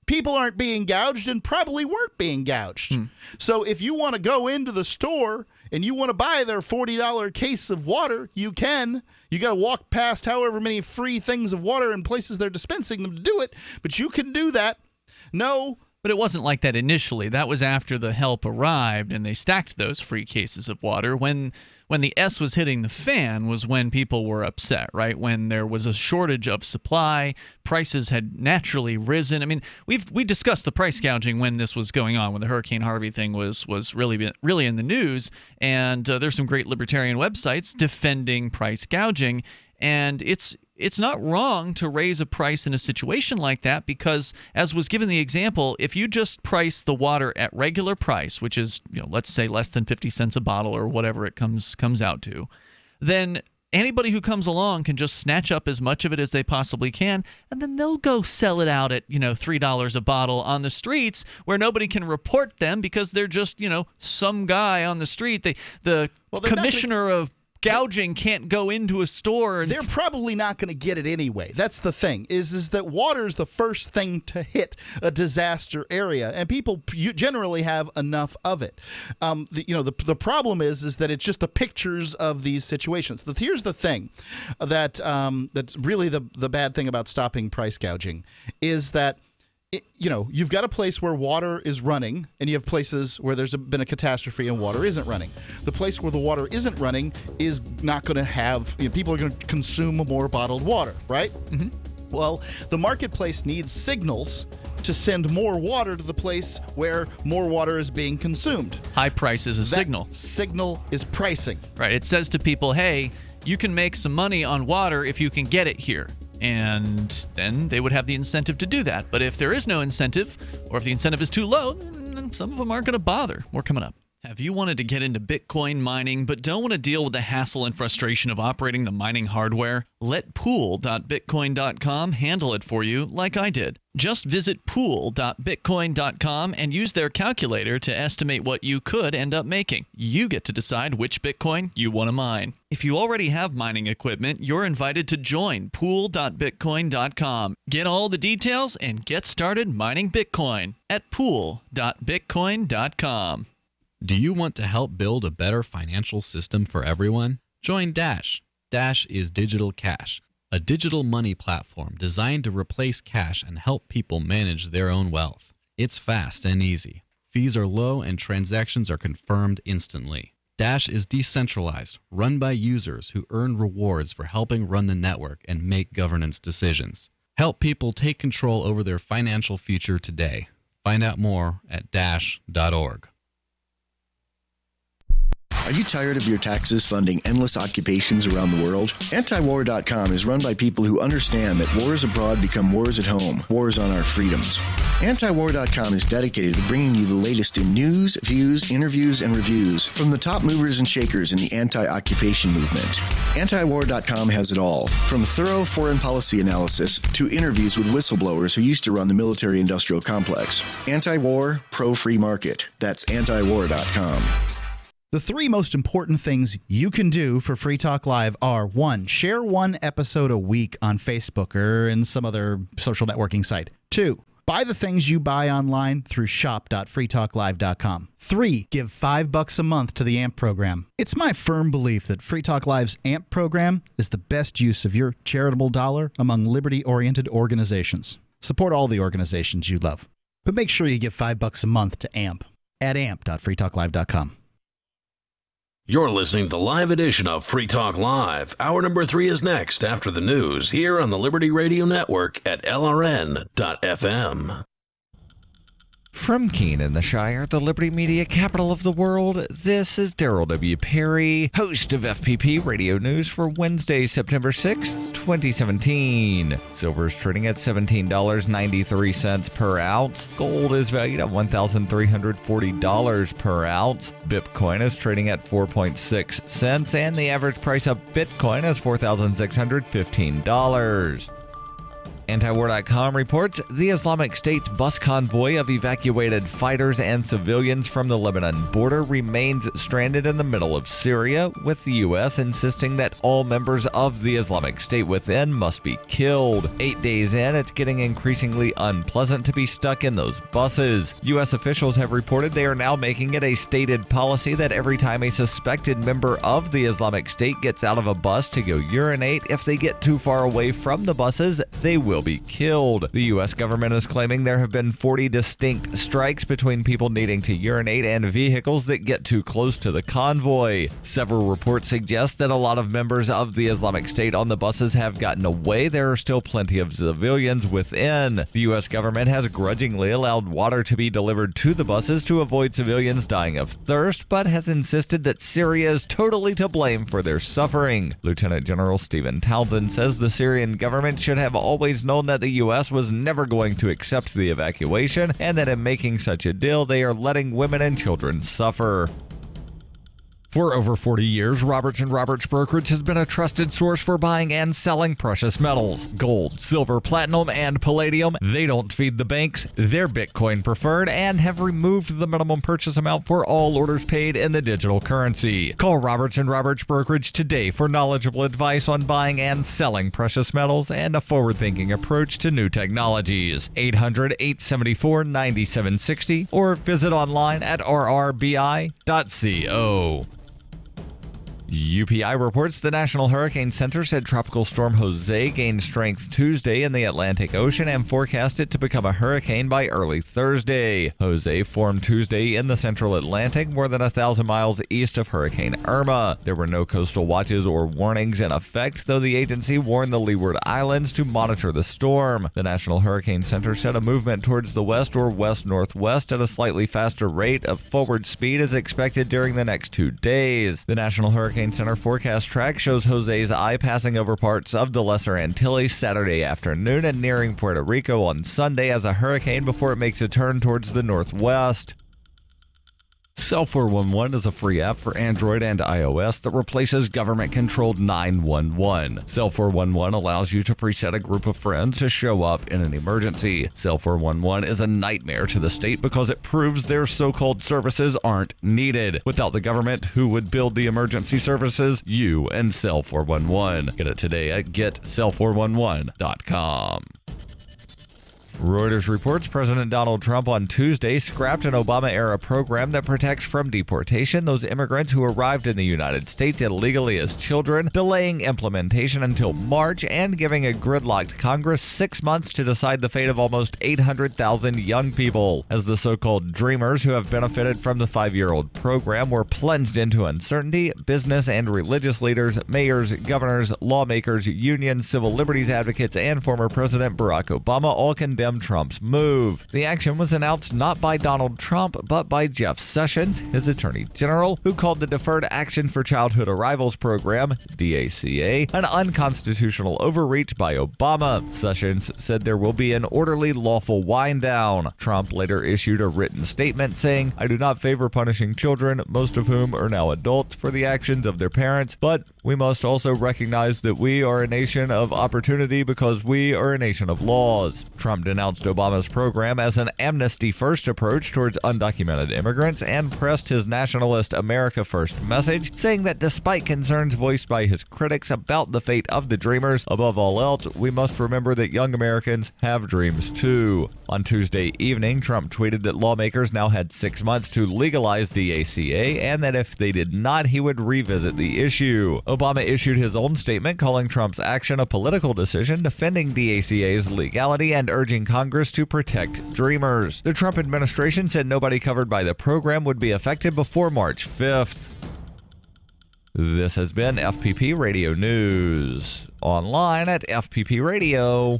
Speaker 7: People aren't being gouged and probably weren't being gouged. So if you want to go into the store and you want to buy their $40 case of water, you can. You got to walk past however many free things of water and places they're dispensing them to do it, but you can do that. No.
Speaker 1: But it wasn't like that initially. That was after the help arrived and they stacked those free cases of water. When the S was hitting the fan was when people were upset, right? When there was a shortage of supply, prices had naturally risen. I mean, we discussed the price gouging when this was going on, when the Hurricane Harvey thing was really in the news, and there's some great libertarian websites defending price gouging, and it's not wrong to raise a price in a situation like that because, as was given the example, if you just price the water at regular price, which is, let's say less than 50 cents a bottle or whatever it comes out to, then anybody who comes along can just snatch up as much of it as they possibly can, and then they'll go sell it out at, $3 a bottle on the streets where nobody can report them because they're just, some guy on the street. The commissioner of gouging can't go into a store and
Speaker 7: they're probably not going to get it anyway. That's the thing is that water is the first thing to hit a disaster area, and people generally have enough of it. The problem is that it's just the pictures of these situations. Here's the thing that's really the bad thing about stopping price gouging is that you've got a place where water is running, and you have places where there's been a catastrophe and water isn't running. The place where the water isn't running is not going to have, people are going to consume more bottled water, right? Mm-hmm. Well, the marketplace needs signals to send more water to the place where more water is being consumed.
Speaker 1: High price is a signal.
Speaker 7: Signal is pricing.
Speaker 1: Right. It says to people, hey, you can make some money on water if you can get it here. And then they would have the incentive to do that. But if there is no incentive, or if the incentive is too low, then some of them aren't going to bother. More coming up. Have you wanted to get into Bitcoin mining but don't want to deal with the hassle and frustration of operating the mining hardware? Let pool.bitcoin.com handle it for you like I did. Just visit pool.bitcoin.com and use their calculator to estimate what you could end up making. You get to decide which Bitcoin you want to mine. If you already have mining equipment, you're invited to join pool.bitcoin.com. Get all the details and get started mining Bitcoin at pool.bitcoin.com.
Speaker 8: Do you want to help build a better financial system for everyone? Join Dash. Dash is Digital Cash, a digital money platform designed to replace cash and help people manage their own wealth. It's fast and easy. Fees are low and transactions are confirmed instantly. Dash is decentralized, run by users who earn rewards for helping run the network and make governance decisions. Help people take control over their financial future today. Find out more at dash.org.
Speaker 10: Are you tired of your taxes funding endless occupations around the world? Antiwar.com is run by people who understand that wars abroad become wars at home, wars on our freedoms. Antiwar.com is dedicated to bringing you the latest in news, views, interviews, and reviews from the top movers and shakers in the anti-occupation movement. Antiwar.com has it all, from thorough foreign policy analysis to interviews with whistleblowers who used to run the military-industrial complex. Anti-war, pro-free market. That's antiwar.com.
Speaker 7: The three most important things you can do for Free Talk Live are: 1, share one episode a week on Facebook or in some other social networking site. 2, buy the things you buy online through shop.freetalklive.com. 3, give $5 a month to the AMP program. It's my firm belief that Free Talk Live's AMP program is the best use of your charitable dollar among liberty-oriented organizations. Support all the organizations you love, but make sure you give $5 a month to AMP at amp.freetalklive.com.
Speaker 12: You're listening to the live edition of Free Talk Live. Hour number 3 is next after the news here on the Liberty Radio Network at LRN.FM.
Speaker 5: From Keene in the Shire, the Liberty Media capital of the world, this is Daryl W. Perry, host of FPP Radio News for Wednesday, September 6, 2017. Silver is trading at $17.93 per ounce. Gold is valued at $1,340 per ounce. Bitcoin is trading at 4.6 cents, and the average price of Bitcoin is $4,615. Antiwar.com reports the Islamic State's bus convoy of evacuated fighters and civilians from the Lebanon border remains stranded in the middle of Syria, with the U.S. insisting that all members of the Islamic State within must be killed. 8 days in, it's getting increasingly unpleasant to be stuck in those buses. U.S. officials have reported they are now making it a stated policy that every time a suspected member of the Islamic State gets out of a bus to go urinate, if they get too far away from the buses, they will be killed. The U.S. government is claiming there have been 40 distinct strikes between people needing to urinate and vehicles that get too close to the convoy. Several reports suggest that a lot of members of the Islamic State on the buses have gotten away. There are still plenty of civilians within. The U.S. government has grudgingly allowed water to be delivered to the buses to avoid civilians dying of thirst, but has insisted that Syria is totally to blame for their suffering. Lieutenant General Stephen Townsend says the Syrian government should have always known that the U.S. was never going to accept the evacuation, and that in making such a deal, they are letting women and children suffer. For over 40 years, Roberts & Roberts Brokerage has been a trusted source for buying and selling precious metals. Gold, silver, platinum, and palladium. They don't feed the banks. They're Bitcoin preferred and have removed the minimum purchase amount for all orders paid in the digital currency. Call Roberts & Roberts Brokerage today for knowledgeable advice on buying and selling precious metals and a forward-thinking approach to new technologies. 800-874-9760 or visit online at rrbi.co. UPI reports the National Hurricane Center said Tropical Storm Jose gained strength Tuesday in the Atlantic Ocean and forecast it to become a hurricane by early Thursday. Jose formed Tuesday in the central Atlantic, more than 1,000 miles east of Hurricane Irma. There were no coastal watches or warnings in effect, though the agency warned the Leeward Islands to monitor the storm. The National Hurricane Center said a movement towards the west or west-northwest at a slightly faster rate of forward speed is expected during the next 2 days. The National Hurricane Center forecast track shows Jose's eye passing over parts of the Lesser Antilles Saturday afternoon and nearing Puerto Rico on Sunday as a hurricane before it makes a turn towards the northwest. Cell 411 is a free app for Android and iOS that replaces government-controlled 911. Cell 411 allows you to preset a group of friends to show up in an emergency. Cell 411 is a nightmare to the state because it proves their so-called services aren't needed. Without the government, who would build the emergency services? You and Cell 411. Get it today at getcell411.com. Reuters reports President Donald Trump on Tuesday scrapped an Obama-era program that protects from deportation those immigrants who arrived in the United States illegally as children, delaying implementation until March and giving a gridlocked Congress 6 months to decide the fate of almost 800,000 young people. As the so-called Dreamers who have benefited from the 5-year-old program were plunged into uncertainty, business and religious leaders, mayors, governors, lawmakers, unions, civil liberties advocates, and former President Barack Obama all condemned Trump's move. The action was announced not by Donald Trump, but by Jeff Sessions, his attorney general, who called the Deferred Action for Childhood Arrivals program, DACA, an unconstitutional overreach by Obama. Sessions said there will be an orderly, lawful wind down. Trump later issued a written statement saying, "I do not favor punishing children, most of whom are now adults, for the actions of their parents, but we must also recognize that we are a nation of opportunity because we are a nation of laws." Trump denounced Obama's program as an amnesty-first approach towards undocumented immigrants and pressed his nationalist America First message, saying that despite concerns voiced by his critics about the fate of the Dreamers, above all else, we must remember that young Americans have dreams too. On Tuesday evening, Trump tweeted that lawmakers now had 6 months to legalize DACA and that if they did not, he would revisit the issue. Obama issued his own statement calling Trump's action a political decision, defending DACA's legality and urging Congress to protect Dreamers. The Trump administration said nobody covered by the program would be affected before March 5th. This has been FPP Radio News. Online at fppradio.com.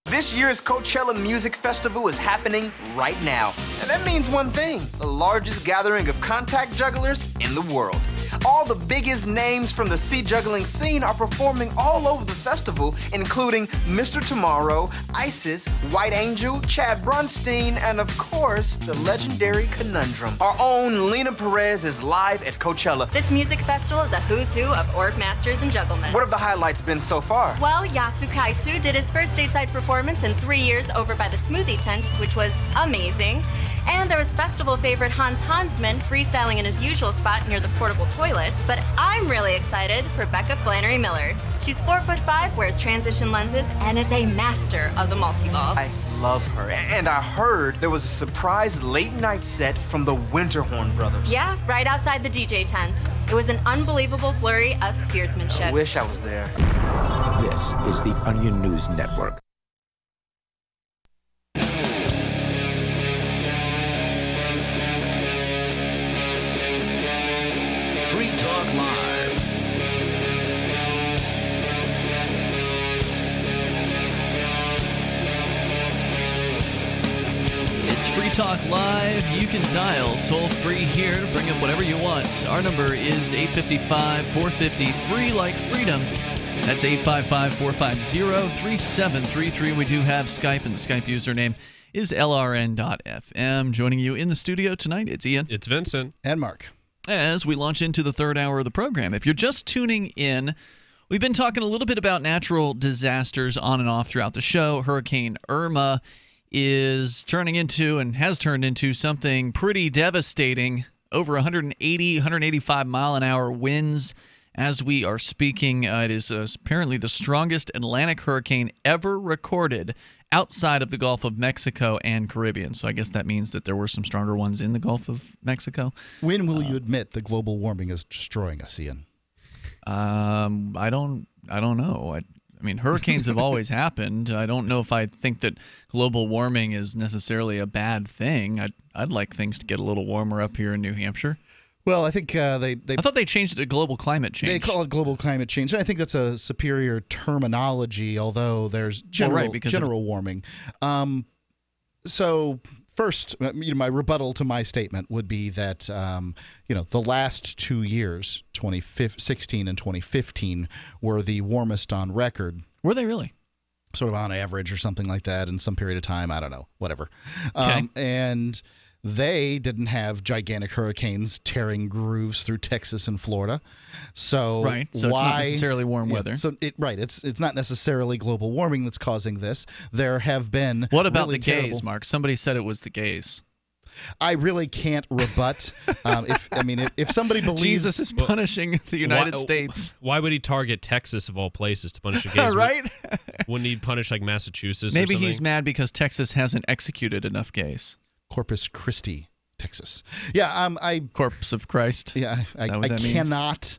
Speaker 11: This year's Coachella Music Festival is happening right now. And that means one thing: the largest gathering of contact jugglers in the world. All the biggest names from the sea juggling scene are performing all over the festival, including Mr. Tomorrow, Isis, White Angel, Chad Brunstein, and of course, the legendary Conundrum. Our own Lena Perez is live at Coachella.
Speaker 21: This music festival is a who's who of org masters and jugglement.
Speaker 11: What have the highlights been so far?
Speaker 21: Well, Yasu Kaitu did his first stateside performance in 3 years over by the Smoothie Tent, which was amazing. And there was festival favorite Hans Hansman freestyling in his usual spot near the portable toilets. But I'm really excited for Becca Flannery Miller. She's 4'5", wears transition lenses, and is a master of the multi-ball.
Speaker 11: I love her. And I heard there was a surprise late night set from the Winterhorn Brothers.
Speaker 21: Yeah, right outside the DJ tent. It was an unbelievable flurry of spearsmanship.
Speaker 11: I wish I was there.
Speaker 22: This is the Onion News Network.
Speaker 12: Free Talk Live.
Speaker 1: It's Free Talk Live. You can dial toll-free here to bring up whatever you want. Our number is 855-450-FREE like freedom. That's 855-450-3733. We do have Skype, and the Skype username is LRN.FM. Joining you in the studio tonight, it's Ian.
Speaker 6: It's Vincent.
Speaker 7: And Mark.
Speaker 1: As we launch into the third hour of the program. If you're just tuning in, we've been talking a little bit about natural disasters on and off throughout the show. Hurricane Irma is turning into and has turned into something pretty devastating. Over 180, 185 mile an hour winds as we are speaking. It is apparently the strongest Atlantic hurricane ever recorded outside of the Gulf of Mexico and Caribbean. So I guess that means that there were some stronger ones in the Gulf of Mexico.
Speaker 7: When will you admit that global warming is destroying us, Ian?
Speaker 1: I don't know. I mean, hurricanes have always happened. I don't know if I think that global warming is necessarily a bad thing. I'd like things to get a little warmer up here in New Hampshire.
Speaker 7: Well, I think I
Speaker 1: thought they changed it to global climate change.
Speaker 7: They call it global climate change, and I think that's a superior terminology, although there's general warming. So first, my rebuttal to my statement would be that the last 2 years, 2016 and 2015, were the warmest on record.
Speaker 1: Were they really?
Speaker 7: Sort of on average or something like that in some period of time. I don't know, whatever.
Speaker 1: Okay.
Speaker 7: And they didn't have gigantic hurricanes tearing grooves through Texas and Florida. So
Speaker 1: right. So it's not necessarily warm weather.
Speaker 7: So it's not necessarily global warming that's causing this. There have been
Speaker 1: the gays, Mark? Somebody said it was the gays.
Speaker 7: I really can't rebut. If somebody believes
Speaker 1: Jesus is punishing the United States,
Speaker 6: why would he target Texas of all places to punish the gays?
Speaker 1: Right?
Speaker 6: Wouldn't he punish like Massachusetts?
Speaker 1: Maybe
Speaker 6: or something?
Speaker 1: he's mad because Texas hasn't executed enough gays.
Speaker 7: Corpus Christi, Texas. Yeah,
Speaker 1: Corpse of Christ.
Speaker 7: Yeah, I cannot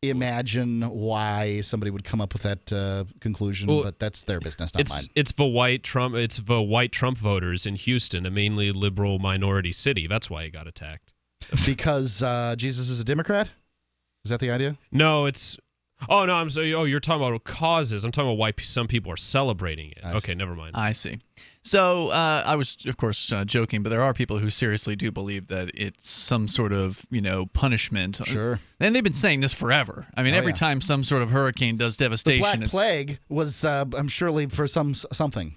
Speaker 7: imagine why somebody would come up with that conclusion, but that's their business, not mine.
Speaker 6: It's the white Trump voters in Houston, a mainly liberal minority city. That's why he got attacked.
Speaker 7: Because Jesus is a Democrat? Is that the idea?
Speaker 6: No, it's. Oh no, I'm sorry. Oh, you're talking about causes. I'm talking about why some people are celebrating it. Okay, never mind.
Speaker 1: I see. So I was, of course, joking, but there are people who seriously do believe that it's some sort of, punishment.
Speaker 7: Sure.
Speaker 1: And they've been saying this forever. I mean, every time some sort of hurricane does devastation.
Speaker 7: The Black Plague was, I'm surely for something.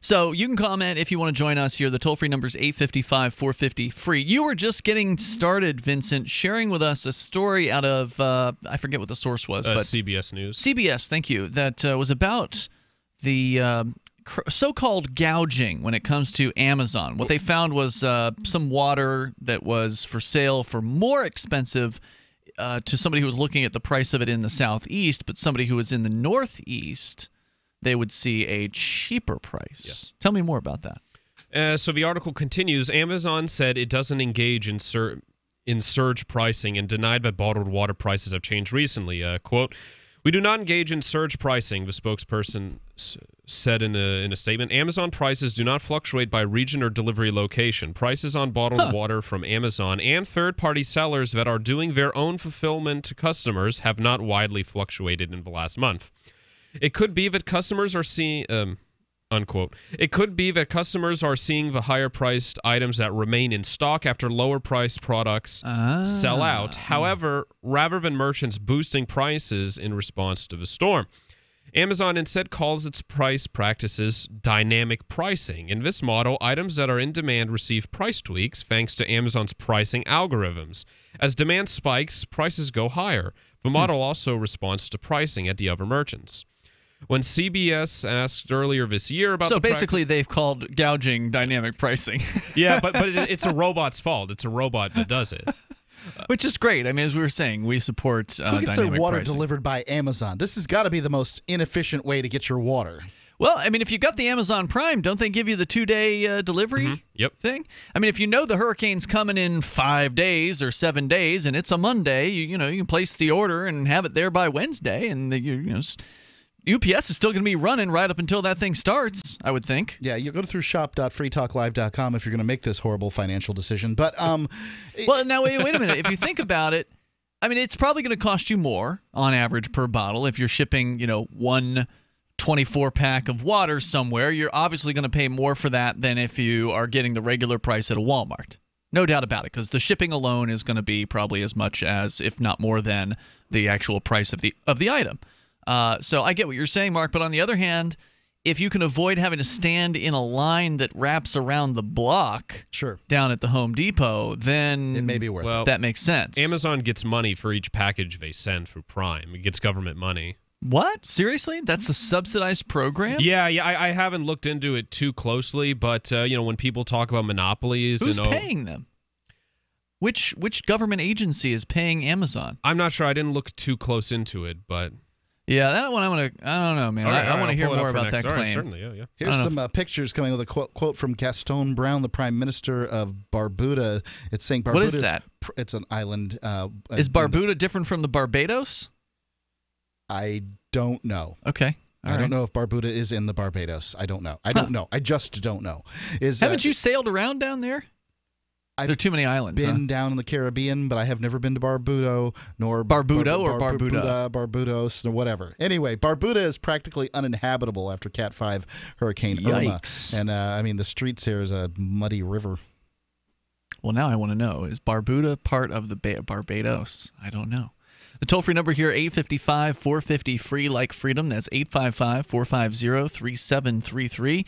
Speaker 1: So you can comment if you want to join us here. The toll-free number is 855-450-FREE. You were just getting started, Vincent, sharing with us a story out of, I forget what the source was. But
Speaker 6: CBS News.
Speaker 1: CBS, thank you. That was about the so-called gouging when it comes to Amazon. What they found was some water that was for sale for more expensive to somebody who was looking at the price of it in the Southeast, but somebody who was in the Northeast, they would see a cheaper price.
Speaker 6: Yes.
Speaker 1: Tell me more about that.
Speaker 6: So the article continues. Amazon said it doesn't engage in surge pricing and denied that bottled water prices have changed recently. Quote, "We do not engage in surge pricing," the spokesperson said in a statement. "Amazon prices do not fluctuate by region or delivery location. Prices on bottled water from Amazon and third-party sellers that are doing their own fulfillment to customers have not widely fluctuated in the last month. It could be that customers are seeing..." unquote. "It could be that customers are seeing the higher-priced items that remain in stock after lower-priced products sell out. However, rather than merchants boosting prices in response to the storm, Amazon instead calls its price practices dynamic pricing. In this model, items that are in demand receive price tweaks thanks to Amazon's pricing algorithms. As demand spikes, prices go higher. The model also responds to pricing at the other merchants." When CBS asked earlier this year about
Speaker 1: basically they've called gouging dynamic pricing.
Speaker 6: Yeah, but it's a robot's fault. It's a robot that does it.
Speaker 1: Which is great. I mean, as we were saying, we support
Speaker 7: Who gets their water
Speaker 1: pricing.
Speaker 7: delivered by Amazon? This has got to be the most inefficient way to get your water.
Speaker 1: Well, I mean, if you got the Amazon Prime, don't they give you the 2-day delivery thing? I mean, if you know the hurricane's coming in 5 days or 7 days and it's a Monday, you can place the order and have it there by Wednesday, and UPS is still going to be running right up until that thing starts, I would think.
Speaker 7: Yeah, you go through shop.freetalklive.com if you're going to make this horrible financial decision. But
Speaker 1: well, now wait a minute. If you think about it, I mean, it's probably going to cost you more on average per bottle if you're shipping, one 24-pack of water somewhere. You're obviously going to pay more for that than if you are getting the regular price at a Walmart. No doubt about it, because the shipping alone is going to be probably as much as, if not more than, the actual price of the item. So I get what you're saying, Mark, but on the other hand, if you can avoid having to stand in a line that wraps around the block down at the Home Depot, then
Speaker 7: it may be worth it.
Speaker 1: That makes sense.
Speaker 6: Amazon gets money for each package they send through Prime. It gets government money.
Speaker 1: What? Seriously? That's a subsidized program?
Speaker 6: Yeah. I haven't looked into it too closely, but when people talk about monopolies,
Speaker 1: who's paying them? Which government agency is paying Amazon?
Speaker 6: I'm not sure. I didn't look too close into it, but
Speaker 1: yeah, that one I don't know, man. I want to hear more about that claim.
Speaker 6: Certainly, yeah.
Speaker 7: Here's some pictures coming with a quote from Gaston Brown, the Prime Minister of Barbuda. It's saying Barbuda.
Speaker 1: What is that?
Speaker 7: It's an island.
Speaker 1: Is Barbuda different from the Barbados?
Speaker 7: I don't know.
Speaker 1: Okay.
Speaker 7: I don't know if Barbuda is in the Barbados. I don't know. I don't know. I just don't know.
Speaker 1: Haven't you sailed around down there? There are too many islands.
Speaker 7: Been down in the Caribbean, but I have never been to Barbuda nor
Speaker 1: Barbudo or Barbuda?
Speaker 7: Barbudos or whatever. Anyway, Barbuda is practically uninhabitable after Cat 5 Hurricane
Speaker 1: Yikes.
Speaker 7: Irma. And I mean, the streets here is a muddy river.
Speaker 1: Well, now I want to know, is Barbuda part of the Barbados? I don't know. The toll-free number here, 855-450-FREE like freedom. That's 855-450-3733.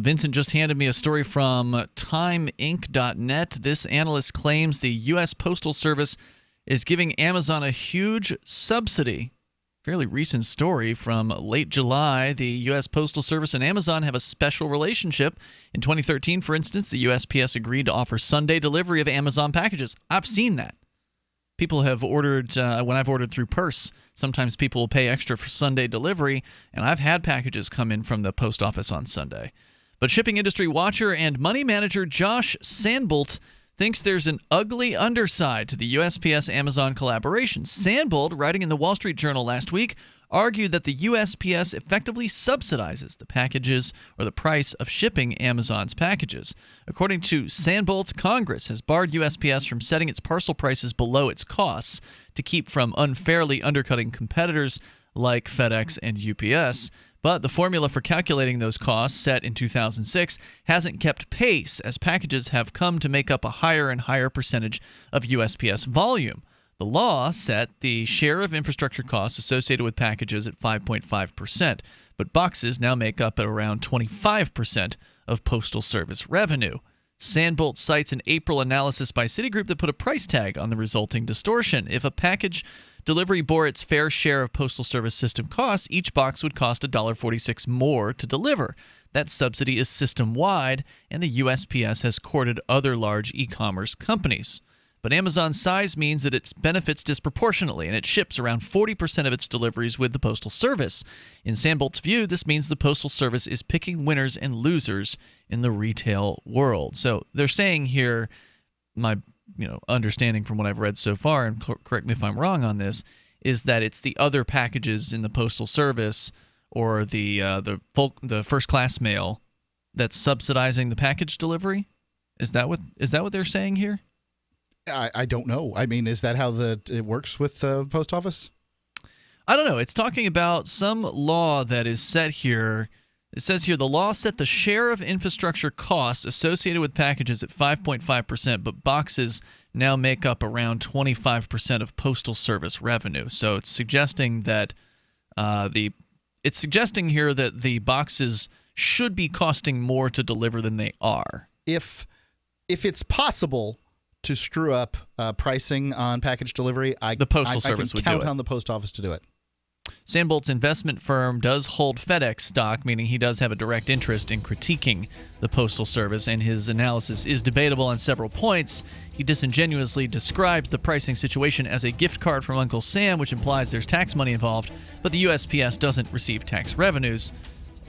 Speaker 1: Vincent just handed me a story from timeinc.net. This analyst claims the U.S. Postal Service is giving Amazon a huge subsidy. Fairly recent story from late July. The U.S. Postal Service and Amazon have a special relationship. In 2013, for instance, the USPS agreed to offer Sunday delivery of Amazon packages. I've seen that. People have ordered, when I've ordered through Purse, sometimes people will pay extra for Sunday delivery, and I've had packages come in from the post office on Sunday. But shipping industry watcher and money manager Josh Sandbolt thinks there's an ugly underside to the USPS-Amazon collaboration. Sandbolt, writing in the Wall Street Journal last week, argued that the USPS effectively subsidizes the packages or the price of shipping Amazon's packages. According to Sandbolt, Congress has barred USPS from setting its parcel prices below its costs to keep from unfairly undercutting competitors like FedEx and UPS. But the formula for calculating those costs, set in 2006, hasn't kept pace as packages have come to make up a higher and higher percentage of USPS volume. The law set the share of infrastructure costs associated with packages at 5.5%, but boxes now make up at around 25% of Postal Service revenue. Sandbolt cites an April analysis by Citigroup that put a price tag on the resulting distortion. If a package delivery bore its fair share of Postal Service system costs, each box would cost $1.46 more to deliver. That subsidy is system-wide, and the USPS has courted other large e-commerce companies. But Amazon's size means that it benefits disproportionately, and it ships around 40% of its deliveries with the Postal Service. In Sandbolt's view, this means the Postal Service is picking winners and losers in the retail world. So they're saying here, my understanding from what I've read so far, and correct me if I'm wrong on this, is that it's the other packages in the Postal Service or the first class mail that's subsidizing the package delivery. Is that what they're saying here?
Speaker 7: I don't know. I mean, is that how it works with the post office?
Speaker 1: I don't know. It's talking about some law that is set here. It says here the law set the share of infrastructure costs associated with packages at 5.5%, but boxes now make up around 25% of Postal Service revenue. So it's suggesting that it's suggesting here that the boxes should be costing more to deliver than they are.
Speaker 7: If it's possible to screw up pricing on package delivery,
Speaker 1: the Postal Service would do it.
Speaker 7: I can count on the post office to do it.
Speaker 1: Sandbolt's investment firm does hold FedEx stock, meaning he does have a direct interest in critiquing the Postal Service, and his analysis is debatable on several points. He disingenuously describes the pricing situation as a gift card from Uncle Sam, which implies there's tax money involved, but the USPS doesn't receive tax revenues.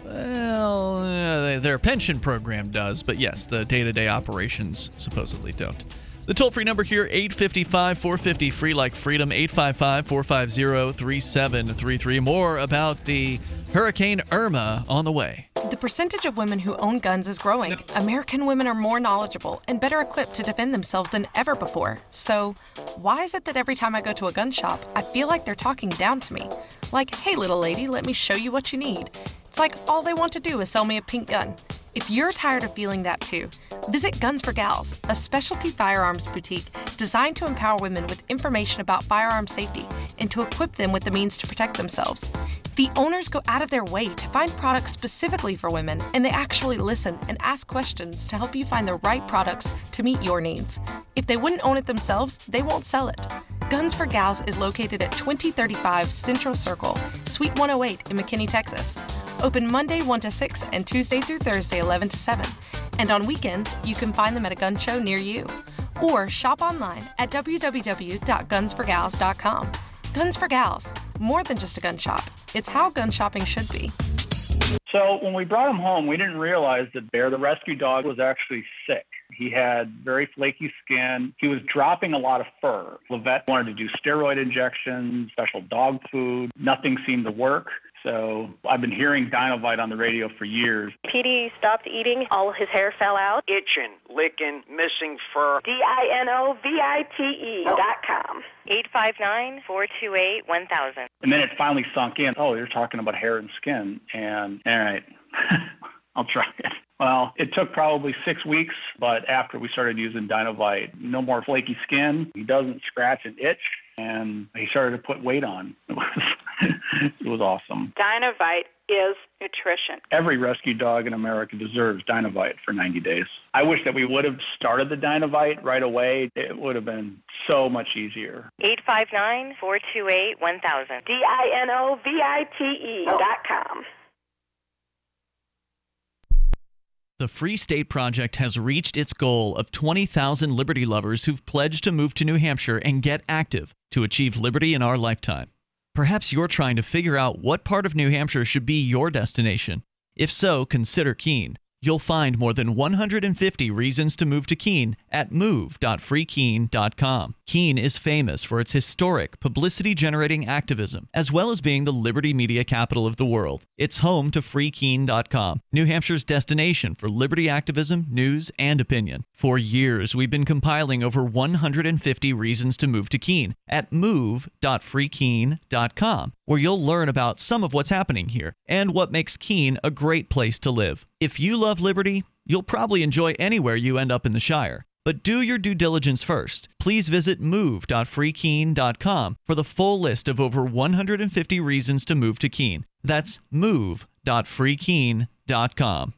Speaker 1: Well, their pension program does, but yes, the day-to-day operations supposedly don't. The toll-free number here, 855-450-FREE like freedom, 855-450-3733. More about the Hurricane Irma on the way.
Speaker 13: The percentage of women who own guns is growing. American women are more knowledgeable and better equipped to defend themselves than ever before. So, why is it that every time I go to a gun shop, I feel like they're talking down to me? Like, hey little lady, let me show you what you need. It's like all they want to do is sell me a pink gun. If you're tired of feeling that too, visit Guns for Gals, a specialty firearms boutique designed to empower women with information about firearm safety and to equip them with the means to protect themselves. The owners go out of their way to find products specifically for women, and they actually listen and ask questions to help you find the right products to meet your needs. If they wouldn't own it themselves, they won't sell it. Guns for Gals is located at 2035 Central Circle, Suite 108 in McKinney, Texas. Open Monday 1 to 6 and Tuesday through Thursday 11 to 7. And on weekends, you can find them at a gun show near you. or shop online at www.gunsforgals.com. Guns for Gals, more than just a gun shop. It's how gun shopping should be.
Speaker 14: So when we brought him home, we didn't realize that Bear, the rescue dog, was actually sick. He had very flaky skin. He was dropping a lot of fur. The vet wanted to do steroid injections, special dog food. Nothing seemed to work. So I've been hearing Dinovite on the radio for years.
Speaker 15: Petey stopped eating. All his hair fell out.
Speaker 19: Itching, licking, missing fur.
Speaker 15: DINOVITE.com. 859-428-1000.
Speaker 14: And then it finally sunk in. Oh, you're talking about hair and skin. And all right, I'll try it. Well, it took probably 6 weeks, but after we started using Dinovite, no more flaky skin. He doesn't scratch and itch, and he started to put weight on. It was awesome.
Speaker 23: Dinovite is nutrition.
Speaker 14: Every rescue dog in America deserves Dinovite for 90 days. I wish that we would have started the Dinovite right away. It would have been so much easier.
Speaker 15: 859-428-1000. DINOVITE.com.
Speaker 1: The Free State Project has reached its goal of 20,000 liberty lovers who've pledged to move to New Hampshire and get active to achieve liberty in our lifetime. Perhaps you're trying to figure out what part of New Hampshire should be your destination. If so, consider Keene. You'll find more than 150 reasons to move to Keene at move.freekeene.com. Keene is famous for its historic, publicity-generating activism, as well as being the liberty media capital of the world. It's home to freekeene.com, New Hampshire's destination for liberty activism, news, and opinion. For years, we've been compiling over 150 reasons to move to Keene at move.freekeene.com, where you'll learn about some of what's happening here and what makes Keene a great place to live. If you love liberty, you'll probably enjoy anywhere you end up in the Shire. But do your due diligence first. Please visit move.freekeene.com for the full list of over 150 reasons to move to Keene. That's move.freekeene.com.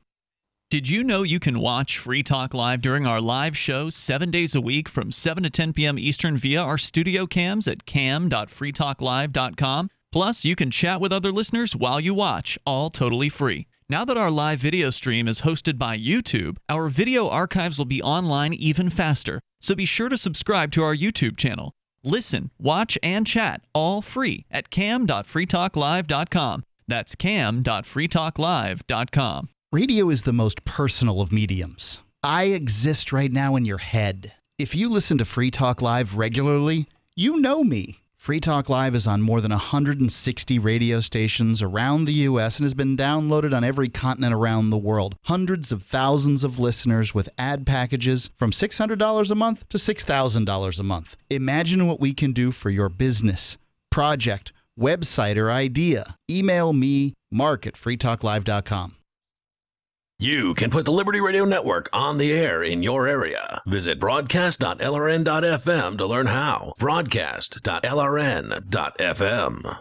Speaker 1: Did you know you can watch Free Talk Live during our live show 7 days a week from 7 to 10 p.m. Eastern via our studio cams at cam.freetalklive.com? Plus, you can chat with other listeners while you watch, all totally free. Now that our live video stream is hosted by YouTube, our video archives will be online even faster, so be sure to subscribe to our YouTube channel. Listen, watch, and chat all free at cam.freetalklive.com. That's cam.freetalklive.com.
Speaker 24: Radio is the most personal of mediums. I exist right now in your head. If you listen to Free Talk Live regularly, you know me. Free Talk Live is on more than 160 radio stations around the U.S. and has been downloaded on every continent around the world. Hundreds of thousands of listeners with ad packages from $600 a month to $6,000 a month. Imagine what we can do for your business, project, website, or idea. Email me, mark@freetalklive.com.
Speaker 12: You can put the Liberty Radio Network on the air in your area. Visit broadcast.lrn.fm to learn how. Broadcast.lrn.fm.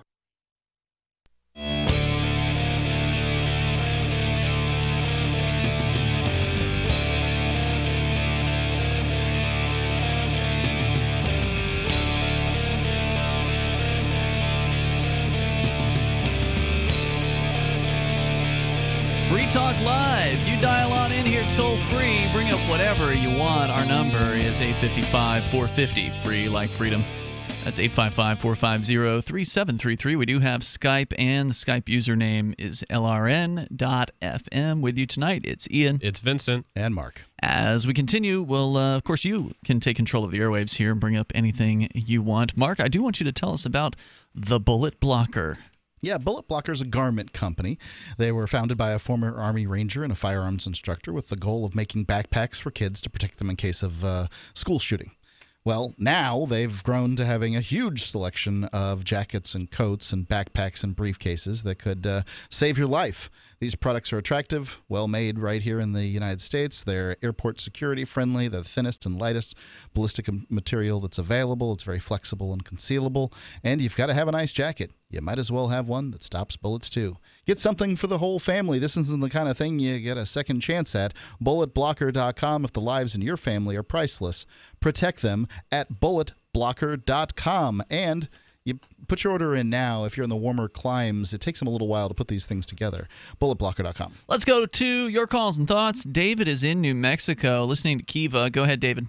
Speaker 1: Free Talk Live. You dial on in here toll free. Bring up whatever you want. Our number is 855-450. Free like freedom. That's 855-450-3733. We do have Skype, and the Skype username is lrn.fm. With you tonight, it's Ian.
Speaker 6: It's Vincent.
Speaker 24: And Mark.
Speaker 1: As we continue, well, of course, you can take control of the airwaves here and bring up anything you want. Mark, I do want you to tell us about the Bullet Blocker.
Speaker 24: Yeah, Bullet Blocker is a garment company. They were founded by a former Army Ranger and a firearms instructor with the goal of making backpacks for kids to protect them in case of school shooting. Well, now they've grown to having a huge selection of jackets and coats and backpacks and briefcases that could save your life. These products are attractive, well-made right here in the United States. They're airport security friendly. They're the thinnest and lightest ballistic material that's available. It's very flexible and concealable. And you've got to have a nice jacket. You might as well have one that stops bullets, too. Get something for the whole family. This isn't the kind of thing you get a second chance at. BulletBlocker.com. If the lives in your family are priceless, protect them at BulletBlocker.com. And you put your order in now. If you're in the warmer climes, it takes them a little while to put these things together. BulletBlocker.com.
Speaker 1: Let's go to your calls and thoughts. David is in New Mexico listening to Kiva. Go ahead, David.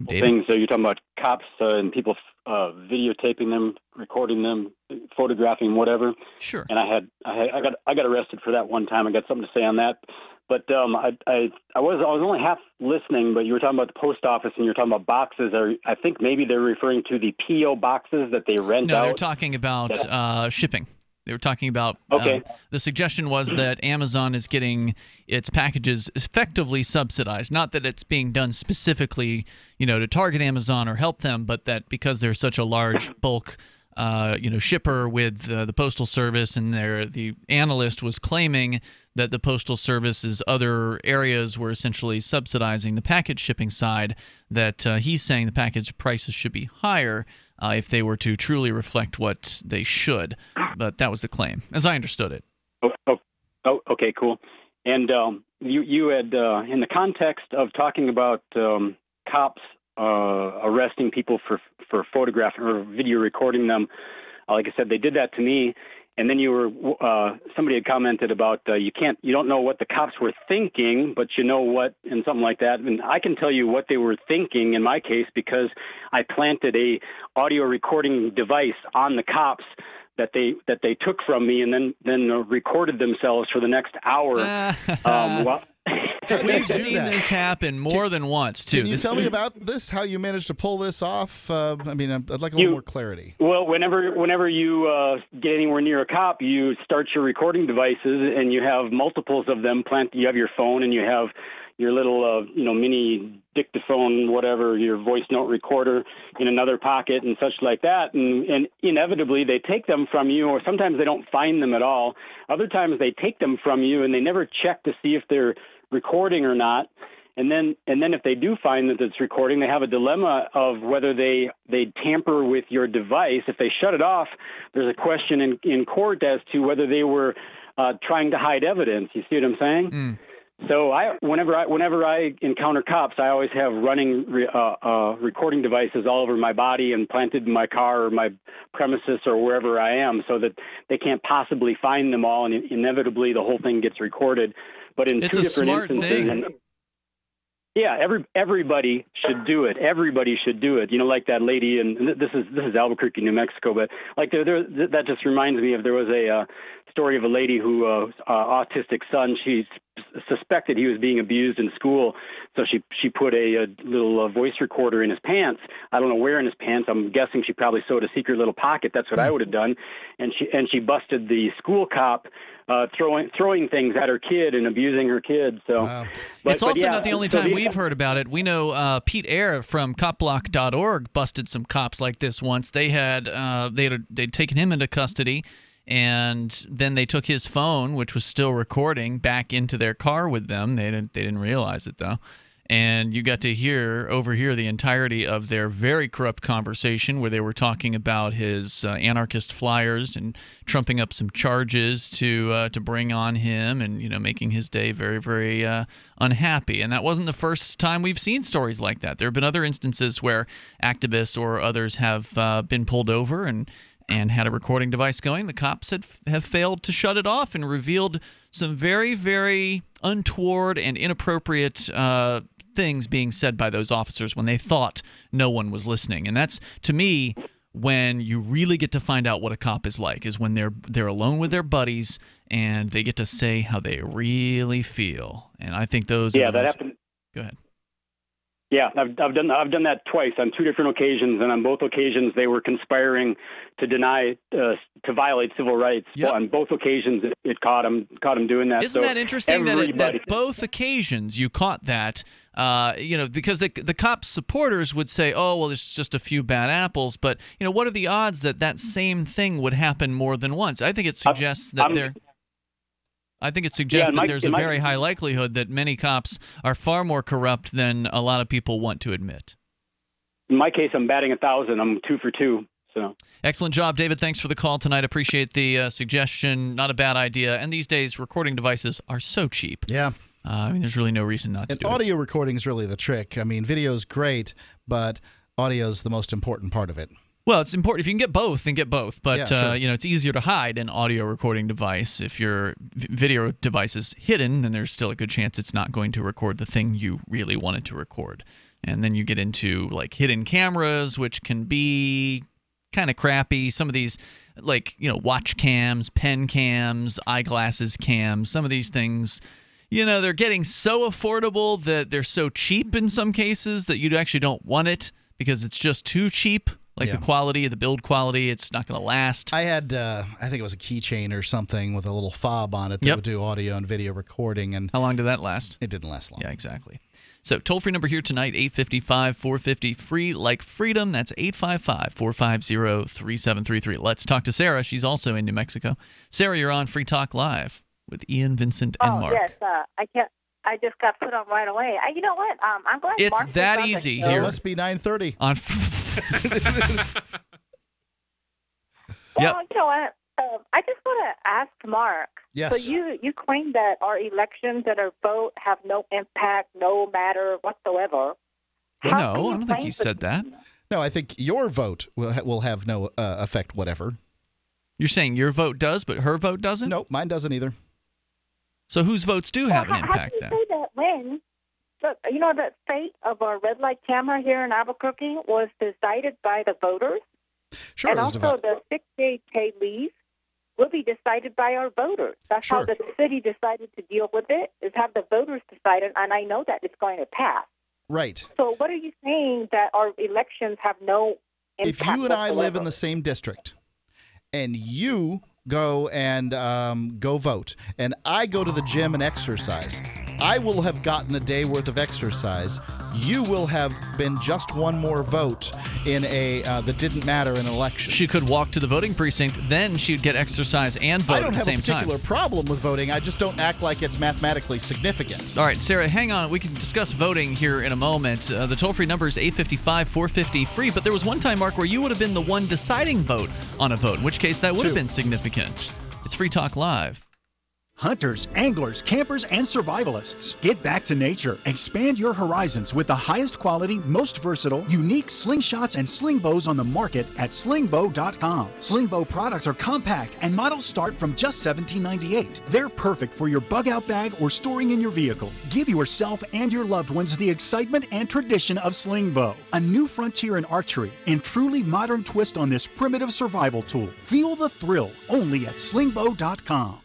Speaker 1: David?
Speaker 2: So you're talking about cops and people videotaping them, recording them, photographing, whatever.
Speaker 1: Sure.
Speaker 2: And I got arrested for that one time. I got something to say on that. But I was only half listening. But you were talking about the post office, and you were talking about boxes. I think maybe they're referring to the PO boxes that they rent out.
Speaker 1: No, they're talking about shipping. They were talking about the suggestion was that Amazon is getting its packages effectively subsidized. Not that it's being done specifically, to target Amazon or help them, but that because they're such a large bulk, shipper with the Postal Service, and the analyst was claiming that the Postal Service's other areas were essentially subsidizing the package shipping side, that he's saying the package prices should be higher if they were to truly reflect what they should. But that was the claim, as I understood it.
Speaker 2: Okay, cool. And you had, in the context of talking about cops arresting people for photographing or video recording them, like I said, they did that to me. And then somebody had commented about you don't know what the cops were thinking, but you know what, and something like that. And I can tell you what they were thinking in my case, because I planted a audio recording device on the cops that they took from me, and then recorded themselves for the next hour.
Speaker 1: We've seen this happen more than once, too.
Speaker 7: Can you tell me about this, how you managed to pull this off? I'd like a little more clarity.
Speaker 2: Well, whenever you get anywhere near a cop, you start your recording devices, and you have multiples of them planted. You have your phone, and you have your little, mini dictaphone, whatever, your voice note recorder in another pocket and such like that. And inevitably they take them from you, or sometimes they don't find them at all. Other times they take them from you and they never check to see if they're recording or not. And then if they do find that it's recording, they have a dilemma of whether they tamper with your device. If they shut it off, there's a question in court as to whether they were trying to hide evidence. You see what I'm saying?
Speaker 1: Mm.
Speaker 2: So whenever I encounter cops, I always have running recording devices all over my body and planted in my car or my premises or wherever I am, so that they can't possibly find them all, and inevitably the whole thing gets recorded. But in two different instances, yeah, everybody should do it. Everybody should do it. Like that lady, and this is Albuquerque, New Mexico, but like that just reminds me of, there was a story of a lady who autistic son. She suspected he was being abused in school, so she put a little voice recorder in his pants. I don't know where in his pants. I'm guessing she probably sewed a secret little pocket. That's what I would have done. And she busted the school cop throwing things at her kid and abusing her kid. So
Speaker 1: it's also not the only time we've heard about it. We know Pete Eyre from copblock.org busted some cops like this once. They had they'd taken him into custody, and then they took his phone, which was still recording, back into their car with them. They didn't realize it, though. And you got to overhear the entirety of their very corrupt conversation, where they were talking about his anarchist flyers and trumping up some charges to bring on him, and making his day very, very unhappy. And that wasn't the first time we've seen stories like that. There have been other instances where activists or others have been pulled over and had a recording device going. The cops have failed to shut it off and revealed some very, very untoward and inappropriate things being said by those officers when they thought no one was listening. And that's, to me, when you really get to find out what a cop is like, is when they're alone with their buddies and they get to say how they really feel. And I think those
Speaker 2: that happened.
Speaker 1: Go ahead.
Speaker 2: Yeah, I've done that twice on two different occasions, and on both occasions they were conspiring to violate civil rights.
Speaker 1: Yep.
Speaker 2: On both occasions, it caught him doing that.
Speaker 1: Isn't that interesting that both occasions you caught that? Because the cops' supporters would say, "Oh, well, it's just a few bad apples," but what are the odds that same thing would happen more than once? I think it suggests that there's a very high likelihood that many cops are far more corrupt than a lot of people want to admit.
Speaker 2: In my case, I'm batting 1,000. I'm 2 for 2. So
Speaker 1: excellent job, David. Thanks for the call tonight. Appreciate the suggestion. Not a bad idea. And these days, recording devices are so cheap.
Speaker 7: Yeah.
Speaker 1: There's really no reason not to do it.
Speaker 7: Audio recording is really the trick. Video's great, but audio's the most important part of it.
Speaker 1: Well, it's important. If you can get both, then get both. But,
Speaker 7: yeah, sure.
Speaker 1: It's easier to hide an audio recording device. If your video device is hidden, then there's still a good chance it's not going to record the thing you really wanted to record. And then you get into like hidden cameras, which can be kind of crappy. Some of these, like, watch cams, pen cams, eyeglasses cams, some of these things, they're getting so affordable that they're so cheap in some cases that you actually don't want it because it's just too cheap. Like the quality, the build quality, it's not going to last.
Speaker 7: I had, I think it was a keychain or something with a little fob on it that would do audio and video recording. And
Speaker 1: how long did that last?
Speaker 7: It didn't last long.
Speaker 1: Yeah, exactly. So toll-free number here tonight, 855-450, free like freedom. That's 855-450-3733. Let's talk to Sarah. She's also in New Mexico. Sarah, you're on Free Talk Live with Ian, Vincent, and Mark.
Speaker 15: Yes, I just got put on right away. You know what? I'm glad
Speaker 1: it's
Speaker 15: Mark
Speaker 1: that easy here.
Speaker 7: It must be 9:30.
Speaker 1: On
Speaker 15: Well, you know what? I just want to ask Mark.
Speaker 7: Yes.
Speaker 15: So you claim that our elections and our vote have no impact, no matter whatsoever.
Speaker 1: No, I don't think he said that.
Speaker 7: No, I think your vote will have no effect whatever.
Speaker 1: You're saying your vote does, but her vote doesn't?
Speaker 7: Nope, mine doesn't either.
Speaker 1: So whose votes do have an impact then?
Speaker 15: How do you say that when? Look, the fate of our red light camera here in Albuquerque was decided by the voters.
Speaker 7: Sure.
Speaker 15: And also the 6-day paid leave will be decided by our voters. That's how the city decided to deal with it, is have the voters decided, and I know that it's going to pass.
Speaker 7: Right.
Speaker 15: So what are you saying that our elections have no impact
Speaker 7: If you and I live
Speaker 15: whatsoever?
Speaker 7: in the same district and you go and go vote and I go to the gym and exercise, I will have gotten a day worth of exercise. You will have been just one more vote in a that didn't matter in an election.
Speaker 1: She could walk to the voting precinct, then she'd get exercise and vote at the same time.
Speaker 7: I don't have a particular problem with voting. I just don't act like it's mathematically significant.
Speaker 1: All right, Sarah, hang on. We can discuss voting here in a moment. The toll-free number is 855-450-FREE, but there was one time, Mark, where you would have been the one deciding vote on a vote, in which case that would have been significant. It's Free Talk Live.
Speaker 3: Hunters, anglers, campers, and survivalists. Get back to nature. Expand your horizons with the highest quality, most versatile, unique slingshots and sling bows on the market at slingbow.com. Sling bow products are compact and models start from just $17.98. They're perfect for your bug out bag or storing in your vehicle. Give yourself and your loved ones the excitement and tradition of sling bow. A new frontier in archery and truly modern twist on this primitive survival tool. Feel the thrill only at slingbow.com.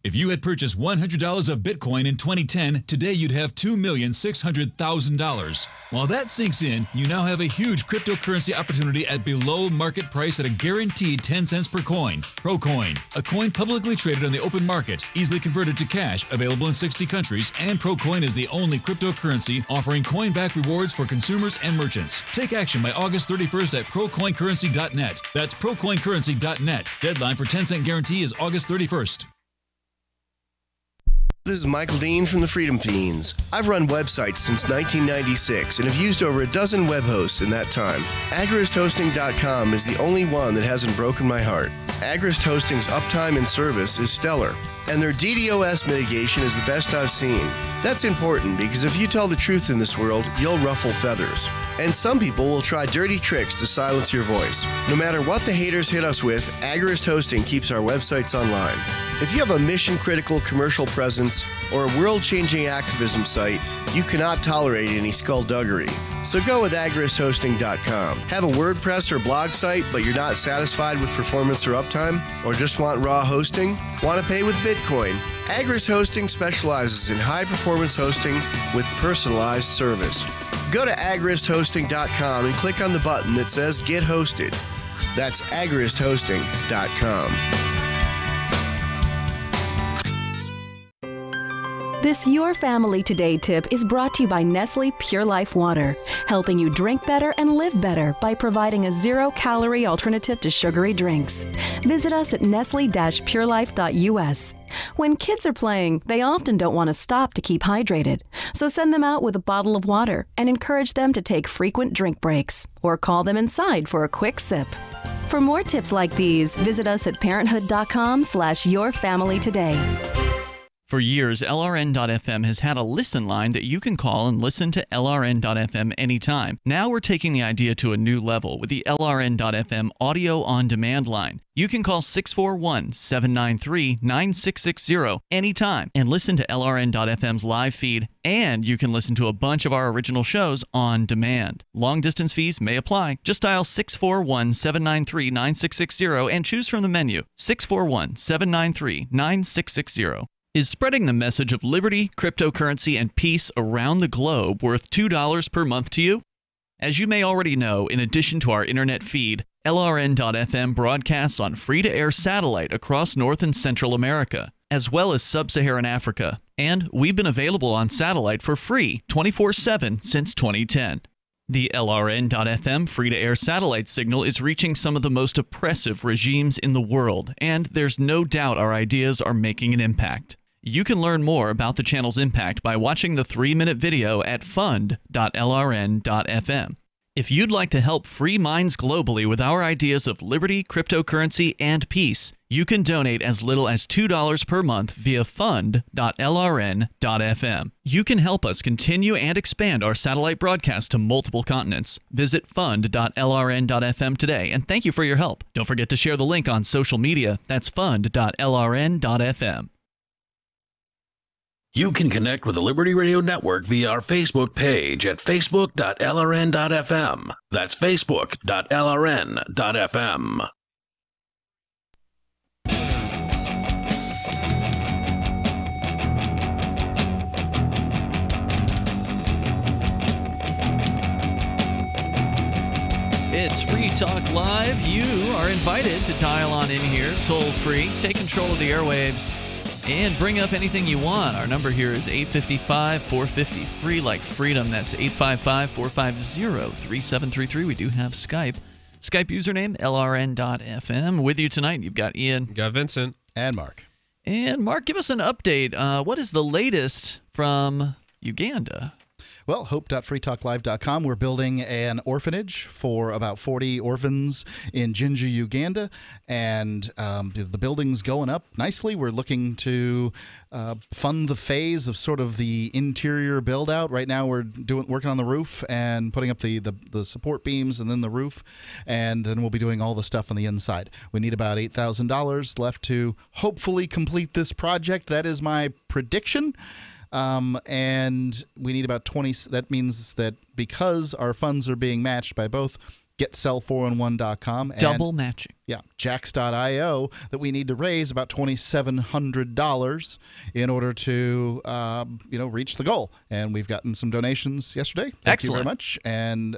Speaker 16: If you had purchased $100 of Bitcoin in 2010, today you'd have $2,600,000. While that sinks in, you now have a huge cryptocurrency opportunity at below market price at a guaranteed 10 cents per coin. ProCoin, a coin publicly traded on the open market, easily converted to cash, available in 60 countries, and ProCoin is the only cryptocurrency offering coin-back rewards for consumers and merchants. Take action by August 31st at procoincurrency.net. That's procoincurrency.net. Deadline for 10-cent guarantee is August 31st.
Speaker 17: This is Michael Dean from the Freedom Fiends. I've run websites since 1996 and have used over a dozen web hosts in that time. AgristHosting.com is the only one that hasn't broken my heart. Agrist Hosting's uptime and service is stellar, and their DDoS mitigation is the best I've seen. That's important because if you tell the truth in this world, you'll ruffle feathers. And some people will try dirty tricks to silence your voice. No matter what the haters hit us with, Agrist Hosting keeps our websites online. If you have a mission-critical commercial presence or a world-changing activism site, you cannot tolerate any skullduggery. So go with AgristHosting.com. Have a WordPress or blog site, but you're not satisfied with performance or uptime? Or just want raw hosting? Want to pay with Bitcoin? Agrist Hosting specializes in high-performance hosting with personalized service. Go to AgristHosting.com and click on the button that says Get Hosted. That's AgristHosting.com.
Speaker 18: This Your Family Today tip is brought to you by Nestle Pure Life Water, helping you drink better and live better by providing a zero-calorie alternative to sugary drinks. Visit us at nestle-purelife.us. When kids are playing, they often don't want to stop to keep hydrated, so send them out with a bottle of water and encourage them to take frequent drink breaks, or call them inside for a quick sip. For more tips like these, visit us at parenthood.com/yourfamilytoday.
Speaker 1: For years, LRN.FM has had a listen line that you can call and listen to LRN.FM anytime. Now we're taking the idea to a new level with the LRN.FM audio on demand line. You can call 641-793-9660 anytime and listen to LRN.FM's live feed, and you can listen to a bunch of our original shows on demand. Long distance fees may apply. Just dial 641-793-9660 and choose from the menu 641-793-9660. Is spreading the message of liberty, cryptocurrency, and peace around the globe worth $2 per month to you? As you may already know, in addition to our internet feed, LRN.FM broadcasts on free-to-air satellite across North and Central America, as well as Sub-Saharan Africa. And we've been available on satellite for free 24/7 since 2010. The LRN.FM free-to-air satellite signal is reaching some of the most oppressive regimes in the world, and there's no doubt our ideas are making an impact. You can learn more about the channel's impact by watching the 3-minute video at fund.lrn.fm. If you'd like to help free minds globally with our ideas of liberty, cryptocurrency, and peace, you can donate as little as $2 per month via fund.lrn.fm. You can help us continue and expand our satellite broadcast to multiple continents. Visit fund.lrn.fm today, and thank you for your help. Don't forget to share the link on social media. That's fund.lrn.fm.
Speaker 12: You can connect with the Liberty Radio Network via our Facebook page at facebook.lrn.fm. That's facebook.lrn.fm.
Speaker 1: It's Free Talk Live. You are invited to dial on in here, toll free, take control of the airwaves, and bring up anything you want. Our number here is 855-450 free like freedom. That's 855-450-3733. We do have Skype. Skype username, LRN.FM. With you tonight, you've got Ian.
Speaker 6: You got Vincent.
Speaker 7: And Mark.
Speaker 1: And Mark, give us an update. What is the latest from Uganda?
Speaker 7: Well, hope.freetalklive.com. We're building an orphanage for about 40 orphans in Jinja, Uganda, and the building's going up nicely. We're looking to fund the phase of sort of the interior build-out. Right now we're working on the roof and putting up the support beams and then the roof, and then we'll be doing all the stuff on the inside. We need about $8,000 left to hopefully complete this project. That is my prediction. And we need about 20. That means that because our funds are being matched by both GetSell411.com and
Speaker 1: double matching,
Speaker 7: Jax.io, that we need to raise about $2,700 in order to reach the goal. And we've gotten some donations yesterday. Thank you very much. And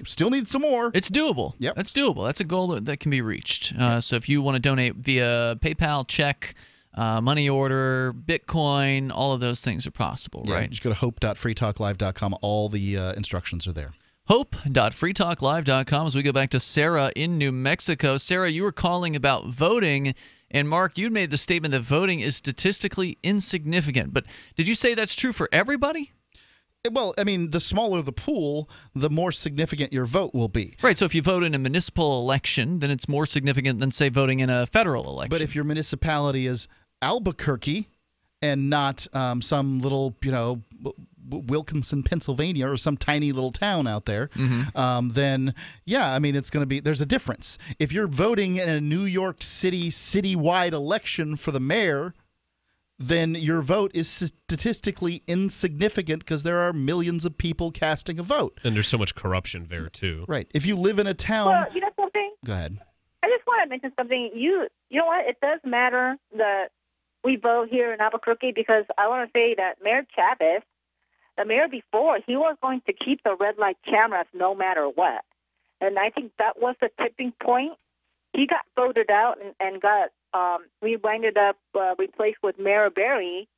Speaker 7: still need some more.
Speaker 1: It's doable.
Speaker 7: Yep,
Speaker 1: that's doable. That's a goal that can be reached. So if you want to donate via PayPal, check, money order, Bitcoin, all of those things are possible, right?
Speaker 7: Just go to hope.freetalklive.com. All the instructions are there.
Speaker 1: Hope.freetalklive.com. As we go back to Sarah in New Mexico. Sarah, you were calling about voting, and Mark, you made the statement that voting is statistically insignificant. But did you say that's true for everybody?
Speaker 7: Well, I mean, the smaller the pool, the more significant your vote will be.
Speaker 1: Right, so if you vote in a municipal election, then it's more significant than, say, voting in a federal election.
Speaker 7: But if your municipality is Albuquerque and not some little, Wilkinson, Pennsylvania, or some tiny little town out there, then, I mean, it's going to be, there's a difference. If you're voting in a New York City citywide election for the mayor, then your vote is statistically insignificant because there are millions of people casting a vote.
Speaker 6: And there's so much corruption there, too.
Speaker 7: Right. If you live in a town...
Speaker 15: Well, you know something?
Speaker 7: Go ahead.
Speaker 15: I just want to mention something. You know what? It does matter that we vote here in Albuquerque, because I want to say that Mayor Chavez, the mayor before, he was going to keep the red light cameras no matter what. And I think that was the tipping point. He got voted out and got we winded up replaced with Mayor Berry.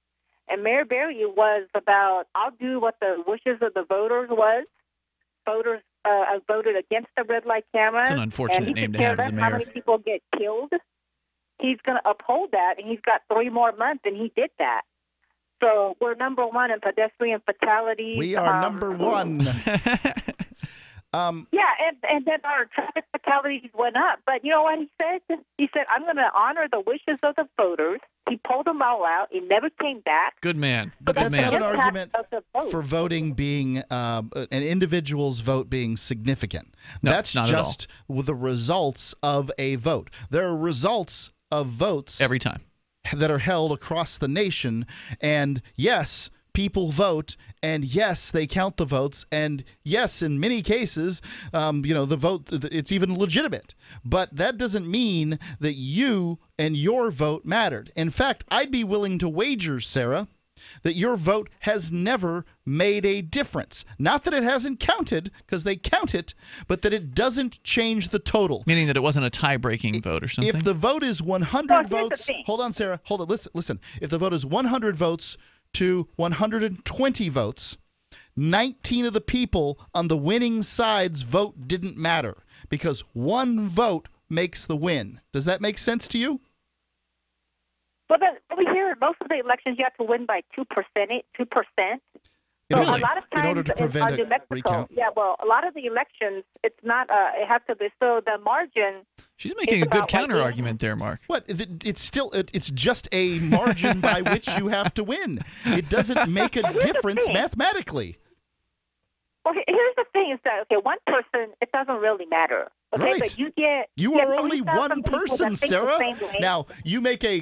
Speaker 15: And Mayor Berry was about, I'll do what the wishes of the voters was. Voters voted against the red light cameras.
Speaker 1: It's an unfortunate name to have as a mayor.
Speaker 15: How many people get killed? He's going to uphold that, and he's got 3 more months, and he did that. So we're number one in pedestrian fatalities.
Speaker 7: We are number one.
Speaker 15: And then our traffic fatalities went up. But you know what he said? He said, I'm going to honor the wishes of the voters. He pulled them all out. He never came back.
Speaker 1: Good man.
Speaker 7: But
Speaker 1: Good
Speaker 7: that's
Speaker 1: man.
Speaker 7: not an argument
Speaker 15: vote.
Speaker 7: for voting being an individual's vote being significant.
Speaker 1: No,
Speaker 7: That's
Speaker 1: not at all.
Speaker 7: just the results of a vote. There are results of votes
Speaker 1: every time
Speaker 7: that are held across the nation, and yes, people vote, and yes, they count the votes, and yes, in many cases, the vote, it's even legitimate. But that doesn't mean that you and your vote mattered. In fact, I'd be willing to wager, Sarah, that your vote has never made a difference. Not that it hasn't counted, because they count it, but that it doesn't change the total.
Speaker 1: Meaning that it wasn't a tie-breaking vote or something?
Speaker 7: If the vote is 100 votes, hold on, Sarah, hold on, listen. If the vote is 100 votes to 120 votes, 19 of the people on the winning side's vote didn't matter because one vote makes the win. Does that make sense to you?
Speaker 15: Well, then, over here, most of the elections you have to win by 2%. So
Speaker 7: Really?
Speaker 15: a lot of times
Speaker 7: In order to prevent
Speaker 15: on New
Speaker 7: a
Speaker 15: Mexico,
Speaker 7: recount?
Speaker 15: yeah, well, a lot of the elections, it's not. It has to be. So the margin.
Speaker 1: She's making a good counter argument there, Mark.
Speaker 7: What? It's just a margin by which you have to win. It doesn't make a difference mathematically.
Speaker 15: Well, here's the thing: is that okay? One person, it doesn't really matter. Okay,
Speaker 7: Right.
Speaker 15: but you
Speaker 7: are only
Speaker 15: 3,000
Speaker 7: one
Speaker 15: people
Speaker 7: person,
Speaker 15: that think the
Speaker 7: Sarah.
Speaker 15: same way.
Speaker 7: Now you make a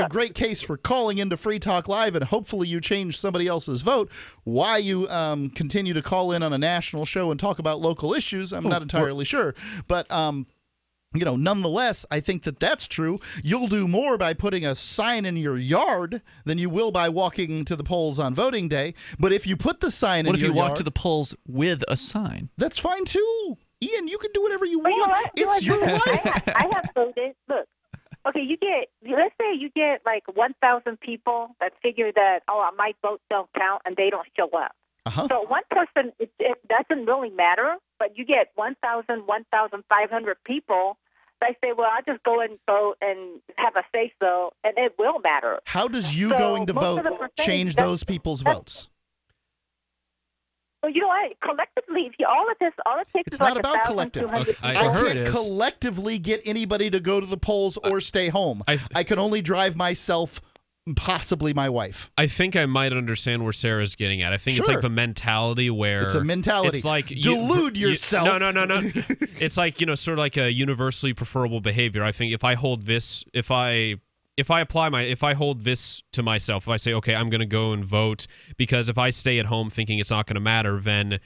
Speaker 7: great case for calling into Free Talk Live, and hopefully you change somebody else's vote. Why you continue to call in on a national show and talk about local issues, I'm not entirely sure. But nonetheless, I think that that's true. You'll do more by putting a sign in your yard than you will by walking to the polls on voting day. But if you put the sign in your yard,
Speaker 1: What if you walk to the polls with a sign?
Speaker 7: That's fine too. Ian, you can do whatever you
Speaker 15: But you know
Speaker 7: want.
Speaker 15: what?
Speaker 7: It's your life.
Speaker 15: I have voted. Look, okay, let's say you get like 1,000 people that figure that, my vote don't count and they don't show up.
Speaker 7: Uh-huh.
Speaker 15: So one person, it doesn't really matter, but you get 1,000, 1,500 people that say, well, I'll just go and vote and have a say-so, and it will matter.
Speaker 7: How does you
Speaker 15: So
Speaker 7: going to
Speaker 15: most
Speaker 7: vote
Speaker 15: of the percentage
Speaker 7: change those people's votes?
Speaker 15: Well, you know what? Collectively, all it takes
Speaker 7: It's
Speaker 15: is
Speaker 7: not
Speaker 15: like
Speaker 7: about collective.
Speaker 15: 1,200
Speaker 7: I
Speaker 15: people.
Speaker 7: can't collectively get anybody to go to the polls or stay home. I can only drive myself, possibly my wife.
Speaker 6: I think I might understand where Sarah's getting at. I think it's
Speaker 7: Sure.
Speaker 6: like the mentality where
Speaker 7: It's a mentality.
Speaker 6: It's like
Speaker 7: Delude yourself.
Speaker 6: No. It's like sort of like a universally preferable behavior. I think if I hold this, if I hold this to myself, if I say, okay, I'm going to go and vote, because if I stay at home thinking it's not going to matter, then,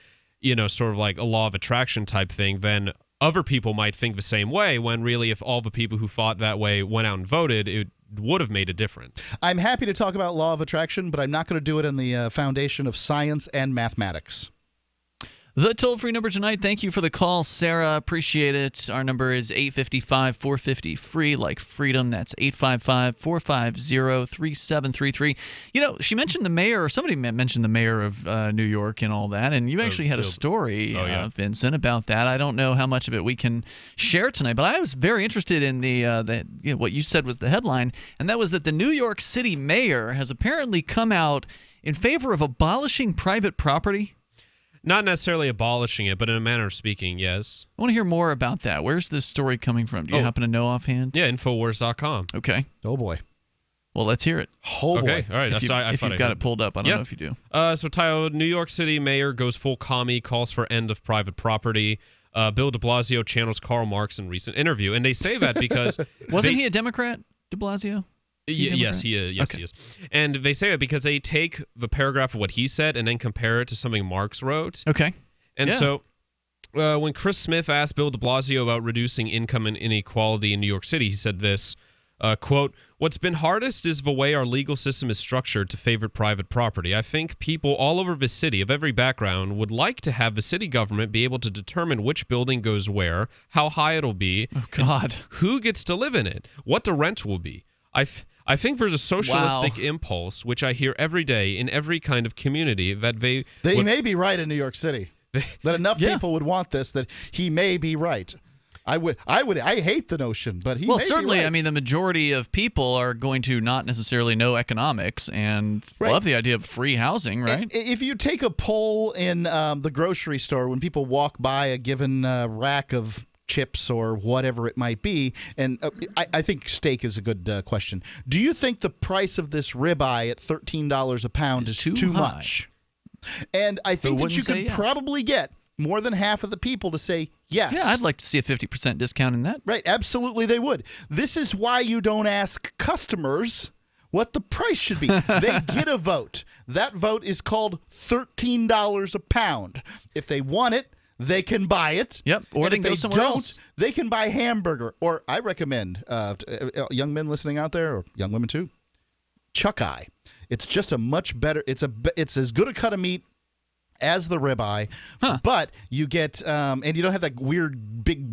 Speaker 6: sort of like a law of attraction type thing, then other people might think the same way, when really if all the people who thought that way went out and voted, it would have made a difference.
Speaker 7: I'm happy to talk about law of attraction, but I'm not going to do it in the foundation of science and mathematics.
Speaker 1: The toll-free number tonight, thank you for the call, Sarah. Appreciate it. Our number is 855-450-FREE, like freedom. That's 855-450-3733. She mentioned the mayor, or somebody mentioned the mayor of New York and all that, and you actually had a story, Vincent, about that. I don't know how much of it we can share tonight, but I was very interested in what you said was the headline, and that was that the New York City mayor has apparently come out in favor of abolishing private property.
Speaker 6: Not necessarily abolishing it, but in a manner of speaking, yes.
Speaker 1: I want to hear more about that. Where's this story coming from? Do you happen to know offhand?
Speaker 6: Yeah, Infowars.com.
Speaker 1: Okay.
Speaker 7: Oh, boy.
Speaker 1: Well, let's hear it.
Speaker 7: Oh,
Speaker 6: okay.
Speaker 7: boy.
Speaker 6: All right.
Speaker 1: If you've got it pulled up, I don't know if you do.
Speaker 6: So, titled, New York City Mayor Goes Full Commie, Calls for End of Private Property. Bill de Blasio channels Karl Marx in recent interview. And they say that because...
Speaker 1: Wasn't he a Democrat, de Blasio?
Speaker 6: Yes, he is. Yes, he is. And they say it because they take the paragraph of what he said and then compare it to something Marx wrote.
Speaker 1: Okay.
Speaker 6: And so when Chris Smith asked Bill de Blasio about reducing income and inequality in New York City, he said this, quote, "What's been hardest is the way our legal system is structured to favor private property. I think people all over the city of every background would like to have the city government be able to determine which building goes where, how high it'll be, who gets to live in it, what the rent will be. I think there's a socialistic impulse, which I hear every day in every kind of community, that they
Speaker 7: may be right in New York City. That enough people would want this, that he may be right. I hate the notion, but
Speaker 1: well, certainly. I mean, the majority of people are going to not necessarily know economics and love the idea of free housing, right?
Speaker 7: If you take a poll in the grocery store when people walk by a given rack of chips or whatever it might be, and I think steak is a good question. Do you think the price of this ribeye at $13 a pound is too much? And I think that you could probably get more than half of the people to say yes.
Speaker 1: Yeah, I'd like to see a 50% discount in that.
Speaker 7: Right, absolutely they would. This is why you don't ask customers what the price should be. They get a vote. That vote is called $13 a pound. If they want it, they can buy it.
Speaker 1: Yep, or they can go somewhere else.
Speaker 7: They can buy hamburger. Or I recommend, young men listening out there, or young women too, chuck eye. It's just a much better, it's as good a cut of meat as the ribeye, but you get and you don't have that weird big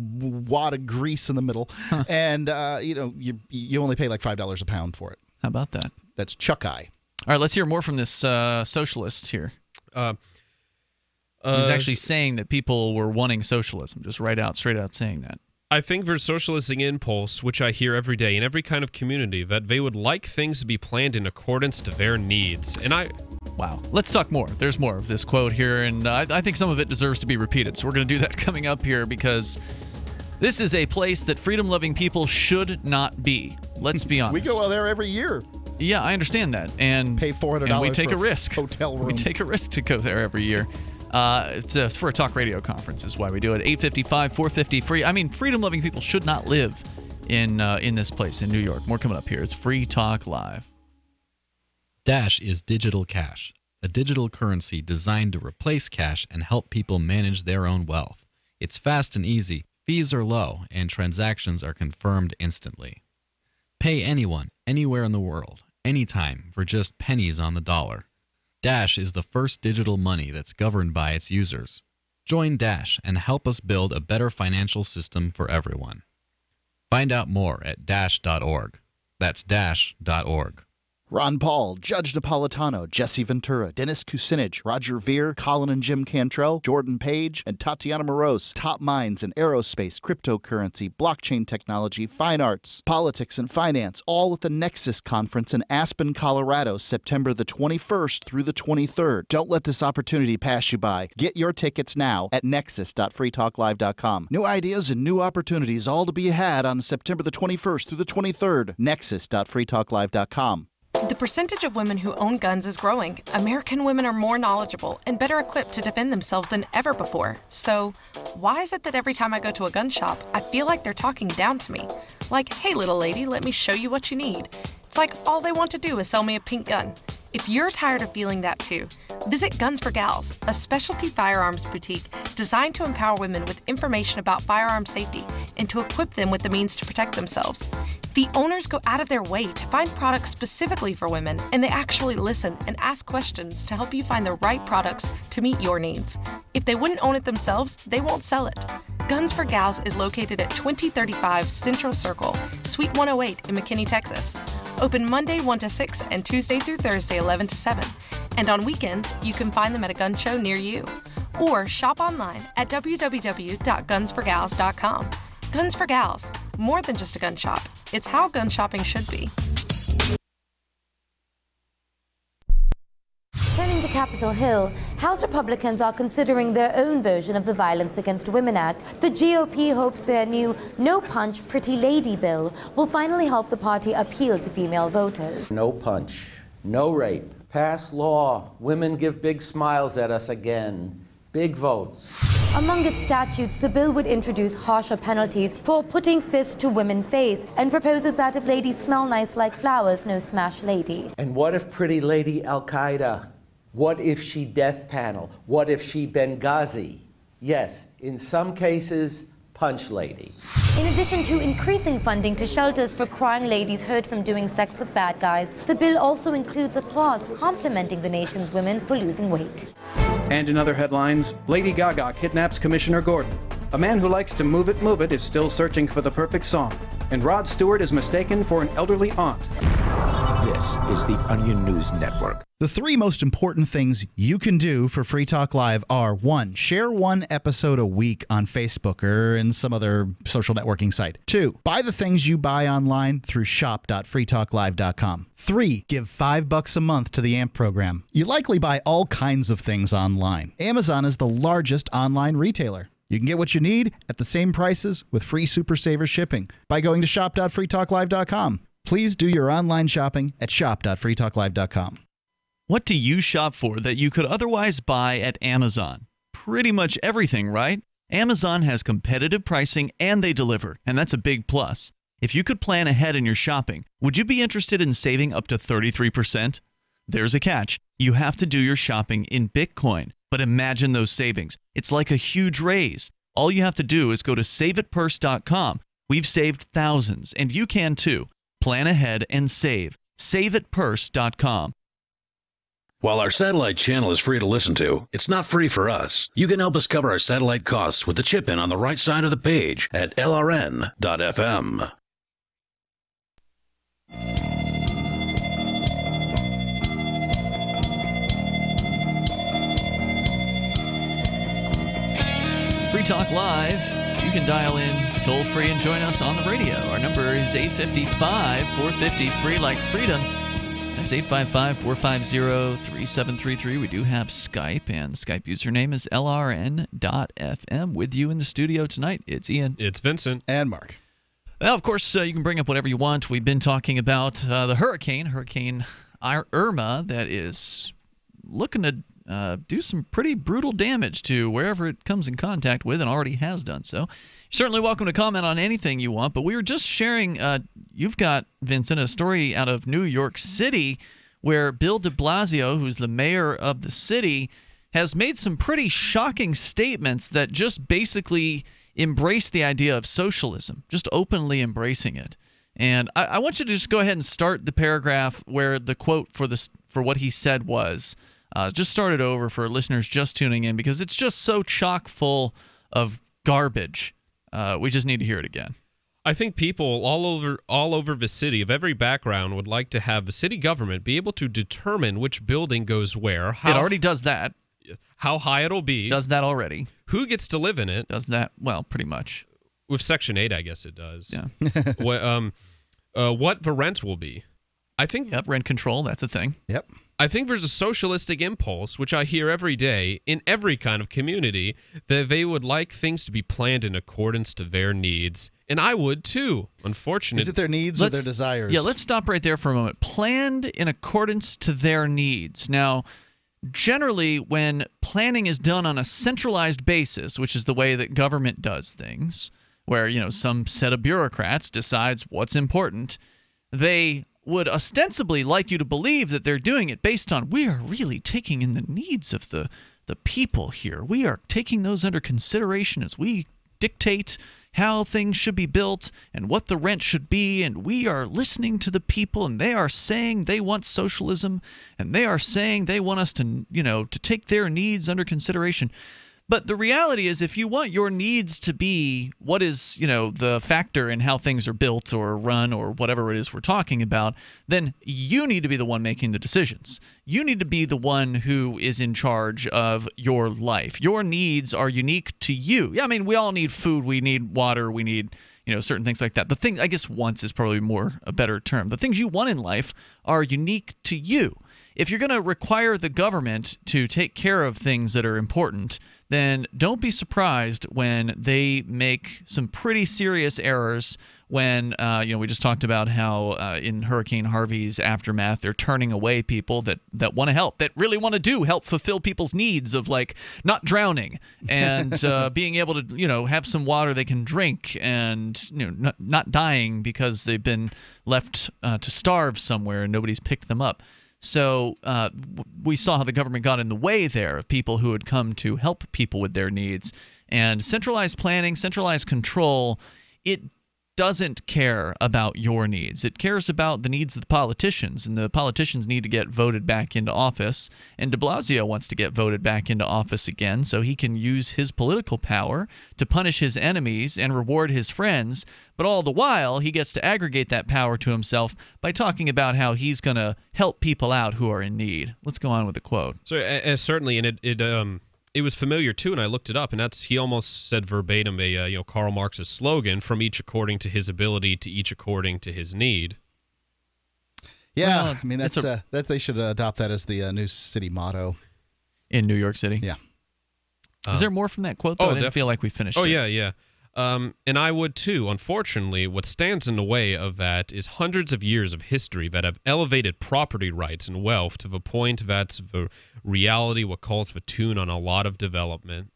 Speaker 7: wad of grease in the middle, and you only pay like $5 a pound for it.
Speaker 1: How about that?
Speaker 7: That's chuck eye.
Speaker 1: All right, let's hear more from this socialist here. He's actually saying that people were wanting socialism, just straight out saying that.
Speaker 6: I think there's socialistic impulse, which I hear every day in every kind of community, that they would like things to be planned in accordance to their needs. And
Speaker 1: Wow. Let's talk more. There's more of this quote here, and I think some of it deserves to be repeated. So we're going to do that coming up here because this is a place that freedom-loving people should not be. Let's be honest.
Speaker 7: We go there every year.
Speaker 1: Yeah, I understand that. And
Speaker 7: pay $400
Speaker 1: and we take a risk.
Speaker 7: Hotel room.
Speaker 1: We take a risk to go there every year. For a talk radio conference is why we do it. 855-450 free. I mean, freedom-loving people should not live in this place in New York. More coming up here. It's Free Talk Live.
Speaker 4: Dash is digital cash, a digital currency designed to replace cash and help people manage their own wealth. It's fast and easy, fees are low, and transactions are confirmed instantly. Pay anyone, anywhere in the world, anytime, for just pennies on the dollar. Dash is the first digital money that's governed by its users. Join Dash and help us build a better financial system for everyone. Find out more at dash.org. That's dash.org.
Speaker 24: Ron Paul, Judge Napolitano, Jesse Ventura, Dennis Kucinich, Roger Ver, Colin and Jim Cantrell, Jordan Page, and Tatiana Moroz. Top minds in aerospace, cryptocurrency, blockchain technology, fine arts, politics, and finance, all at the Nexus Conference in Aspen, Colorado, September the 21st through the 23rd. Don't let this opportunity pass you by. Get your tickets now at nexus.freetalklive.com. New ideas and new opportunities all to be had on September the 21st through the 23rd. Nexus.freetalklive.com.
Speaker 13: The percentage of women who own guns is growing. American women are more knowledgeable and better equipped to defend themselves than ever before. So, why is it that every time I go to a gun shop, I feel like they're talking down to me? Like, hey, little lady, let me show you what you need. It's like all they want to do is sell me a pink gun. If you're tired of feeling that too, visit Guns for Gals, a specialty firearms boutique designed to empower women with information about firearm safety and to equip them with the means to protect themselves. The owners go out of their way to find products specifically for women, and they actually listen and ask questions to help you find the right products to meet your needs. If they wouldn't own it themselves, they won't sell it. Guns for Gals is located at 2035 Central Circle, Suite 108 in McKinney, Texas. Open Monday 1 to 6 and Tuesday through Thursday 11 to 7. And on weekends, you can find them at a gun show near you. Or shop online at www.gunsforgals.com. Guns for Gals, more than just a gun shop. It's how gun shopping should be.
Speaker 8: Turning to Capitol Hill, House Republicans are considering their own version of the Violence Against Women Act. The GOP hopes their new No Punch, Pretty Lady bill will finally help the party appeal to female voters.
Speaker 9: No punch, no rape. Pass law. Women give big smiles at us again. Big votes.
Speaker 8: Among its statutes, the bill would introduce harsher penalties for putting fists to women's face and proposes that if ladies smell nice like flowers, no smash lady.
Speaker 9: And what if Pretty Lady Al-Qaeda? What if she death panel? What if she Benghazi? Yes, in some cases, punch lady.
Speaker 8: In addition to increasing funding to shelters for crying ladies hurt from doing sex with bad guys, the bill also includes a clause complimenting the nation's women for losing weight.
Speaker 20: And in other headlines, Lady Gaga kidnaps Commissioner Gordon. A man who likes to move it is still searching for the perfect song. And Rod Stewart is mistaken for an elderly aunt.
Speaker 22: This is the Onion News Network.
Speaker 3: The three most important things you can do for Free Talk Live are: 1, share one episode a week on Facebook or in some other social networking site. 2, buy the things you buy online through shop.freetalklive.com. 3, give $5 a month to the AMP program. You likely buy all kinds of things online. Amazon is the largest online retailer. You can get what you need at the same prices with free Super Saver shipping by going to shop.freetalklive.com. Please do your online shopping at shop.freetalklive.com.
Speaker 1: What do you shop for that you could otherwise buy at Amazon? Pretty much everything, right? Amazon has competitive pricing and they deliver, and that's a big plus. If you could plan ahead in your shopping, would you be interested in saving up to 33%? There's a catch. You have to do your shopping in Bitcoin. But imagine those savings. It's like a huge raise. All you have to do is go to saveatpurse.com. We've saved thousands, and you can too. Plan ahead and save. Saveatpurse.com.
Speaker 12: While our satellite channel is free to listen to, it's not free for us. You can help us cover our satellite costs with the chip-in on the right side of the page at lrn.fm.
Speaker 1: Free Talk Live. You can dial in toll free and join us on the radio. Our number is 855-450-FREE like freedom. That's 855-450-3733. We do have Skype, and the Skype username is lrn.fm. With you in the studio tonight, it's Ian.
Speaker 6: It's Vincent.
Speaker 7: And Mark.
Speaker 1: Well, of course, you can bring up whatever you want. We've been talking about the Hurricane Irma, that is looking to do some pretty brutal damage to wherever it comes in contact with, and already has done so. You're certainly welcome to comment on anything you want, but we were just sharing, you've got, Vincent, a story out of New York City where Bill de Blasio, who's the mayor of the city, has made some pretty shocking statements that just basically embrace the idea of socialism, just openly embracing it. And I want you to just go ahead and start the paragraph where the quote for what he said was. Just start it over for listeners just tuning in, because it's just so chock full of garbage. We just need to hear it again.
Speaker 6: I think people all over the city of every background would like to have the city government be able to determine which building goes where.
Speaker 1: It already does that.
Speaker 6: How high it'll be.
Speaker 1: Does that already.
Speaker 6: Who gets to live in it.
Speaker 1: Does that, well, pretty much.
Speaker 6: With Section 8, I guess it does.
Speaker 1: Yeah.
Speaker 6: What the rent will be. I think.
Speaker 1: Yep, rent control, that's a thing.
Speaker 7: Yep.
Speaker 6: I think there's a socialistic impulse, which I hear every day in every kind of community, that they would like things to be planned in accordance to their needs. And I would too, unfortunately.
Speaker 7: Is it their needs or their desires?
Speaker 1: Yeah, let's stop right there for a moment. Planned in accordance to their needs. Now, generally, when planning is done on a centralized basis, which is the way that government does things, where, some set of bureaucrats decides what's important, they would ostensibly like you to believe that they're doing it based on, we are really taking in the needs of the people here. We are taking those under consideration as we dictate how things should be built and what the rent should be, and we are listening to the people, and they are saying they want socialism, and they are saying they want us to, to take their needs under consideration. But the reality is, if you want your needs to be what is, the factor in how things are built or run or whatever it is we're talking about, then you need to be the one making the decisions. You need to be the one who is in charge of your life. Your needs are unique to you. Yeah, I mean, we all need food. We need water. We need, certain things like that. The thing, I guess wants is probably a better term. The things you want in life are unique to you. If you're going to require the government to take care of things that are important, then don't be surprised when they make some pretty serious errors when, we just talked about how in Hurricane Harvey's aftermath, they're turning away people that want to help, that really want to help fulfill people's needs of, like, not drowning and being able to, have some water they can drink and, not dying because they've been left to starve somewhere and nobody's picked them up. So we saw how the government got in the way there of people who had come to help people with their needs. And centralized planning, centralized control, it doesn't care about your needs. It cares about the needs of the politicians, and the politicians need to get voted back into office. And de Blasio wants to get voted back into office again so he can use his political power to punish his enemies and reward his friends. But all the while, he gets to aggregate that power to himself by talking about how he's going to help people out who are in need. Let's go on with the quote.
Speaker 6: So certainly, and it was familiar too, and I looked it up, and he almost said verbatim Karl Marx's slogan: "From each according to his ability, to each according to his need."
Speaker 7: Yeah,
Speaker 1: Well,
Speaker 7: I mean that they should adopt that as the new city motto
Speaker 1: in New York City.
Speaker 7: Yeah.
Speaker 1: Is there more from that quote, though? I didn't feel like we finished it.
Speaker 6: Yeah. And I would too. Unfortunately, what stands in the way of that is hundreds of years of history that have elevated property rights and wealth to the point that the reality what calls for tune on a lot of development.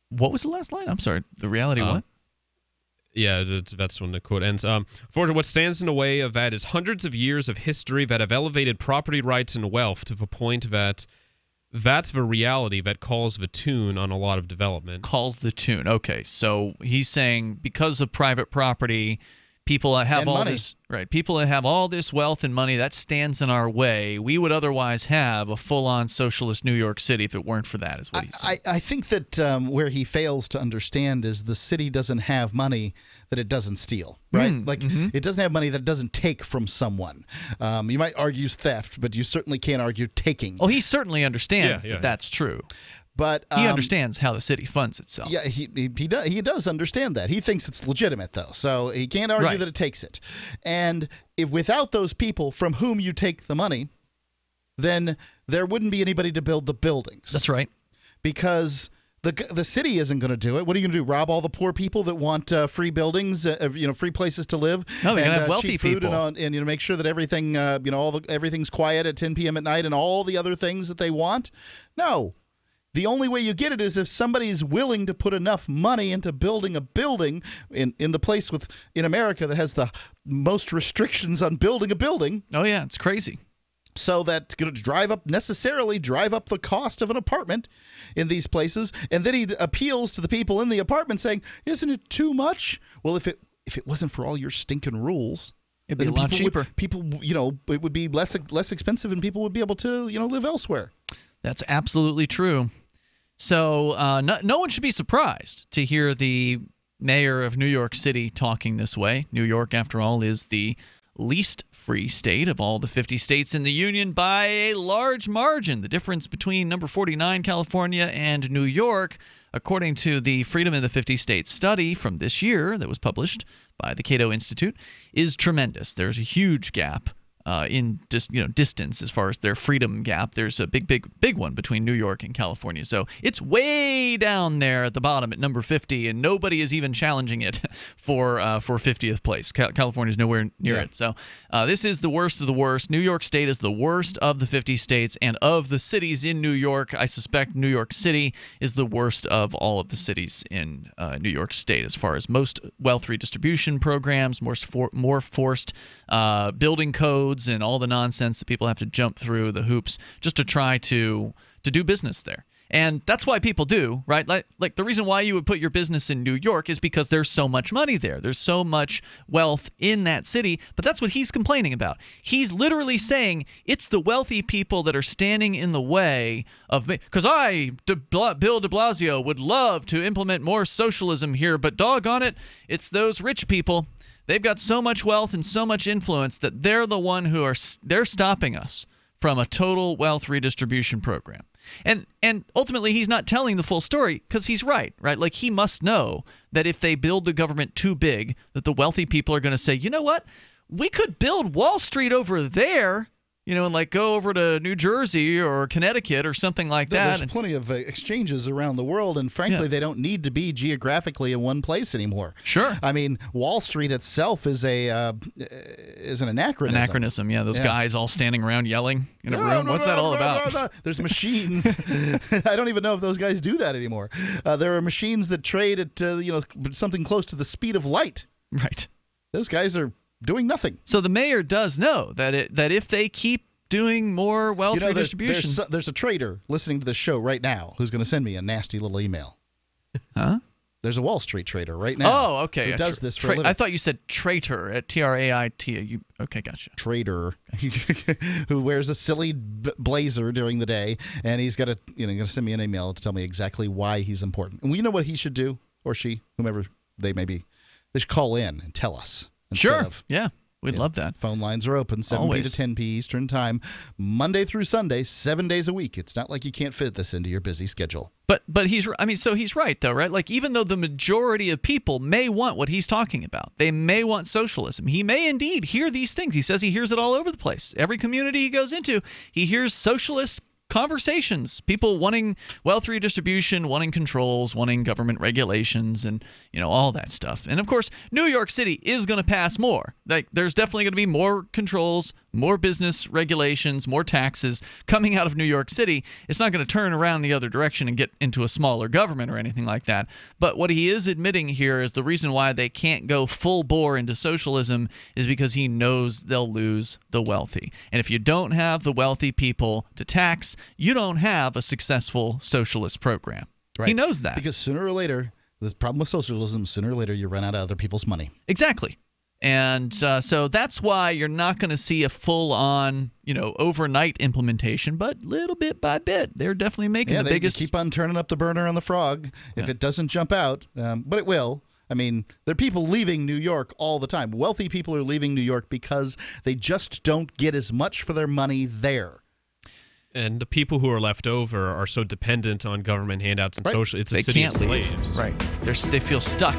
Speaker 1: What was the last line? I'm sorry. The reality what?
Speaker 6: Yeah, that's when the quote ends. For what stands in the way of that is hundreds of years of history that have elevated property rights and wealth to the point that that's the reality that calls the tune on a lot of development.
Speaker 1: Calls the tune. Okay, so he's saying because of private property, people have
Speaker 7: and
Speaker 1: all
Speaker 7: money.
Speaker 1: this right. People that have all this wealth and money that stands in our way. We would otherwise have a full-on socialist New York City if it weren't for that. Is what he's saying.
Speaker 7: I think that where he fails to understand is the city doesn't have money that it doesn't steal, right? It doesn't have money that it doesn't take from someone. You might argue theft, but you certainly can't argue taking.
Speaker 1: Oh, he certainly understands that that's true.
Speaker 7: But
Speaker 1: he understands how the city funds itself.
Speaker 7: Yeah, he does understand that. He thinks it's legitimate, though, so he can't argue that it takes it. And if without those people from whom you take the money, then there wouldn't be anybody to build the buildings.
Speaker 1: That's right.
Speaker 7: Because the city isn't going to do it. What are you going to do? Rob all the poor people that want free buildings, free places to live?
Speaker 1: No, they're going to have wealthy
Speaker 7: cheap food
Speaker 1: people.
Speaker 7: and make sure that everything, everything's quiet at 10 p.m. at night and all the other things that they want? No. The only way you get it is if somebody is willing to put enough money into building a building in the place in America that has the most restrictions on building a building.
Speaker 1: Oh, yeah, it's crazy.
Speaker 7: So that's going to drive up the cost of an apartment in these places. And then he appeals to the people in the apartment saying, isn't it too much? Well, if it wasn't for all your stinking rules,
Speaker 1: it'd be a lot cheaper.
Speaker 7: It would be less expensive and people would be able to, live elsewhere.
Speaker 1: That's absolutely true. So no one should be surprised to hear the mayor of New York City talking this way. New York, after all, is the least free state of all the 50 states in the union by a large margin. The difference between number 49, California, and New York, according to the Freedom in the 50 States study from this year that was published by the Cato Institute, is tremendous. There's a huge gap in distance as far as their freedom gap. There's a big one between New York and California. So it's way down there at the bottom at number 50, and nobody is even challenging it for 50th place. California's nowhere near it. So this is the worst of the worst. New York State is the worst of the 50 states, and of the cities in New York, I suspect New York City is the worst of all of the cities in New York State as far as most wealth redistribution programs, more forced building codes, and all the nonsense that people have to jump through the hoops just to try to do business there. And that's why people do, right? Like the reason why you would put your business in New York is because there's so much money there. There's so much wealth in that city. But that's what he's complaining about. He's literally saying it's the wealthy people that are standing in the way of me. Because Bill de Blasio, would love to implement more socialism here, but doggone it, it's those rich people. They've got so much wealth and so much influence that they're the one they're stopping us from a total wealth redistribution program. And ultimately, he's not telling the full story because he's right? Like, he must know that if they build the government too big, that the wealthy people are going to say, you know what? We could build Wall Street over there, and like go over to New Jersey or Connecticut or something like that.
Speaker 7: There's plenty of exchanges around the world, and frankly, they don't need to be geographically in one place anymore.
Speaker 1: Sure.
Speaker 7: I mean, Wall Street itself is an anachronism.
Speaker 1: Anachronism, yeah. Those guys all standing around yelling in a room. What's that all about?
Speaker 7: No. There's machines. I don't even know if those guys do that anymore. There are machines that trade at something close to the speed of light.
Speaker 1: Right.
Speaker 7: Those guys are doing nothing.
Speaker 1: So the mayor does know that if they keep doing more wealth redistribution,
Speaker 7: there's a trader listening to this show right now who's going to send me a nasty little email.
Speaker 1: Huh?
Speaker 7: There's a Wall Street trader right now.
Speaker 1: Oh, okay.
Speaker 7: Who does this for a living.
Speaker 1: I thought you said traitor at T-R-A-I-T. Okay, gotcha.
Speaker 7: Trader who wears a silly blazer during the day, and he's got going to send me an email to tell me exactly why he's important. And you know what he should do, or she, whomever they may be? They should call in and tell us.
Speaker 1: Sure. Yeah. We'd love that.
Speaker 7: Phone lines are open 7p to 10p Eastern Time, Monday through Sunday, 7 days a week. It's not like you can't fit this into your busy schedule.
Speaker 1: But he's right though, right? Like even though the majority of people may want what he's talking about, they may want socialism. He may indeed hear these things. He says he hears it all over the place. Every community he goes into, he hears socialist conversations, people wanting wealth redistribution, wanting controls, wanting government regulations, and all that stuff. And of course, New York City is going to pass more. Like there's definitely going to be more controls, more business regulations, more taxes coming out of New York City. It's not going to turn around the other direction and get into a smaller government or anything like that. But what he is admitting here is the reason why they can't go full bore into socialism is because he knows they'll lose the wealthy. And if you don't have the wealthy people to tax, you don't have a successful socialist program.
Speaker 7: Right.
Speaker 1: He knows that.
Speaker 7: Because sooner or later, the problem with socialism, sooner or later you run out of other people's money.
Speaker 1: Exactly. And so that's why you're not going to see a full-on, overnight implementation, but little bit by bit. They're definitely making the biggest.
Speaker 7: They keep on turning up the burner on the frog if it doesn't jump out, but it will. I mean, there are people leaving New York all the time. Wealthy people are leaving New York because they just don't get as much for their money there.
Speaker 6: And the people who are left over are so dependent on government handouts and social. It's a city of slaves.
Speaker 1: Right. They feel stuck.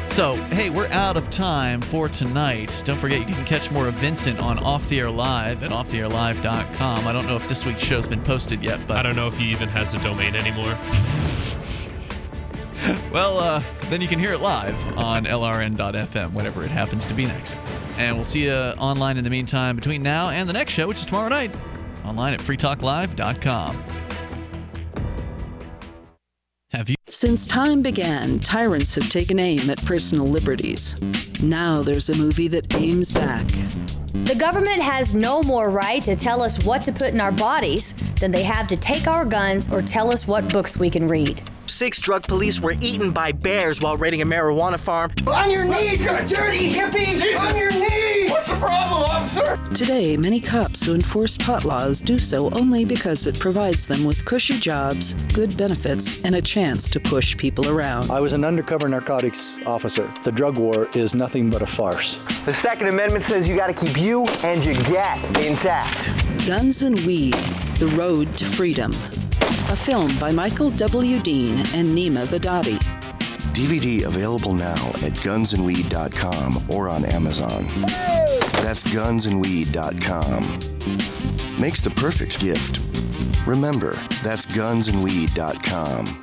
Speaker 1: So, hey, we're out of time for tonight. Don't forget, you can catch more of Vincent on Off the Air Live at offtheairlive.com. I don't know if this week's show's been posted yet, but
Speaker 6: I don't know if he even has a domain anymore.
Speaker 1: Well, then you can hear it live on LRN.FM, whatever it happens to be next. And we'll see you online in the meantime between now and the next show, which is tomorrow night. Online at freetalklive.com.
Speaker 5: Since time began, tyrants have taken aim at personal liberties. Now there's a movie that aims back.
Speaker 10: The government has no more right to tell us what to put in our bodies than they have to take our guns or tell us what books we can read.
Speaker 11: 6 drug police were eaten by bears while raiding a marijuana farm.
Speaker 21: On your knees, you dirty hippie! Jesus. On your knees! What's the problem, officer?
Speaker 5: Today, many cops who enforce pot laws do so only because it provides them with cushy jobs, good benefits, and a chance to push people around.
Speaker 25: I was an undercover narcotics officer. The drug war is nothing but a farce.
Speaker 11: The Second Amendment says you got to keep you and your gat intact.
Speaker 5: Guns and Weed, The Road to Freedom. A film by Michael W. Dean and Nima Vadadi.
Speaker 17: DVD available now at gunsandweed.com or on Amazon. That's gunsandweed.com. Makes the perfect gift. Remember, that's gunsandweed.com.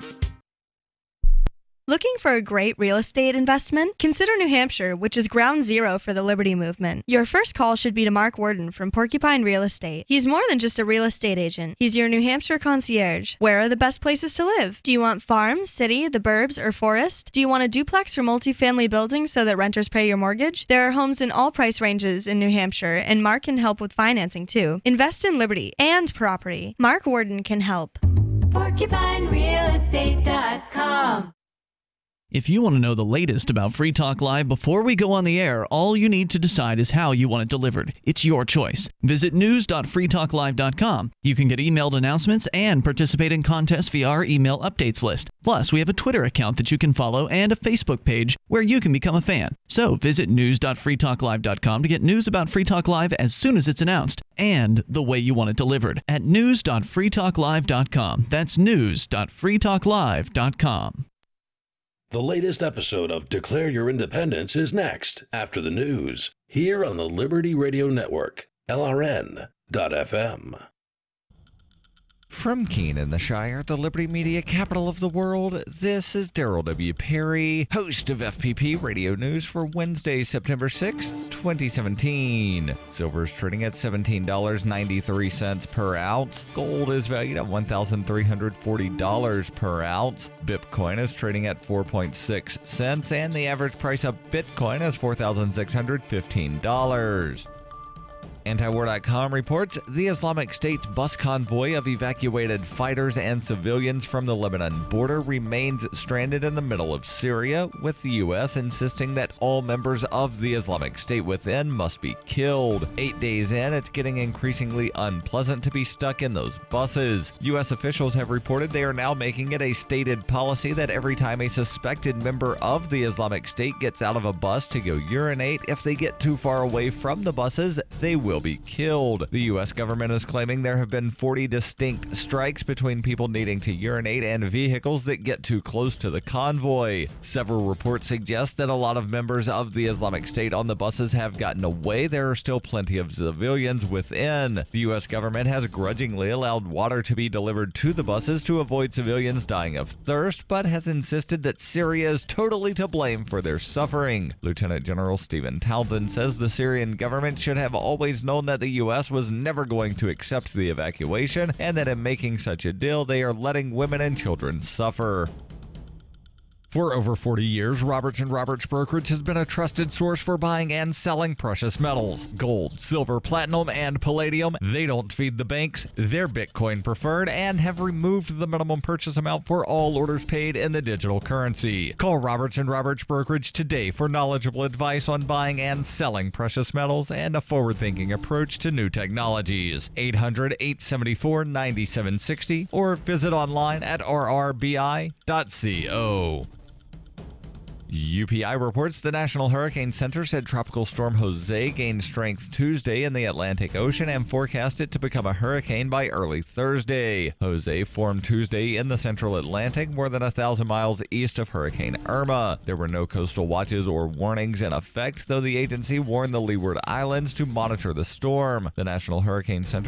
Speaker 26: Looking for a great real estate investment? Consider New Hampshire, which is ground zero for the Liberty Movement. Your first call should be to Mark Worden from Porcupine Real Estate. He's more than just a real estate agent. He's your New Hampshire concierge. Where are the best places to live? Do you want farm, city, the burbs, or forest? Do you want a duplex or multifamily building so that renters pay your mortgage? There are homes in all price ranges in New Hampshire, and Mark can help with financing too. Invest in liberty and property. Mark Worden can help.
Speaker 27: PorcupineRealEstate.com.
Speaker 1: If you want to know the latest about Free Talk Live before we go on the air, all you need to decide is how you want it delivered. It's your choice. Visit news.freetalklive.com. You can get emailed announcements and participate in contests via our email updates list. Plus, we have a Twitter account that you can follow and a Facebook page where you can become a fan. So visit news.freetalklive.com to get news about Free Talk Live as soon as it's announced and the way you want it delivered at news.freetalklive.com. That's news.freetalklive.com.
Speaker 12: The latest episode of Declare Your Independence is next, after the news, here on the Liberty Radio Network, LRN.FM.
Speaker 28: From Keene in the Shire, the Liberty Media capital of the world, this is Daryl W. Perry, host of FPP Radio News for Wednesday, September 6th, 2017. Silver is trading at $17.93 per ounce. Gold is valued at $1,340 per ounce. Bitcoin is trading at 4.6 cents, and the average price of Bitcoin is $4,615. Antiwar.com reports the Islamic State's bus convoy of evacuated fighters and civilians from the Lebanon border remains stranded in the middle of Syria, with the U.S. insisting that all members of the Islamic State within must be killed. 8 days in, it's getting increasingly unpleasant to be stuck in those buses. U.S. officials have reported they are now making it a stated policy that every time a suspected member of the Islamic State gets out of a bus to go urinate, if they get too far away from the buses, they will be killed. The U.S. government is claiming there have been 40 distinct strikes between people needing to urinate and vehicles that get too close to the convoy. Several reports suggest that a lot of members of the Islamic State on the buses have gotten away. There are still plenty of civilians within. The U.S. government has grudgingly allowed water to be delivered to the buses to avoid civilians dying of thirst, but has insisted that Syria is totally to blame for their suffering. Lieutenant General Stephen Townsend says the Syrian government should have always known that the U.S. was never going to accept the evacuation, and that in making such a deal, they are letting women and children suffer. For over 40 years, Roberts & Roberts Brokerage has been a trusted source for buying and selling precious metals. Gold, silver, platinum, and palladium. They don't feed the banks. They're Bitcoin preferred and have removed the minimum purchase amount for all orders paid in the digital currency. Call Roberts & Roberts Brokerage today for knowledgeable advice on buying and selling precious metals and a forward-thinking approach to new technologies. 800-874-9760 or visit online at rrbi.co. UPI reports the National Hurricane Center said Tropical Storm Jose gained strength Tuesday in the Atlantic Ocean and forecast it to become a hurricane by early Thursday. Jose formed Tuesday in the central Atlantic, more than 1,000 miles east of Hurricane Irma. There were no coastal watches or warnings in effect, though the agency warned the Leeward Islands to monitor the storm. The National Hurricane Center